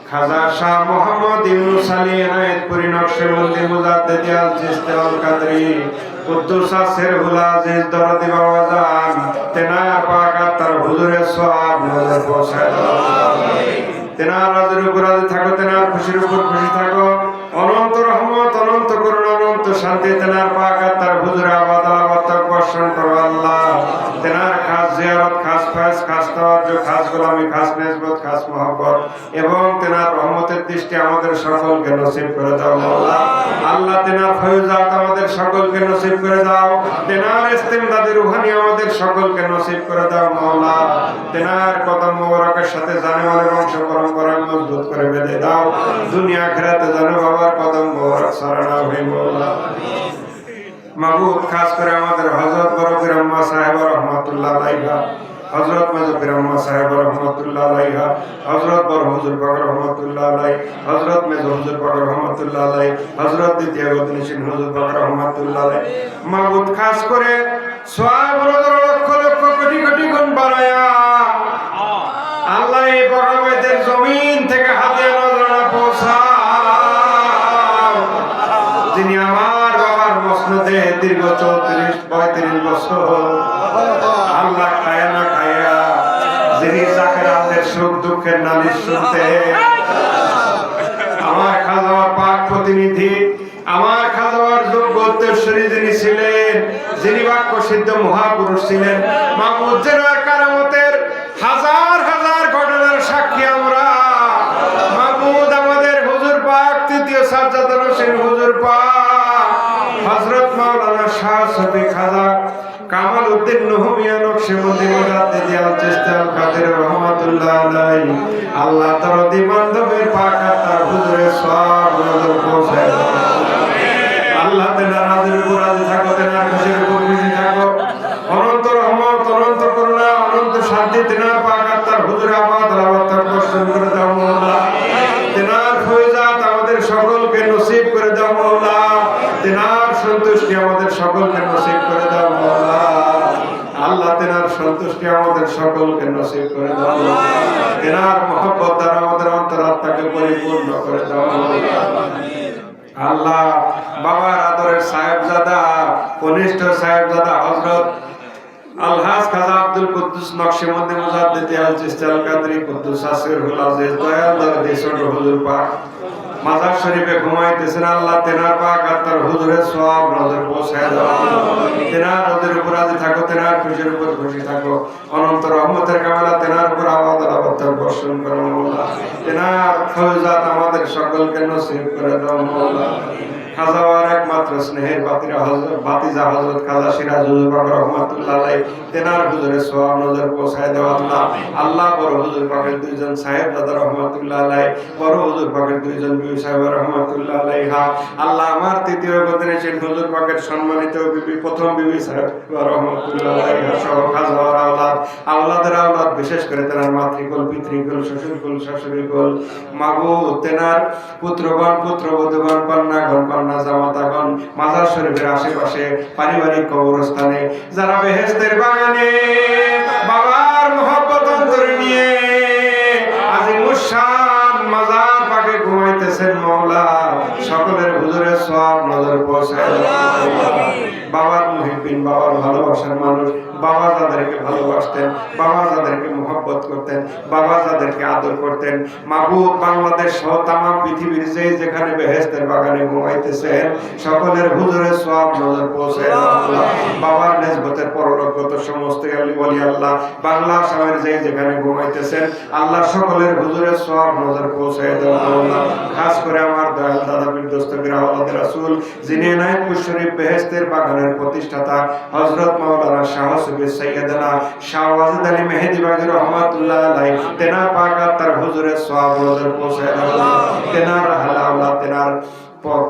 A: খাজা শাহ মোহাম্মদ ইউনুস আলী এনায়েতপুরী নকশবন্দি মুজাদ্দিদি আল চিশতি আল কাদরি কুদ্দুস আসিরুল আজিজ দরদি বাবাজান তেনার পাক তার হুজুরের সওয়াব নজর পৌঁছায় দাও। তেনার রাজের উপর রাজি থাকো, তেনার খুশির উপর খুশি থাকো, অনন্ত রহমত অনন্ত করুণা অনন্ত শান্তি তেনার পাক তার হুজুরে আবাদ আলাবাদ বর্ষণ করো আল্লাহ। তেনার খাস জিয়ারত, খাস ফয়েজ, খাস তাওয়াজ্জু, খাস গোলামি, খাস নেসবত, খাস মহব্বত এবং তেনার রহমতের দৃষ্টি আমাদের সকলকে নসিব করে দাও মাওলা। আল্লাহ তেনার ফয়জাত আমাদের সকলকে নসিব করে দাও, তেনার ইস্তিমদাদি রুহানি আমাদের সকলকে নসিব করে দাও মাওলা। তেনার কদম মোবারকের সাথে জানেওয়ালের বংশ পরম্পরা মজবুত করে বেঁধে দাও, দুনিয়া আখিরাতে যেন বাবার কদম মোবারক সারানা হয় মাওলা। মাবুদ খাস করে আমাদের হযরত বড় পীর আম্মা সাহেব রহমাতুল্লাহ আলাইহা, হযরত মেজো পীর আম্মা সাহেব রহমাতুল্লাহ আলাইহা, হযরত বড় হুজুর পাক রহমাতুল্লাহ আলাই, হযরত মেজো হুজুর পাক রহমাতুল্লাহ আলাই, হযরত দ্বিতীয় গতনিশিন হুজুর পাক রহমাতুল্লাহ আলাই। মাবুদ খাস করে সওয়াব লক্ষ লক্ষ কোটি কোটি গুণ বাড়ায়া আল্লাহ এই বড়াবাইতের জমিন থেকে হাদিয়া নজরানা পৌঁছাও, যিনি আমার বাবার মসনদে দীর্ঘ 34-35 বছর আল্লাহ খায়া না খায়া, যিনি জাকেরাতের সুখ দুঃখের নালিশ শুনতে আমার খাজাওয়ার পাক প্রতিনিধি, আমার খাজাওয়ার যোগ্য উত্তরসূরি যিনি ছিলেন, যিনি বাক্য সিদ্ধ মহাপুরুষ ছিলেন, মাহমুদ জেনার কারামতের হাজার হাজার ঘটনার সাক্ষী আমরা। মাহমুদ আমাদের হুজুর পাক তৃতীয় সাজ্জাদুল হোসেন হুজুর পাক হযরত মাওলানা শাহ সুফি খাজা কামাল উদ্দিন নহমিয়া নকশবন্দি মুজাদ্দিদি আল চিশতি আল কাদের রহমাতুল্লাহ আলাইহি আল্লাহ দরদি বান্ধবের পাক তার হুজুরের সওয়াব নজর পৌঁছায় দাও। আল্লাহ তেনার রাজের উপর রাজি থাকো, তেনার খুশির উপর খুশি থাকো, অনন্ত রহমত অনন্ত করুণা অনন্ত শান্তি তেনার পাক তার হুজুরে আবাদ আলাবাদ বর্ষণ করে দাও মাওলা। তেনার ফয়জাত আমাদের সকলকে নসিব করে দাও মাওলা, তেনার সন্তুষ্টি আমাদের সকলকে নসিব করে দাও মাওলা। আল্লাহ তেনার সন্তুষ্টি আমাদের সকলকে নসিব করে দাও, তেনার মহব্বত দ্বারা আমাদের অন্তরাত্মাকে পরিপূর্ণ করে দাও মাওলা। আল্লাহ বাবার আদরের সাহেবজাদা, কনিষ্ঠ সাহেবজাদা হযরত আলহাজ খাজা আব্দুল কুদ্দুস নকশবন্দি মুজাদ্দিদি আল চিশতি আল কাদরি কুদ্দুস আসিরুল আজিজ দয়াল দরদি ছোট হুজুর পাক মাজার শরীফে ঘুমাইতেছেন। আল্লাহ তেনার পাক আর তার হুজুরের সওয়াব নজর পৌঁছায় দাও, তেনার রোদের উপর রাজি থাকো, তেনার খুশির উপর খুশি থাকো, অনন্ত রহমতের কামলা তেনার উপর আবাদ আলাবাদ বর্ষণ করো মাওলা। তেনার ফয়জাত আমাদের সকলকে নসিব করে দাও মাওলা। খাজাওয়ার একমাত্র স্নেহের বাতিজা হযরত খাজা সিরাজুল হক রহমাতুল্লাহ আলাইহি তেনার হুজুরের সওয়াব নজর পৌঁছায় দাও আল্লাহ। আল্লাহ বড় হুজুর পাকের দুইজন সাহেবজাদা রহমাতুল্লাহ আলাইহি, বড় হুজুর পাকের দুইজন বিবি সাহেব রহমাতুল্লাহ আলাইহা, আল্লাহ আমার তৃতীয় গতনিশিন হুজুর পাকের সম্মানিত বিবি প্রথম বিবি সাহেব রহমাতুল্লাহ আলাইহা সহ খাজাওয়ার আওলাদ, আওলাদের আওলাদ, বিশেষ করে তেনার মাতৃকুল, পিতৃকুল, শ্বশুরকুল, শাশুড়িকুল, মাবুদ তেনার পুত্রগণ, পুত্রবধূগণ, কন্যাগণ, কন্যা জামাতাগণ, মাজার শরীফের আশেপাশে পারিবারিক কবরস্থানে যারা বেহেশতের বাগানে বাবার মহব্বত অন্তরে নিয়ে আজিমুস শান মাজার পাকে ঘুমাইতেছেন মাওলা, সকলের হুজুরের সওয়াব নজর পৌঁছায় দাও। বাবার মুহিব্বিন, বাবার ভালোবাসার মানুষ, বাবা যাদেরকে ভালোবাসতেন, বাবা যাদেরকে মহব্বত মহব্বত করতেন, বাবা যাদেরকে আদর করতেন, মাবুদ বাংলাদেশ সহ তাম পৃথিবীর যেখানে বেহেশতের বাগানে ঘুমাইতেছেন সকলের হুজুরের সওয়াব নজর পৌঁছে দাও আল্লাহ। বাবার নিসবতের পরলোকগত সমস্ত ওলি আল্লাহ বাংলা আসামের যেখানে ঘুমাইতেছেন আল্লাহ সকলের হুজুরের সওয়াব নজর পৌঁছে দাও আল্লাহ। খাস করে আমার দয়াল দাদা পীর দস্তগীর আওলাদ রাসূল যিনি এনায়েতপুর শরীফ বেহেশতের বাগানের প্রতিষ্ঠাতা হযরত মাওলানা শাহ সুফি সাইয়েদনা শাহ ওয়াজিদ আলী মেহেদি বাগী রহমাতুল্লাহ আলাইহি তেনার পাক আত্মার হুজুরের সওয়াব নজর পৌঁছে দাও আল্লাহ। তেনার আহলে আওলাদ, তেনার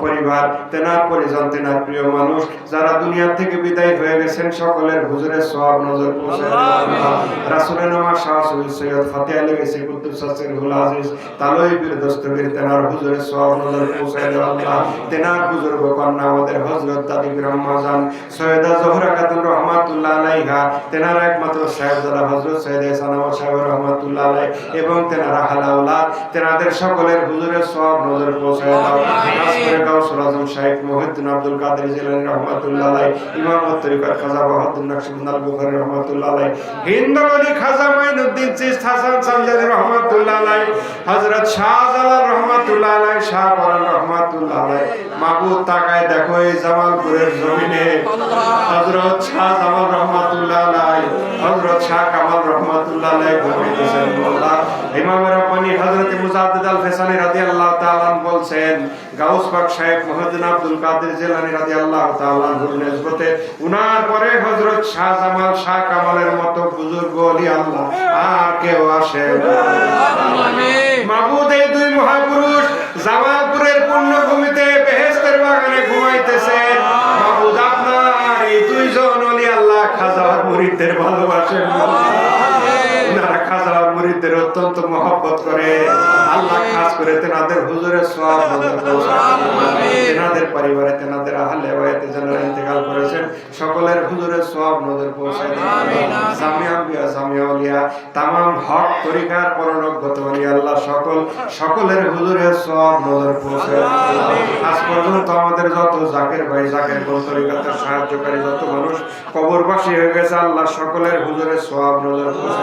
A: পরিবার, তেনার পরিজন, তেনার প্রিয় মানুষ যারা দুনিয়া থেকে বিদায় হয়ে গেছেন সকলের হুজুরের সওয়াব নজর পৌঁছে দাও আল্লাহ। রাসূলের নামাজ শাহ সুফি সৈয়দ ফতেহ আলী গেছে কুদ্দুস সিরহুল আজিজ তালই পীর দস্তগীর তেনার হুজুরের সওয়াব নজর পৌঁছে দাও আল্লাহ। তেনার বুজুর্গ কন্যা আমাদের হযরত দাদি পীর আম্মা জান সৈয়দা জোহরা খাতুন রহমাতুল্লাহ আলাইহা, তেনার একমাত্র সাহেবজাদা হযরত সৈয়দ সানাওয়ার সাহেব রহমাতুল্লাহ আলাইহি এবং তেনার আহলে আওলাদ তেনাদের সকলের হুজুরের সওয়াব নজর পৌঁছে দাও। গাউসুল আজম শাইখ মুহিউদ্দিন আব্দুল কাদের জিলানী রাহমাতুল্লাহ আলাইহি, ইমাম তরিকার খাজা বাহাউদ্দিন নকশবন্দি আল বুখারী রাহমাতুল্লাহ আলাইহি, হিন্দ আলী খাজা মাইনুদ্দিন চিশতি হাসান সানজাদি রাহমাতুল্লাহ আলাইহি, হযরত শাহজালাল রাহমাতুল্লাহ আলাইহি, শাহ পরান রাহমাতুল্লাহ আলাইহি। মাবুদ তাকায় দেখো এই জামালপুরের জমিনে হযরত শাহ জামাল রাহমাতুল্লাহ আলাইহি, হযরত শাহ কামাল রাহমাতুল্লাহ আলাইহি ঘুমাইতেছেন। আল্লাহ ইমাম রাব্বানী হযরত মুজাদ্দিদ আল ফিসানি রাদিয়াল্লাহু তাআলা বলছেন গাউস পাক শাইখ মুহিউদ্দিন আব্দুল কাদের জিলানী রাদিয়াল্লাহু তাআলা আনহুর নিসবতে উনার পরে হযরত শাহ জামাল শাহ কামালের মতো বুজুর্গ ওলি আল্লাহ আর কেউ আসে না। মাবুদ এই দুই মহাপুরুষ জামালপুরের পুণ্যভূমিতে বেহেশতের বাগানে ঘুমাইতেছেন। মাবুদ আপনার এই দুইজন ওলি আল্লাহ খাজার মুরিদদের ভালোবাসেন, ওনারা খাজার মুরিদদের অত্যন্ত মহব্বত করে আল্লাহ। খাস করে তেনাদের হুজুরের সওয়াব নজর পৌঁছে তেনাদের পরিবারে তেনাদের আহলে ওয়াইতে যারা ইন্তেকাল করেছেন সকলের হুজুরের সওয়াব নজর পৌঁছে জামিয়া আম্বিয়া জামিয়া ওলিয়া तमाम হক তরিকার পরলোকগত ওলি আল্লাহ সকলের হুজুরের সওয়াব নজর পৌঁছে আজ পর্যন্ত আমাদের যত জাকের ভাই জাকের কোন তরিকাতে সাহায্যকারী যত মানুষ কবরবাসী হয়ে গেছে আল্লাহ সকলের হুজুরের সওয়াব নজর পৌঁছে।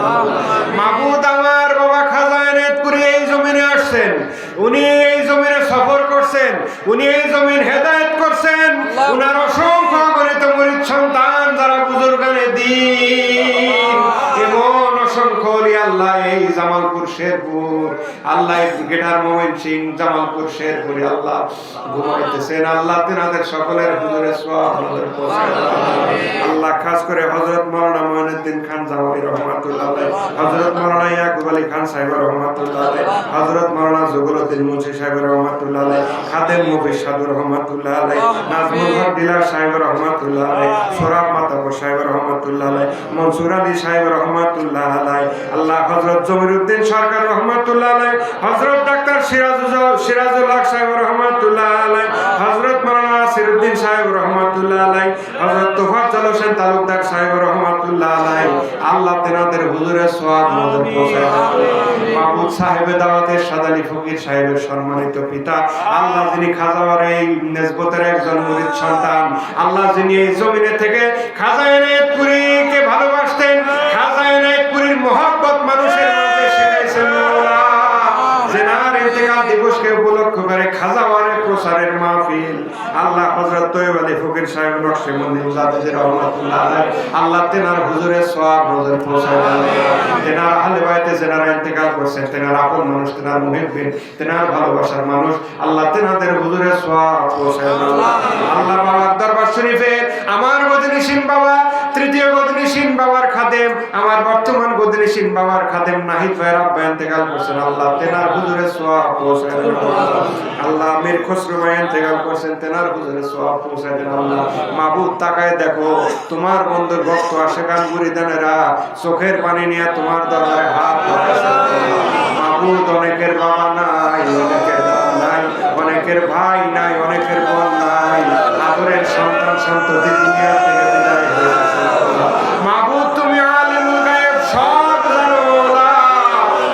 A: মাবুদ আমার বাবা খাজা এনায়েতপুরী এই জমিনে আসছেন, উনি এই জমিনে সফর করছেন, উনি এই জমিন হেদায়েত করছেন। উনার অসংখ্য গণিত মুরিদ সন্তান যারা বুজুর্গানে দ্বীন এমন অসংখ্য ওলি আল্লাহ এই জামালপুর শেরপুর আল্লাহ গেটার মোমিন সিং জামালপুর শেরপুর আল্লাহ ঘুমাইতেছেন। আল্লাহ তেনাদের সকলের হুজুরের সওয়াব নজর পৌঁছে আল্লাহ। খাস করে হযরত মাওলানা মুঈনুদ্দিন খান জামালি রহমাতুল্লাহ আলাইহি, হযরত মাওলানা ইয়াকুব আলী খান সাহেব রহমাতুল্লাহ আলাইহি, হযরত মাওলানা জুগলউদ্দিন মুন্সি সাহেব রহমাতুল্লাহ আলাইহি, খাদেম মুফতি সাদুর রহমাতুল্লাহ আলাইহি, নাজমুল হক দিলার সাহেব রহমাতুল্লাহ আলাইহি, সোরাব মাতাবর সাহেব রহমাতুল্লাহ আলাইহি, মনসুর আলী সাহেব রহমাতুল্লাহ আলাইহি, আল্লাহ হযরত জমিরউদ্দিন সরকার রহমাতুল্লাহ আলাইহি, হযরত ডাক্তার সিরাজুল হক সাহেব রহমাতুল্লাহ আলাইহি, হযরত মাওলানা নাসিরউদ্দিন সাহেব রহমাতুল্লাহ আলাইহি, হযরত তোফাজ্জল হোসেন তালুকদার সাহেব রহমাতুল্লাহ আলাইহি। আল্লাহ তেনাদের হুজুরের সওয়াব নজর পৌঁছে দাও। মাহমুদ সাহেবে দাওয়াতের সাদালি ফকির সাহেবের সম্মানিত পিতা আল্লাহ যিনি খাজার এই নিসবতের একজন মুরিদ সন্তান আল্লাহ যিনি এই জমিনে থেকে খাজা এনায়েতপুরীকে ভালোবাসতেন, খাজা এনায়েতপুরীর মহব্বত মানুষের মধ্যে শিখাইছেন। জেনার ইন্তেকাল দিবসকে উপলক্ষ করে খাজাওয়ারে প্রচারের মাহফিল আল্লাহ হযরত তৈয়ব আলী ফকির সাহেব নকশবন্দি মুজাদ্দিদ রাহমাতুল্লাহ আলাইহি আল্লাহ তেনার হুজুরের সওয়াব নজর পৌঁছায় দেন। তেনার আহলে বাইতে যারা ইন্তেকাল করেছেন তেনার আপন মানুষ, তেনার মুহিব্বিন, তেনার ভালোবাসার মানুষ আল্লাহ তেনাদের হুজুরের সওয়াব পৌঁছায় দেন। আল্লাহ বাবার দরবার শরীফে আমার মদিনীশীন বাবা তৃতীয় গদিনীশীন বাবার খাদেম আমার বর্তমান গদিনীশীন বাবার খাদেম নাহিদ ভাইয়ের আব্বা ইন্তেকাল করেছেন আল্লাহ তেনার হুজুরের সওয়াব পৌঁছায় দেন। আল্লাহ আমির খসরু ভাই ইন্তেকাল করেছেন তেনার হুজুরের সওয়াব পৌঁছায় দেন। আল্লাহ মাবুদ তাকায় দেখো তোমার বন্ধুর ভক্ত আশিকান মুরিদানেরা চোখের পানি নিয়ে তোমার দরবারে হাত ধরেছে। মাবুদ অনেকের বাবা নাই, অনেকের দাদা নাই, অনেকের ভাই নাই, অনেকের বোন নাই, আদরের সন্তান সন্ততি দুনিয়া থেকে বিদায় হয়ে গেছে। মাবুদ তুমি আলিমুল গায়েব সব জানো,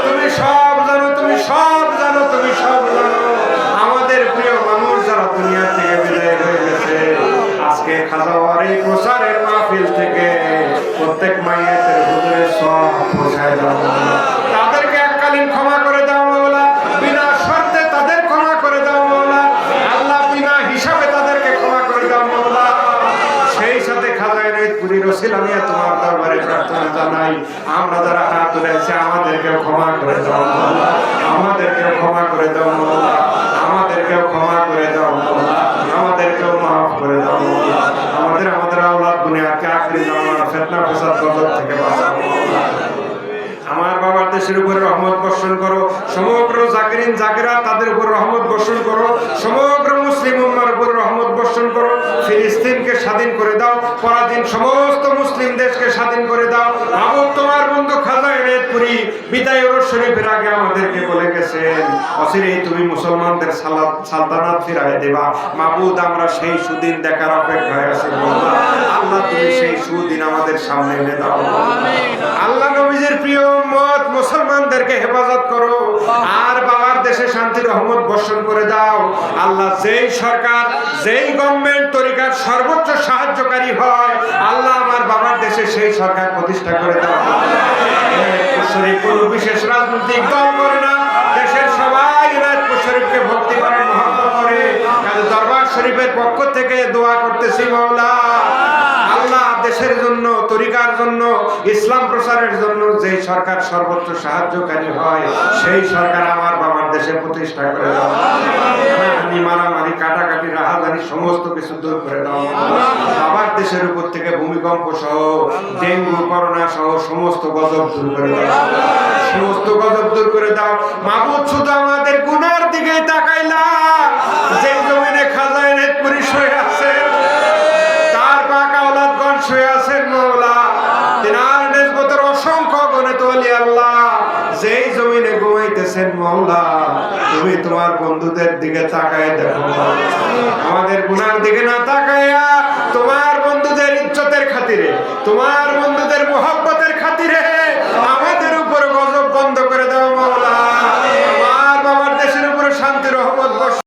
A: তুমি সব জানো, তুমি সব জানো, তুমি সব জানো। আমাদের প্রিয় মানুষ যারা দুনিয়া থেকে বিদায় হয়ে গেছে আজকে খাজাওয়ার এই প্রচারের মাহফিল থেকে প্রত্যেক মাইয়াতের হুজুরের সব পৌঁছায় দাও মাওলা। তাদেরকে এককালীন ক্ষমা করে দাও মাওলা, বিনা শর্তে তাদের ক্ষমা করে দাও মাওলা। আল্লাহ বিনা হিসাবে তাদেরকে ক্ষমা করে দাও মাওলা। সেই সাথে খাজা এনায়েতপুরীর ওসিলা নিয়ে তোমার দরবারে প্রার্থনা জানাই, আমরা যারা হাত তুলেছি আমাদেরকেও ক্ষমা করে দাও মাওলা, আমাদেরকেও ক্ষমা করে দাও মাওলা, আমাদেরকেও ক্ষমা করে দাও মাওলা, আমাদেরকেও মাফ করে দাও মাওলা। আমাদের আওলাদ দুনিয়াকে আখেরি জামানার ফিতনা ফাসাদ গজব থেকে বাঁচাও মাওলা। আমার বাবার দেশের উপরে রহমত বর্ষণ করো, সমগ্র জাকিরিন জাকিরা তাদের উপর রহমত বর্ষণ করো, সমগ্র মুসলিম উম্মার উপর রহমত বর্ষণ করো। ফিলিস্তিনকে স্বাধীন করে দাও, পরাধীন সমস্ত মুসলিম দেশকে স্বাধীন করে দাও। মাবুদ তোমার বন্ধু খাজা এনায়েতপুরী বিদায় ওরস শরীফের আগে আমাদেরকে বলে গেছেন, অচিরেই তুমি মুসলমানদের সালতানাত ফিরায় দেবা। মাবুদ আমরা সেই সুদিন দেখার অপেক্ষায় আছি মাওলা। আল্লাহ তুমি সেই সুদিন আমাদের সামনে এনে দাও। আল্লাহ নবীজির প্রিয় উম্মত মুসলমানদেরকে হেফাজত করো, আর বাবার দেশে শান্তি রহমত বর্ষণ করে দাও। আল্লাহ যেই সরকার যেই গভর্নমেন্ট তরিকার সর্বোচ্চ সাহায্যকারী হয়, আল্লাহ আমার বাবার দেশে সেই সরকার প্রতিষ্ঠা করে দাও। কোনো বিশেষ রাজনৈতিক দল করে না, দেশের সবাই এনায়েতপুর শরীফকে ভক্তি করে মহব্বত করে। কাজে দরবার শরীফের পক্ষ থেকে দোয়া করতেছি মাওলা, আল্লাহ দেশের জন্য, তরিকার জন্য, ইসলাম প্রচারের জন্য যে সরকার সর্বোচ্চ সাহায্যকারী হয়, সেই সরকার আমার বাবার দেশে প্রতিষ্ঠা করে দাও। মারামারি কাটাকাটি রাহাজানি সমস্ত কিছু দূর করে দাও। বাবার দেশের উপর থেকে ভূমিকম্প সহ, ডেঙ্গু, করোনা সহ সমস্ত গজব দূর করে দাও, সমস্ত গজব দূর করে দাও। মাবুদ শুধু আমাদের গুনার দিকে তাকাইলা, যে জমিনে খাজা এনায়েতপুরী শুয়ে আছে, তার পাক আওলাদগণ শুয়ে আছেন মাওলা, তিনার নিসবতের অসংখ্য গণিত ওলি আল্লাহ যেই জমিনে ঘুমাইতেছেন মাওলা, তুমি তোমার বন্ধুদের দিকে তাকায় দেখো মাওলা। আমাদের গুনার দিকে না তাকাইয়া তোমার বন্ধুদের ইজ্জতের খাতিরে, তোমার বন্ধুদের মুহাব্বতের খাতিরে